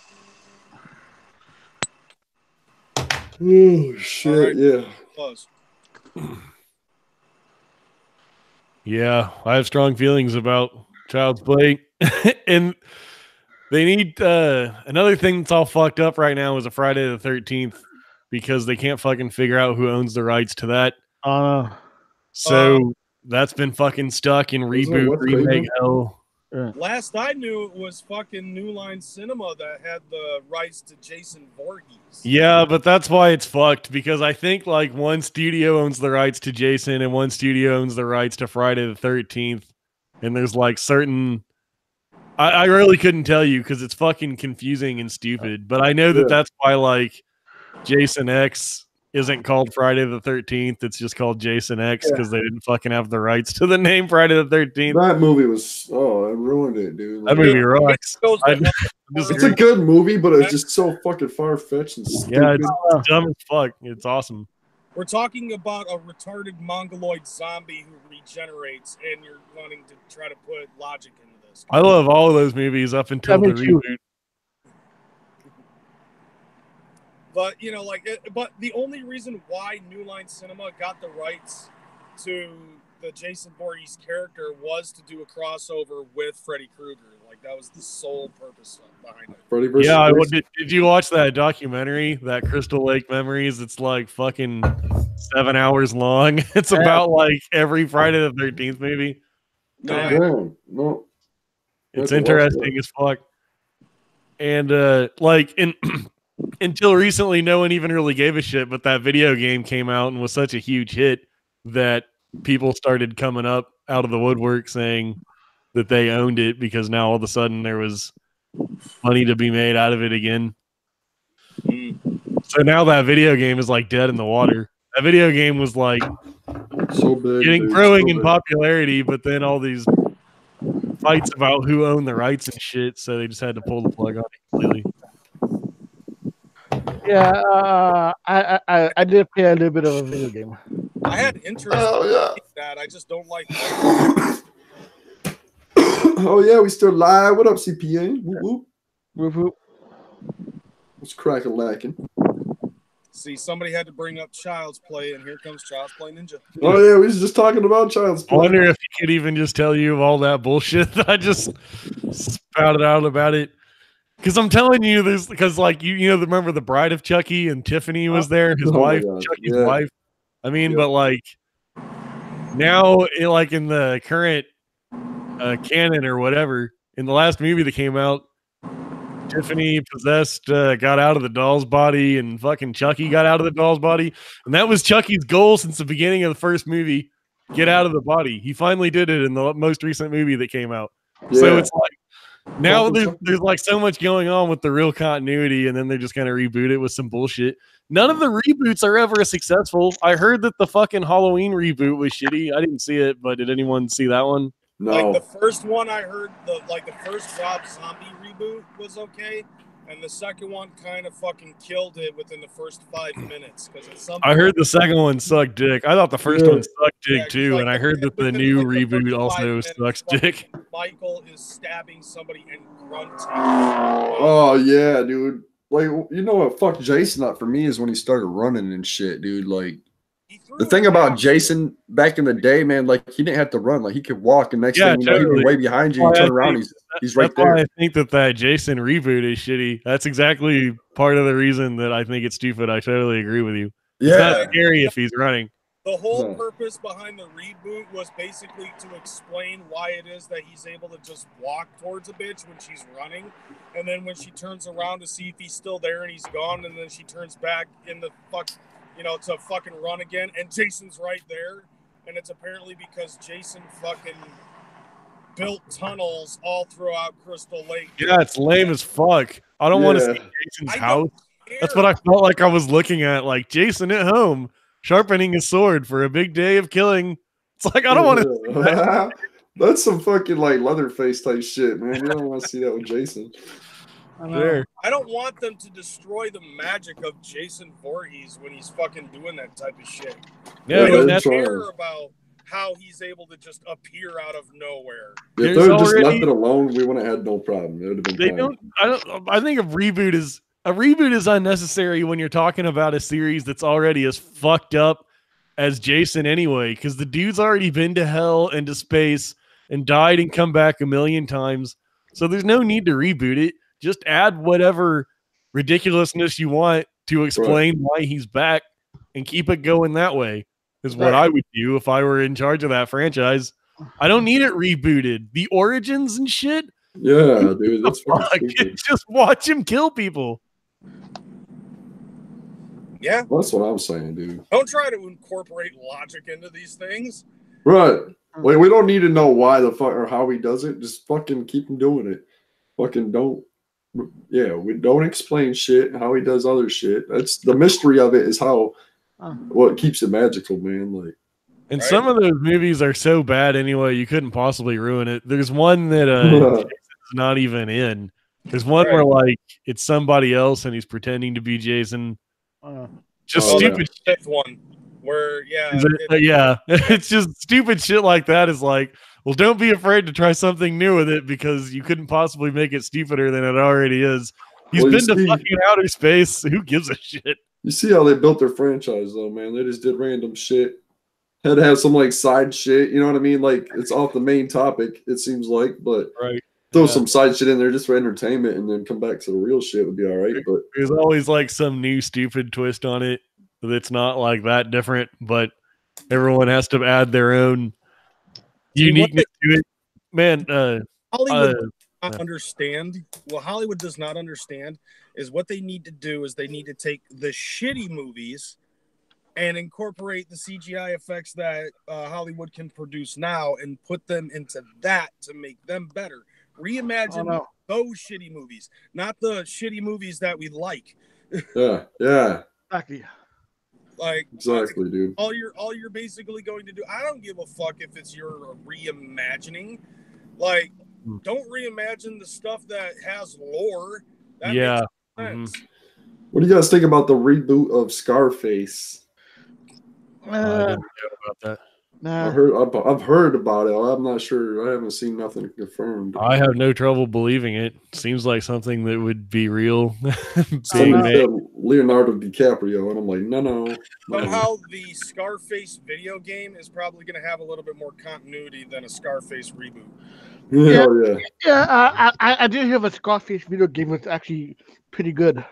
Oh, shit, yeah. Close. Yeah, I have strong feelings about Child's Play, and they need another thing that's all fucked up right now is a Friday the 13th because they can't fucking figure out who owns the rights to that. So that's been fucking stuck in Isn't it reboot what's remake crazy? hell. Last I knew, it was fucking New Line Cinema that had the rights to Jason Voorhees. Yeah, but that's why it's fucked, because I think like one studio owns the rights to Jason and one studio owns the rights to Friday the 13th. And there's like certain... I really couldn't tell you because it's fucking confusing and stupid. But I know that that's why like Jason X isn't called Friday the 13th. It's just called Jason X because they didn't fucking have the rights to the name Friday the 13th. That movie was it ruined it, dude. That movie rocks. It's a good movie, but it's just so fucking far fetched and stupid. Yeah, it's dumb as fuck. It's awesome. We're talking about a retarded mongoloid zombie who regenerates, and you're wanting to try to put logic into this. I love all of those movies up until the reboot. But but the only reason why New Line Cinema got the rights to the Jason Voorhees character was to do a crossover with Freddy Krueger. Like that was the sole purpose behind it. Freddy versus did you watch that documentary, that Crystal Lake Memories? It's like fucking 7 hours long. It's about like every Friday the 13th movie. No. It's interesting as fuck. And until recently, no one even really gave a shit, but that video game came out and was such a huge hit that people started coming up out of the woodwork saying that they owned it because now all of a sudden there was money to be made out of it again. So now that video game is like dead in the water. That video game was like so big, growing in popularity, but then all these fights about who owned the rights and shit, so they just had to pull the plug on it completely. Yeah, I did play a little bit of a video game. I had interest in that. I just don't like. Oh yeah, we still live. What up, CPA? Whoop whoop. Whoop whoop. What's cracking lacking? See, somebody had to bring up Child's Play, and here comes Child's Play Ninja. Oh yeah, we was just talking about Child's Play. I wonder if he could even just tell you of all that bullshit that I just spouted out about it. Because I'm telling you this, because like you remember the bride of Chucky and Tiffany was there, his wife, Chucky's wife. I mean, but like now, like in the current canon or whatever, in the last movie that came out, Tiffany possessed, got out of the doll's body, and fucking Chucky got out of the doll's body, and that was Chucky's goal since the beginning of the first movie: get out of the body. He finally did it in the most recent movie that came out. Yeah. So it's like. Now there's like so much going on with the real continuity, and then they're just gonna reboot it with some bullshit. None of the reboots are ever successful. I heard that the fucking Halloween reboot was shitty. I didn't see it, but did anyone see that one? No. Like the first one, I heard the first Rob Zombie reboot was okay, and the second one kind of fucking killed it within the first 5 minutes because it's something. I heard the second one sucked dick. I thought the first one sucked dick too, and I heard that the new reboot also sucks dick. Michael is stabbing somebody and grunting. Oh yeah, dude. Like what fucked Jason up for me is when he started running and shit, dude. Like the thing about Jason back in the day, man, like he didn't have to run, like he could walk, and next thing you know, he'd be way behind you. You turn around, he's right there. I think that Jason reboot is shitty. That's exactly part of the reason that I think it's stupid. I totally agree with you. Yeah, it's not scary if he's running. The whole purpose behind the reboot was basically to explain why it is that he's able to just walk towards a bitch when she's running, and then when she turns around to see if he's still there and he's gone, and then she turns back in the to fucking run again, and Jason's right there, and it's apparently because Jason fucking built tunnels all throughout Crystal Lake. Yeah, it's lame as fuck. I don't want to see Jason's house. That's what I felt like I was looking at, like Jason at home, sharpening his sword for a big day of killing. It's like, I don't want to see that. That's some fucking like Leatherface type shit, man. You don't want to see that with Jason. I don't want them to destroy the magic of Jason Voorhees when he's fucking doing that type of shit. Yeah, I don't care about how he's able to just appear out of nowhere. If they would just left it alone, we wouldn't have had no problem. It would have been fine. I think a reboot is unnecessary when you're talking about a series that's already as fucked up as Jason anyway, because the dude's already been to hell and to space and died and come back a million times. So there's no need to reboot it. Just add whatever ridiculousness you want to explain why he's back and keep it going that way is what I would do if I were in charge of that franchise. I don't need it rebooted. The origins and shit. Yeah, dude, that's fucking stupid. Just watch him kill people. Yeah, That's what I'm saying, dude. don't try to incorporate logic into these things. Right. Like, we don't need to know why the fuck or how he does it. Just fucking keep him doing it. Fucking don't. Yeah, we don't explain shit. How he does other shit. That's the mystery of it. Is how what keeps it magical, man. Like, and some of those movies are so bad anyway, you couldn't possibly ruin it. There's one that Jason's not even in. There's one where like it's somebody else and he's pretending to be Jason. Just stupid shit. One where it's just stupid shit like that. Is like, well, don't be afraid to try something new with it because you couldn't possibly make it stupider than it already is. He's been to fucking outer space. Who gives a shit? You see how they built their franchise though, man. They just did random shit. Had to have some like side shit, you know what I mean? Like it's off the main topic, it seems like, but throw some side shit in there just for entertainment and then come back to the real shit would be all right. But there's always like some new stupid twist on it that's not like that different, but everyone has to add their own uniqueness to it. Man, Hollywood does not understand. What Hollywood does not understand is what they need to do is they need to take the shitty movies and incorporate the CGI effects that Hollywood can produce now and put them into that to make them better. Reimagine those shitty movies, not the shitty movies that we like. Yeah. Exactly. Like exactly, dude. All you're basically going to do. I don't give a fuck if it's your reimagining. Like, don't reimagine the stuff that has lore. That makes sense. What do you guys think about the reboot of Scarface? I didn't know about that. I've heard about it. I'm not sure. I haven't seen nothing confirmed. I have no trouble believing it. Seems like something that would be real. Leonardo DiCaprio, and I'm like, no. Somehow the Scarface video game is probably going to have a little bit more continuity than a Scarface reboot. I did hear the Scarface video game was actually pretty good.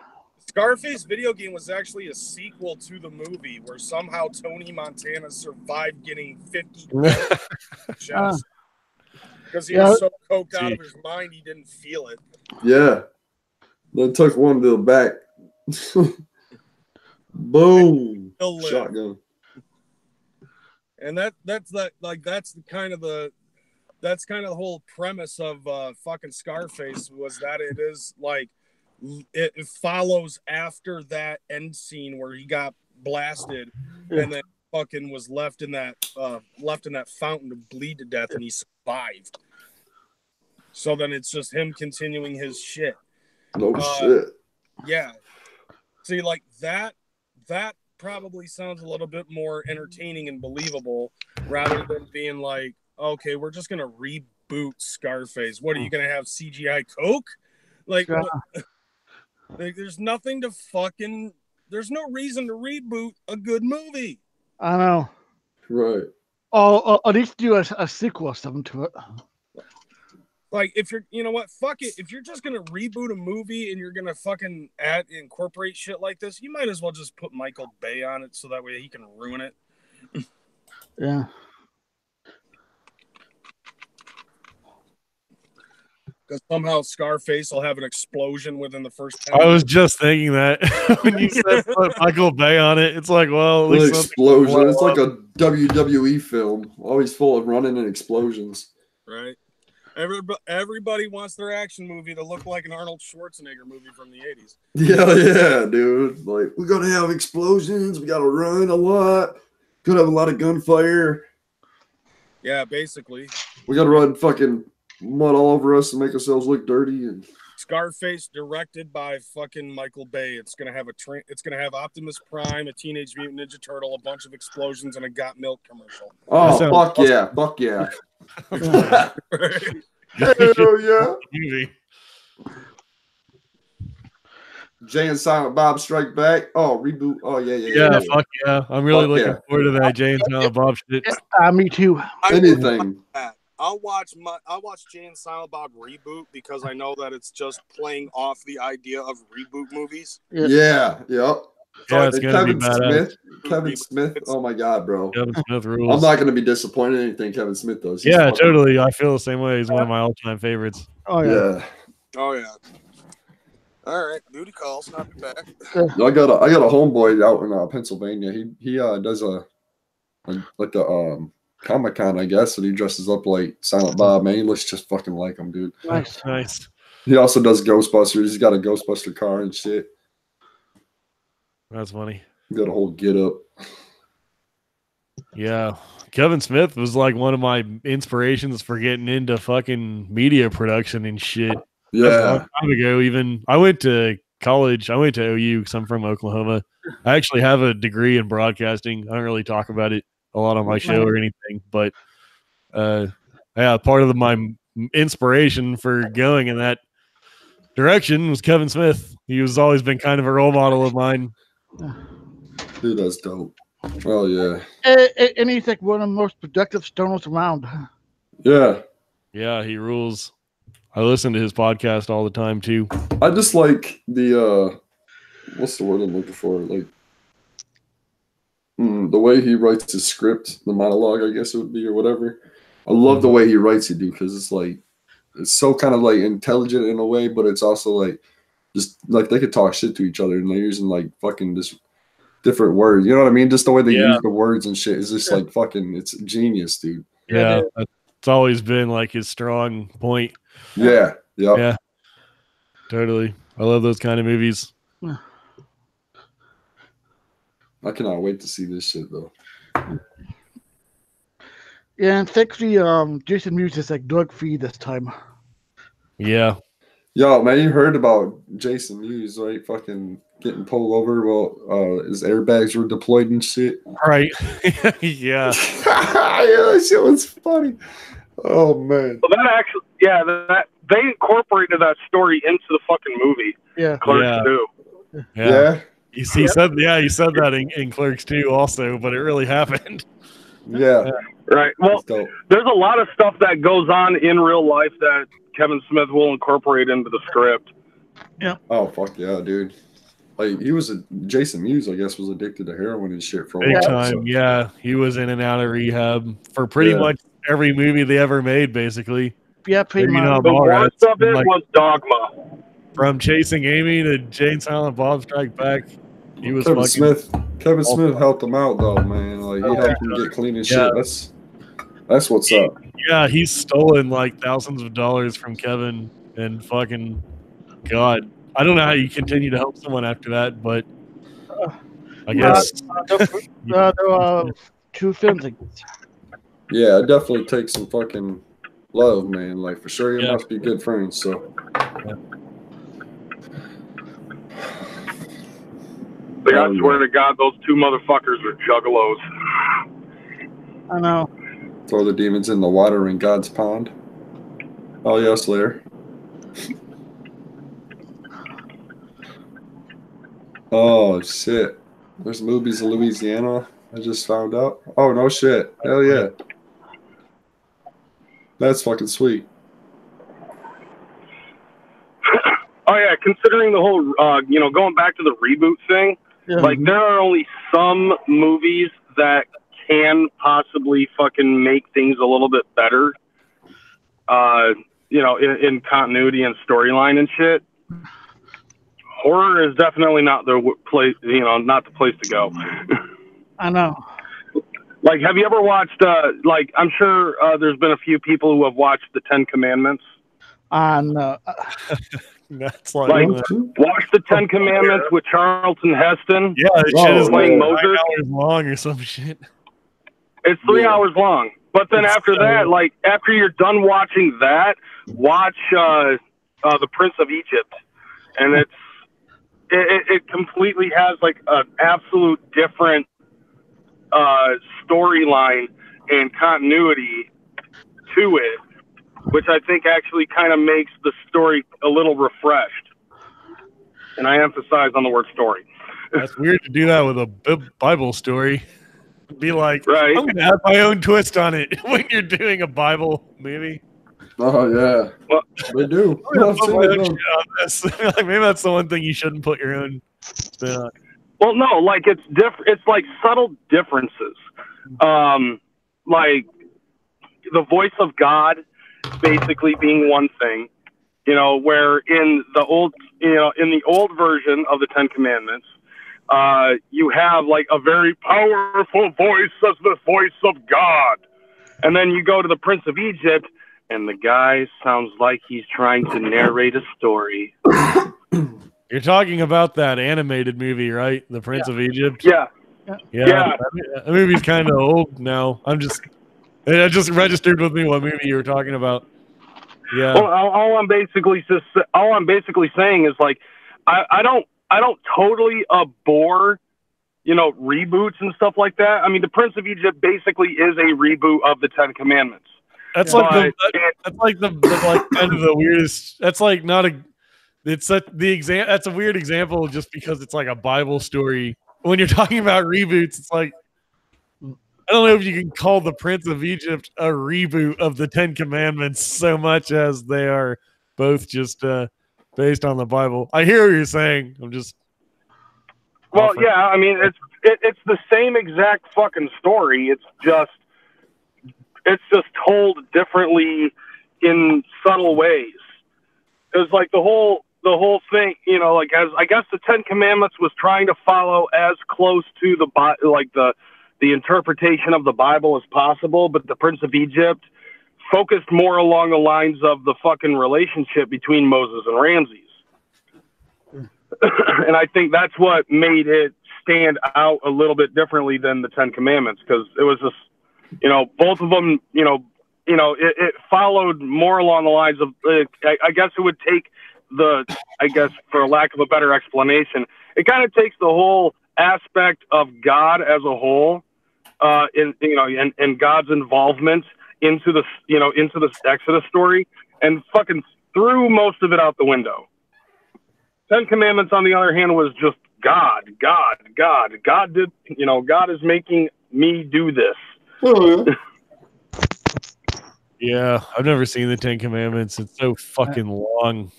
Scarface video game was actually a sequel to the movie where somehow Tony Montana survived getting 50 shots because he was so coked out of his mind he didn't feel it. Yeah. Then took one to the back. Boom. Shotgun. And that's kind of the whole premise of fucking Scarface was that it is like it follows after that end scene where he got blasted and then fucking was left in that fountain to bleed to death and he survived. So then it's just him continuing his shit. No shit. Yeah. See, like that probably sounds a little bit more entertaining and believable rather than being like, okay, we're just gonna reboot Scarface. What are you gonna have CGI Coke? Like there's nothing to fucking. There's no reason to reboot a good movie. I know. Right. Or at least do a sequel or something to it. Like if you're, you know what? Fuck it. If you're just gonna reboot a movie and you're gonna fucking incorporate shit like this, you might as well just put Michael Bay on it so that way he can ruin it. Yeah. Because somehow Scarface will have an explosion within the first 10 I was minutes. just thinking that when you said put Michael Bay on it, it's like, well, at least explosion. It's like a WWE film, always full of running and explosions. Right. Everybody wants their action movie to look like an Arnold Schwarzenegger movie from the 80s. Yeah, dude. Like, we gotta have explosions. We gotta run a lot. Gotta have a lot of gunfire. Yeah, basically. We gotta run fucking mud all over us and make ourselves look dirty. And Scarface, directed by fucking Michael Bay. It's gonna have it's gonna have Optimus Prime, a Teenage Mutant Ninja Turtle, a bunch of explosions, and a Got Milk commercial. Oh, fuck yeah! Fuck yeah! Hell yeah! Jay and Silent Bob Strike Back. Oh, reboot. Oh yeah. Fuck yeah! I'm really looking forward to that Jay and Silent Bob shit. Me too. Anything. I'll watch Jay and Silent Bob reboot because I know that it's just playing off the idea of reboot movies. Yeah. Yep. Yeah, it's gonna be badass. Kevin Smith. Oh my god, bro. Kevin Smith rules. I'm not going to be disappointed in anything Kevin Smith does. He's Yeah, fucking- totally. I feel the same way. He's one of my all-time favorites. Oh yeah. Oh yeah. All right, duty calls. Not be back. I got a homeboy out in Pennsylvania. He does a Comic-Con, I guess, and he dresses up like Silent Bob. Man, he looks just fucking like him, dude. Nice. He also does Ghostbusters. He's got a Ghostbuster car and shit. That's funny. He got a whole get up. Yeah. Kevin Smith was like one of my inspirations for getting into fucking media production and shit. Yeah. A long time ago, even I went to college. I went to OU because I'm from Oklahoma. I actually have a degree in broadcasting. I don't really talk about it a lot on my show or anything, but yeah, part of my inspiration for going in that direction was Kevin Smith. He was always been kind of a role model of mine. Dude, that's dope. Oh yeah. And he's like one of the most productive stoners around. Yeah. Yeah, he rules. I listen to his podcast all the time too. I just like the what's the word I'm looking for? Like the way he writes his script, the monologue, I guess it would be, or whatever. I love the way he writes it, dude, because it's like it's so kind of like intelligent in a way, but it's also like just like they could talk shit to each other and they're using like fucking just different words. You know what I mean? Just the way they use the words and shit is just like fucking, it's genius, dude. Yeah, it's always been like his strong point. Yeah. Yeah. Totally. I love those kind of movies. I cannot wait to see this shit though. Yeah, and thankfully, Jason Mewes is like drug free this time. Yeah. Yo, man, you heard about Jason Mewes, right? Fucking getting pulled over while his airbags were deployed and shit. Right. Yeah. Yeah, that shit was funny. Oh man. Well, that actually, that they incorporated that story into the fucking movie. Yeah. Clerks 2. Yeah. He said that in Clerks 2 also, but it really happened. Yeah. Right. Well, there's a lot of stuff that goes on in real life that Kevin Smith will incorporate into the script. Yeah. Oh fuck yeah, dude. Like Jason Mewes, I guess, was addicted to heroin and shit for a Big while. time. So. Yeah. He was in and out of rehab for pretty much every movie they ever made, basically. Yeah, pretty much. The worst of it was Dogma. From Chasing Amy to Jane Silent Bob Strike Back. He was Kevin Smith helped him out though, man. Like he helped him get clean and shit. That's what's up. Yeah, he's stolen like thousands of dollars from Kevin and fucking God. I don't know how you continue to help someone after that, but I guess there are two films. Yeah, it definitely takes some fucking love, man. Like for sure, you must be good friends. So. Like, I swear to God, those two motherfuckers are juggalos. I know. Throw the demons in the water in God's pond. Oh yes, Slayer. Oh shit. There's movies in Louisiana. I just found out. Oh no shit. Hell yeah. That's fucking sweet. Oh yeah, considering the whole, going back to the reboot thing, like there are only some movies that can possibly fucking make things a little bit better, in continuity and storyline and shit. Horror is definitely not the place, not the place to go. I know. Like, have you ever watched, I'm sure there's been a few people who have watched The Ten Commandments. No. That's watch The Ten Commandments with Charlton Heston. Yeah, it shit is playing like 9 Moses. hours long or some shit. It's 3 hours long. But then after that, like after you're done watching that, watch The Prince of Egypt, and it completely has like an absolute different storyline and continuity to it, which I think actually kind of makes the story a little refreshed. And I emphasize on the word story. That's weird to do that with a Bible story. Be like, right. I'm going to have my own twist on it when you're doing a Bible movie. Oh, yeah. Well, they do. Like, maybe that's the one thing you shouldn't put your own spin on. Well, no, like it's different. It's like subtle differences. Like the voice of God basically being one thing, where in the old version of the Ten Commandments, you have like a very powerful voice as the voice of God. And then you go to the Prince of Egypt, and the guy sounds like he's trying to narrate a story. You're talking about that animated movie, right? The Prince of Egypt? Yeah. Yeah. That movie's kind of old now. It just registered with me what movie you were talking about. Yeah. Well, all I'm basically saying is like, I don't totally abhor, reboots and stuff like that. I mean, the Prince of Egypt basically is a reboot of the Ten Commandments. That's like kind of the weirdest. That's like not a. That's a weird example just because it's like a Bible story. When you're talking about reboots, it's like I don't know if you can call the Prince of Egypt a reboot of the Ten Commandments so much as they are both just based on the Bible. I hear what you're saying. I'm just. Well, yeah, I mean it's the same exact fucking story. It's just told differently in subtle ways. It's like the whole thing, like as I guess the Ten Commandments was trying to follow as close to the interpretation of the Bible as possible, but the Prince of Egypt focused more along the lines of the fucking relationship between Moses and Ramses. And I think that's what made it stand out a little bit differently than the Ten Commandments, because it was just, both of them, it followed more along the lines of, I guess it would take for lack of a better explanation, it kind of takes the whole aspect of God as a whole, and God's involvement into the Exodus story, and fucking threw most of it out the window. Ten Commandments, on the other hand, was just God did, God is making me do this. Yeah, I've never seen the Ten Commandments. It's so fucking long.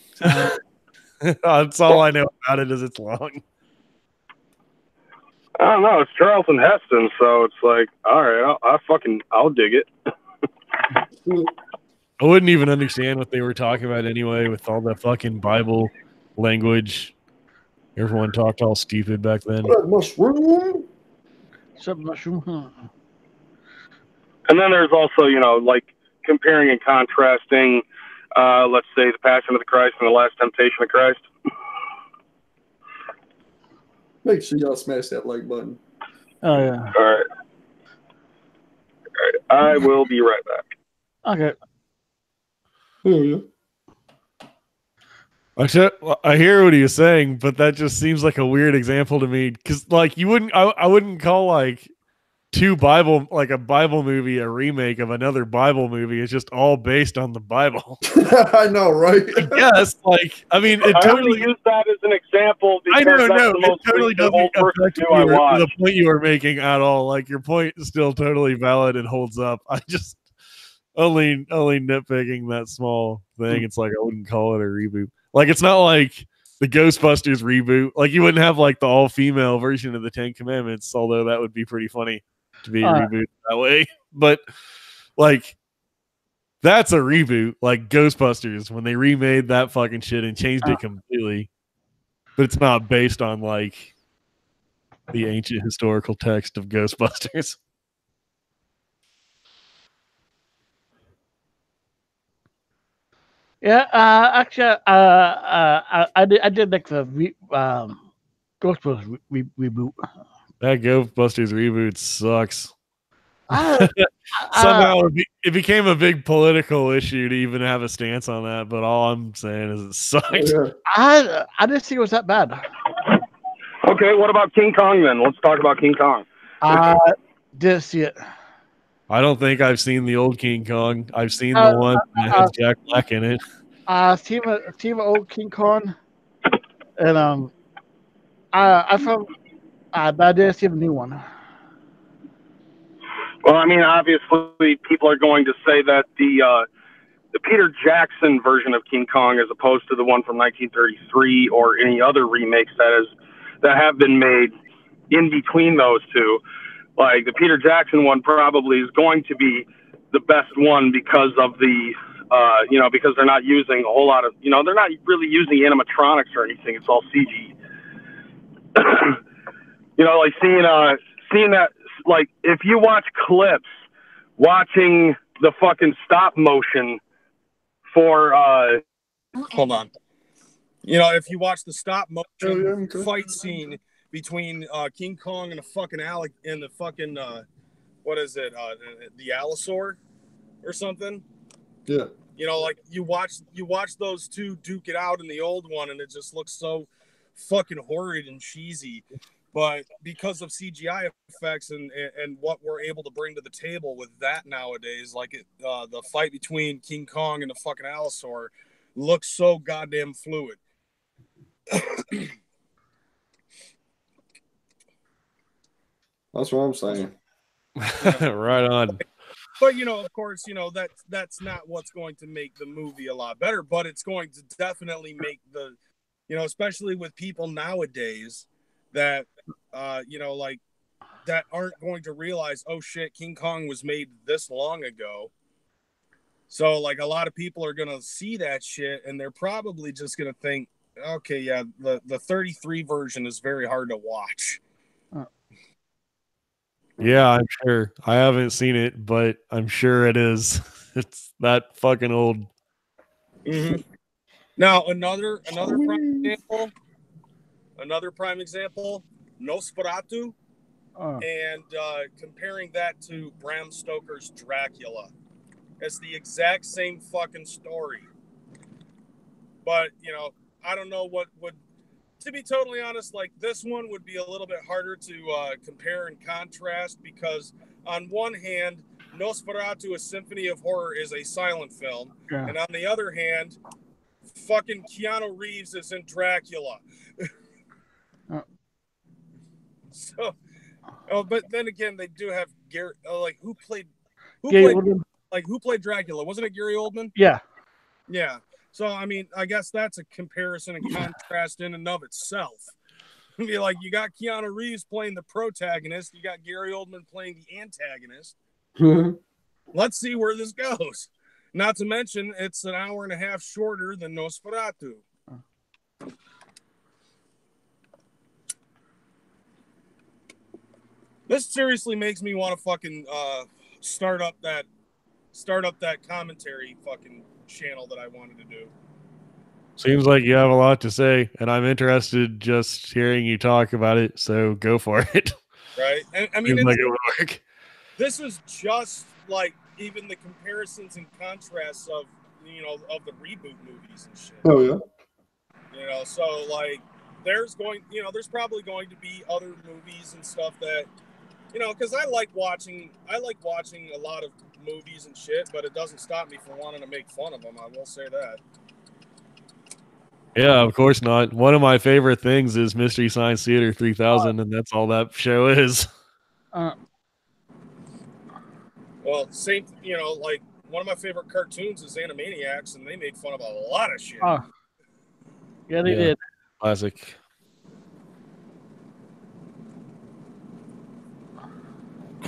That's all I know about it is it's long. I don't know. It's Charlton Heston, so it's like, all right, I'll dig it. I wouldn't even understand what they were talking about anyway with all that fucking Bible language. Everyone talked all stupid back then. Mushroom. And then there's also, like comparing and contrasting, let's say, the Passion of the Christ and the Last Temptation of Christ. Make sure y'all smash that like button. Oh, yeah. All right. I will be right back. Okay. Oh, yeah. I hear what he was saying, but that just seems like a weird example to me. Because, like, I wouldn't call, like, a Bible movie a remake of another Bible movie. It's just all based on the Bible. I know, right? Yes, like, I mean, it totally use that as an example because I don't know. It totally doesn't affect the point you were making at all. Like, your point is still totally valid and holds up. I just only nitpicking that small thing. It's like I wouldn't call it a reboot. Like, it's not like the Ghostbusters reboot. Like, you wouldn't have like the all-female version of the Ten Commandments, although that would be pretty funny to be a reboot that way. But like, that's a reboot, like Ghostbusters, when they remade that fucking shit and changed it completely. But it's not based on like the ancient historical text of Ghostbusters. Yeah, actually, I did like the Ghostbusters reboot. That Ghostbusters reboot sucks. Somehow it became a big political issue to even have a stance on that, but all I'm saying is it sucked. I didn't think it was that bad. Okay, what about King Kong then? Let's talk about King Kong. Didn't see it. I don't think I've seen the old King Kong. I've seen the one that has Jack Black in it. Team of old King Kong, and I didn't see the new one. Well, I mean, obviously, people are going to say that the Peter Jackson version of King Kong, as opposed to the one from 1933 or any other remakes that have been made, in between those two. Like the Peter Jackson one probably is going to be the best one because of the, because they're not using a whole lot of, they're not really using animatronics or anything. It's all CG. Like seeing that, like if you watch clips, watching the fucking stop motion for, hold on. If you watch the stop motion fight scene between King Kong and the fucking the fucking what is it? The Allosaur or something. Yeah. Like you watch those two duke it out in the old one, and it just looks so fucking horrid and cheesy. But because of CGI effects and what we're able to bring to the table with that nowadays, like the fight between King Kong and the fucking Allosaur looks so goddamn fluid. That's what I'm saying. Right on. But of course, that's not what's going to make the movie a lot better, but it's going to definitely make the, especially with people nowadays that like that aren't going to realize, oh shit, King Kong was made this long ago. So like a lot of people are gonna see that shit and they're probably just gonna think, okay, yeah, the 33 version is very hard to watch. Yeah, I'm sure. I haven't seen it, but I'm sure it is. It's that fucking old. Mm-hmm. Now another prime example, Nosferatu, and comparing that to Bram Stoker's Dracula. It's the exact same fucking story. But, I don't know what would, to be totally honest, like this one would be a little bit harder to compare and contrast because on one hand, Nosferatu, A Symphony of Horror is a silent film. Yeah. And on the other hand, fucking Keanu Reeves is in Dracula. So, but then again, they do have Gary, who played Dracula? Wasn't it Gary Oldman? Yeah. Yeah. So, I mean, I guess that's a comparison and contrast in and of itself. Be like, you got Keanu Reeves playing the protagonist. You got Gary Oldman playing the antagonist. Let's see where this goes. Not to mention, it's an hour and a half shorter than Nosferatu. This seriously makes me want to fucking start up that commentary fucking channel that I wanted to do. Seems like you have a lot to say, and I'm interested just hearing you talk about it. So go for it. Right, and I mean, like it would work. This is just like even the comparisons and contrasts of of the reboot movies and shit. Oh yeah. So like there's probably going to be other movies and stuff that. Because I like watching a lot of movies and shit, but it doesn't stop me from wanting to make fun of them. I will say that. Yeah, of course not. One of my favorite things is Mystery Science Theater 3000, and that's all that show is. Well, same. Like one of my favorite cartoons is Animaniacs, and they made fun of a lot of shit. Yeah, they did. Classic.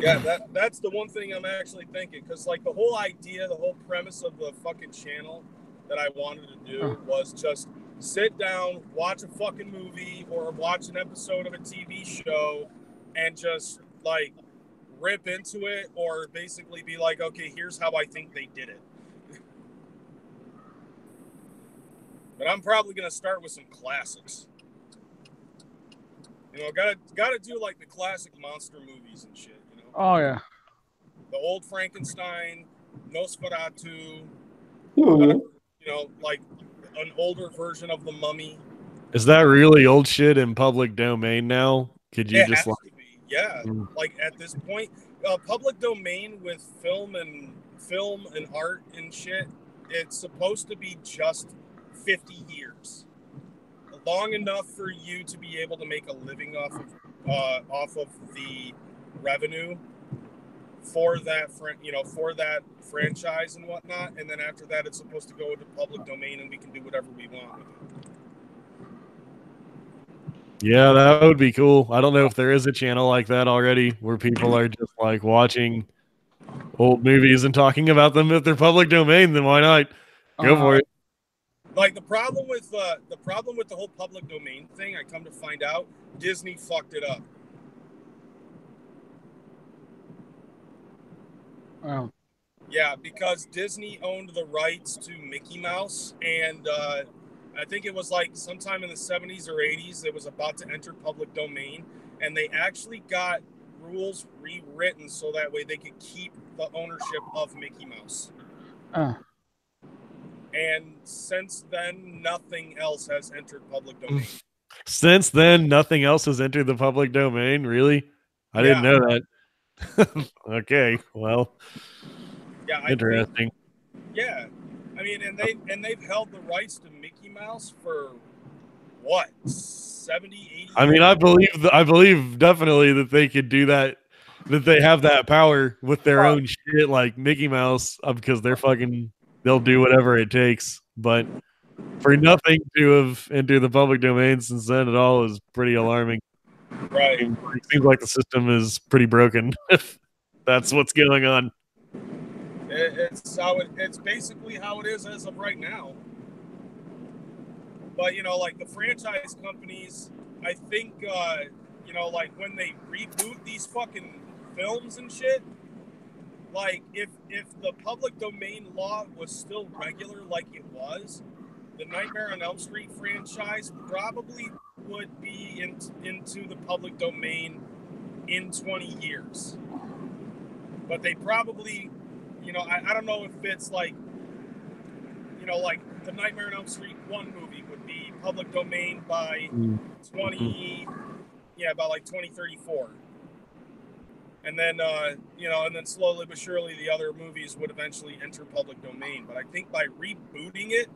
Yeah, that's the one thing I'm actually thinking, because like the whole idea, the whole premise of the fucking channel that I wanted to do was just sit down, watch a fucking movie or watch an episode of a TV show and just like rip into it or basically be like, okay, here's how I think they did it. But I'm probably going to start with some classics. Gotta do like the classic monster movies and shit. Oh yeah. The old Frankenstein, Nosferatu, like an older version of the Mummy. Is that really old shit in public domain now? Could you just like? Yeah, like at this point, public domain with film and art and shit. It's supposed to be just 50 years, long enough for you to be able to make a living off of the revenue for that franchise and whatnot, and then after that it's supposed to go into public domain and we can do whatever we want with Yeah, that would be cool. I don't know if there is a channel like that already where people are just like watching old movies and talking about them. If they're public domain, then why not? Go for it. Like the problem with the whole public domain thing, I come to find out, Disney fucked it up. Oh. Yeah, because Disney owned the rights to Mickey Mouse, and I think it was like sometime in the 70s or 80s, it was about to enter public domain, and they actually got rules rewritten so that way they could keep the ownership of Mickey Mouse. And since then, nothing else has entered public domain. Since then, nothing else has entered the public domain? Really? I didn't know that. Okay, well, yeah, interesting. Yeah, I mean, and they've held the rights to Mickey Mouse for what, 70, 80 I mean, I believe definitely that they could do that, that they have that power with their own shit like Mickey Mouse, because they'll do whatever it takes. But for nothing to have entered the public domain since then at all is pretty alarming. Right. It seems like the system is pretty broken if that's what's going on. It's basically how it is as of right now. But, you know, like the franchise companies, I think, you know, like when they reboot these fucking films and shit, like if the public domain law was still regular like it was, the Nightmare on Elm Street franchise probably would be into the public domain in 20 years. But they probably, you know, I don't know if it's like, you know, like the Nightmare on Elm Street 1 movie would be public domain by by like 2034. And then, you know, and then slowly but surely the other movies would eventually enter public domain. But I think by rebooting it,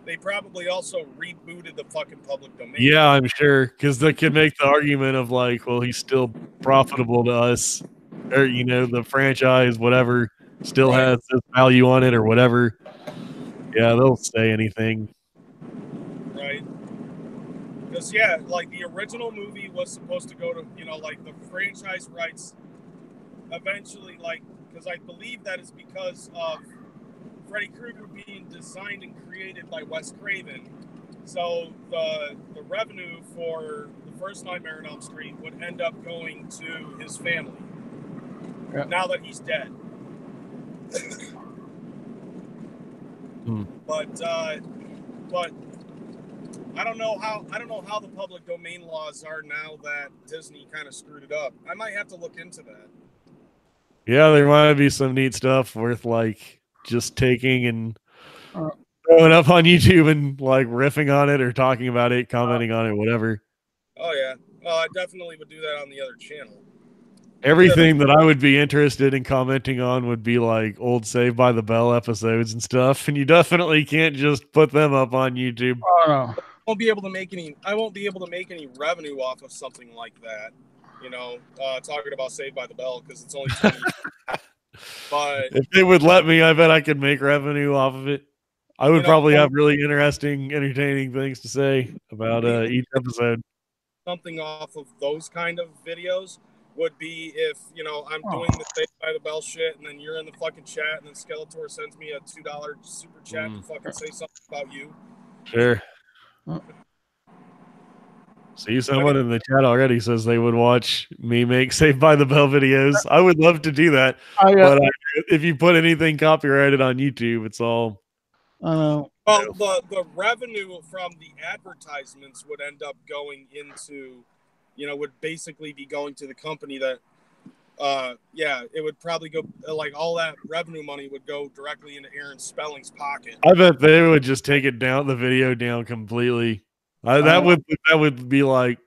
they probably also rebooted the fucking public domain. Yeah, I'm sure, because they could make the argument of like, well, he's still profitable to us, or, you know, the franchise, whatever, still has this value on it or whatever. Yeah, they'll say anything. Right. Because, yeah, like the original movie was supposed to go to, you know, like the franchise rights eventually, like, because I believe that is because of Freddy Krueger being designed and created by Wes Craven. So the revenue for the first Nightmare on Elm Street would end up going to his family. Yeah. Now that he's dead. But I don't know how the public domain laws are now that Disney kind of screwed it up. I might have to look into that. Yeah, there might be some neat stuff worth like just taking and throwing up on YouTube and like riffing on it or talking about it, commenting on it, whatever. Oh yeah, well, I definitely would do that on the other channel. Everything that I would be interested in commenting on would be like old Saved by the Bell episodes and stuff, and you definitely can't just put them up on YouTube. I won't be able to make any revenue off of something like that. You know, talking about Saved by the Bell because it's only 20 But if they would let me, I bet I could make revenue off of it. I would probably have really interesting, entertaining things to say about each episode. Something off of those kind of videos would be if, you know, I'm doing the Saved by the Bell shit and then you're in the fucking chat and then Skeletor sends me a $2 super chat to fucking say something about you. Sure. See, someone in the chat already says they would watch me make Saved by the Bell videos. I would love to do that. But if you put anything copyrighted on YouTube, it's all... Well, the revenue from the advertisements would end up going into, you know, would basically be going to the company that, it would probably go, like, all that revenue money would go directly into Aaron Spelling's pocket. I bet they would just take it down, the video down completely. That would be like,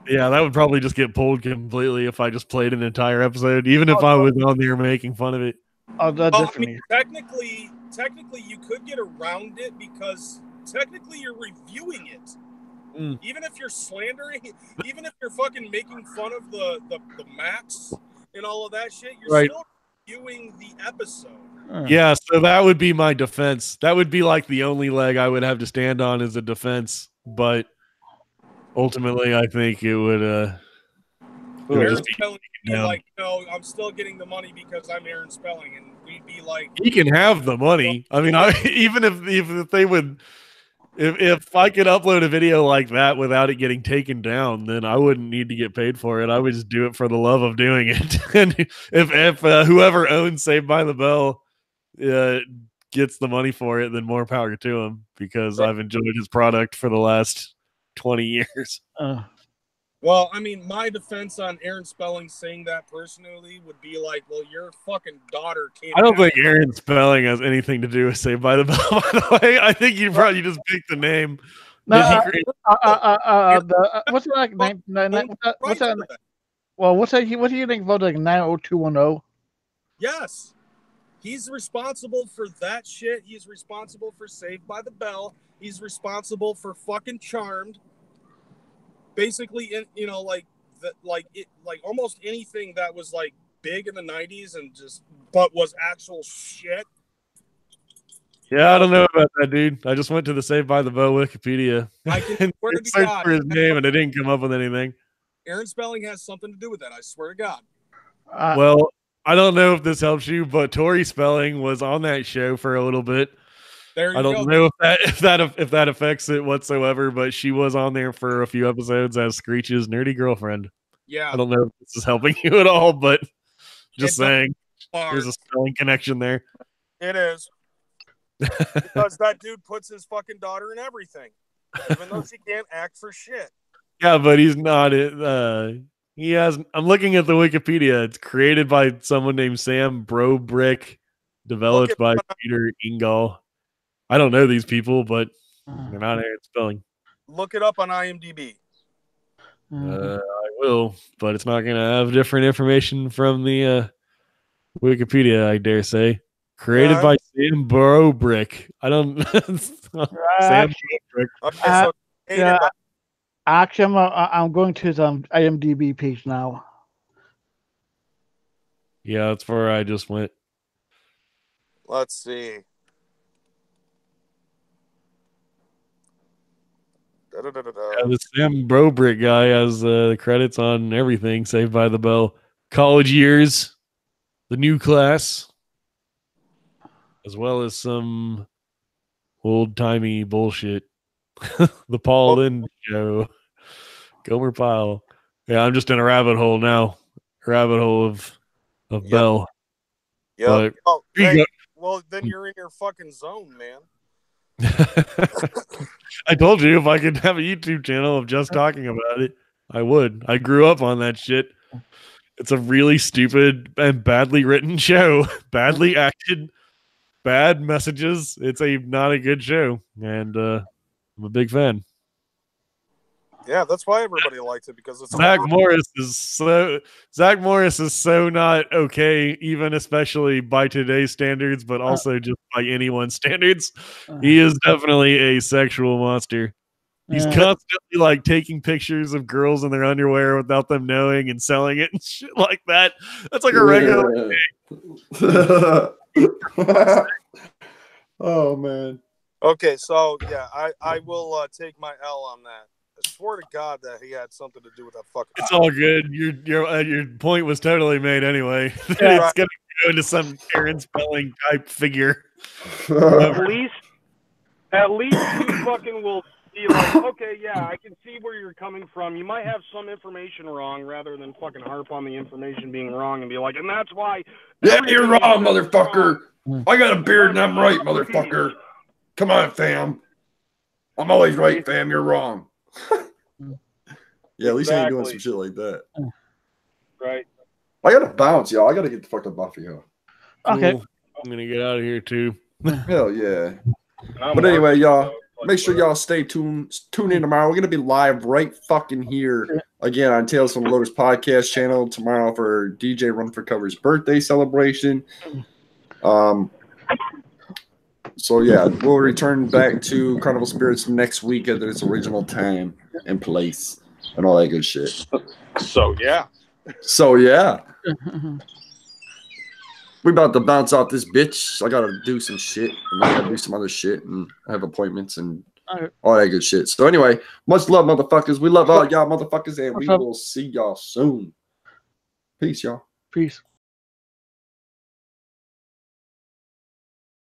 yeah, that would probably just get pulled completely if I just played an entire episode, even if I was on there making fun of it. Definitely. I mean, technically, you could get around it because technically you're reviewing it. Even if you're slandering, even if you're fucking making fun of the maps and all of that shit, you're still reviewing the episode. Yeah, so that would be my defense. That would be like the only leg I would have to stand on as a defense. But ultimately, I think it would Aaron just be Spelling would be down. like, no, I'm still getting the money because I'm Aaron Spelling, and we'd be like, He can have the money. I mean, even if they would, if I could upload a video like that without it getting taken down, then I wouldn't need to get paid for it. I would just do it for the love of doing it. And if whoever owns Saved by the Bell gets the money for it, then more power to him, because I've enjoyed his product for the last 20 years. well, I mean, my defense on Aaron Spelling saying that personally would be like, well, your fucking daughter can't. I don't think Aaron Spelling has anything to do with Saved by the Bell, by the way. I think you probably just picked the name. No, what's that name? What's that? Well, what do you think about like 90210? Yes. He's responsible for that shit. He's responsible for Saved by the Bell. He's responsible for fucking Charmed. Basically, you know, like almost anything that was like big in the 90s and but was actual shit. Yeah, I don't know about that, dude. I just went to the Saved by the Bell Wikipedia and searched for his name, and it didn't come up with anything. Aaron Spelling has something to do with that. I swear to God. Well, I don't know if this helps you, but Tori Spelling was on that show for a little bit. I don't know if that affects it whatsoever, but she was on there for a few episodes as Screech's nerdy girlfriend. Yeah. I don't know if this is helping you at all, but just saying, there's a Spelling connection there. It is. Because that dude puts his fucking daughter in everything, even though she can't act for shit. Yeah, but he's not. He has. I'm looking at the Wikipedia. It's created by someone named Sam Brobrick, developed by Peter Ingall. I don't know these people, but they're not Aaron Spelling. Look it up on IMDb. I will, but it's not going to have different information from the Wikipedia, I dare say. Created by Sam Brobrick. I don't. Sam Brobrick. Okay, so actually, I'm going to his IMDb page now. Yeah, that's where I just went. Let's see. Yeah, the Sam Brobrick guy has the credits on everything. Saved by the Bell, College Years, The New Class, as well as some old-timey bullshit. The Paul Lynde Show, Gomer Pyle. Yeah, I'm just in a rabbit hole now. Rabbit hole of Bell. Yeah. Oh, hey, well, then you're in your fucking zone, man. I told you if I could have a YouTube channel of just talking about it, I would. I grew up on that shit. It's a really stupid and badly written show. Badly acted, bad messages. It's not a good show, and I'm a big fan. Yeah, that's why everybody likes it, because it's Zach Morris is so not okay, even especially by today's standards, but also just by anyone's standards. He is definitely a sexual monster. He's constantly like taking pictures of girls in their underwear without them knowing and selling it and shit like that. That's like a regular thing. Oh man. Okay, so yeah, I will take my L on that. I swear to God that he had something to do with that fucking. It's all good. Your point was totally made anyway. Yeah, it's gonna go into some Aaron Spelling type figure. At least you fucking will be like, okay, yeah, I can see where you're coming from. You might have some information wrong, rather than fucking harp on the information being wrong and be like, and that's why. Yeah, you're wrong, motherfucker. I got a beard and I'm right, motherfucker. Come on, fam. I'm always right, fam. You're wrong. Yeah, at least I ain't doing some shit like that. Right. I gotta bounce, y'all. I gotta get the fuck to Buffy, huh? Okay. Cool. I'm gonna get out of here too. Hell yeah. But anyway, y'all, make sure y'all stay tuned. Tune in tomorrow. We're gonna be live right fucking here again on Tales from the Lotus podcast channel tomorrow for DJ Run for Cover's birthday celebration. So yeah, we'll return back to Carnival Spirits next week at its original time and place and all that good shit. So yeah. We about to bounce out this bitch. I gotta do some shit and I gotta do some other shit and I have appointments and all that good shit. So anyway, much love, motherfuckers. We love all y'all motherfuckers, and we will see y'all soon. Peace, y'all. Peace.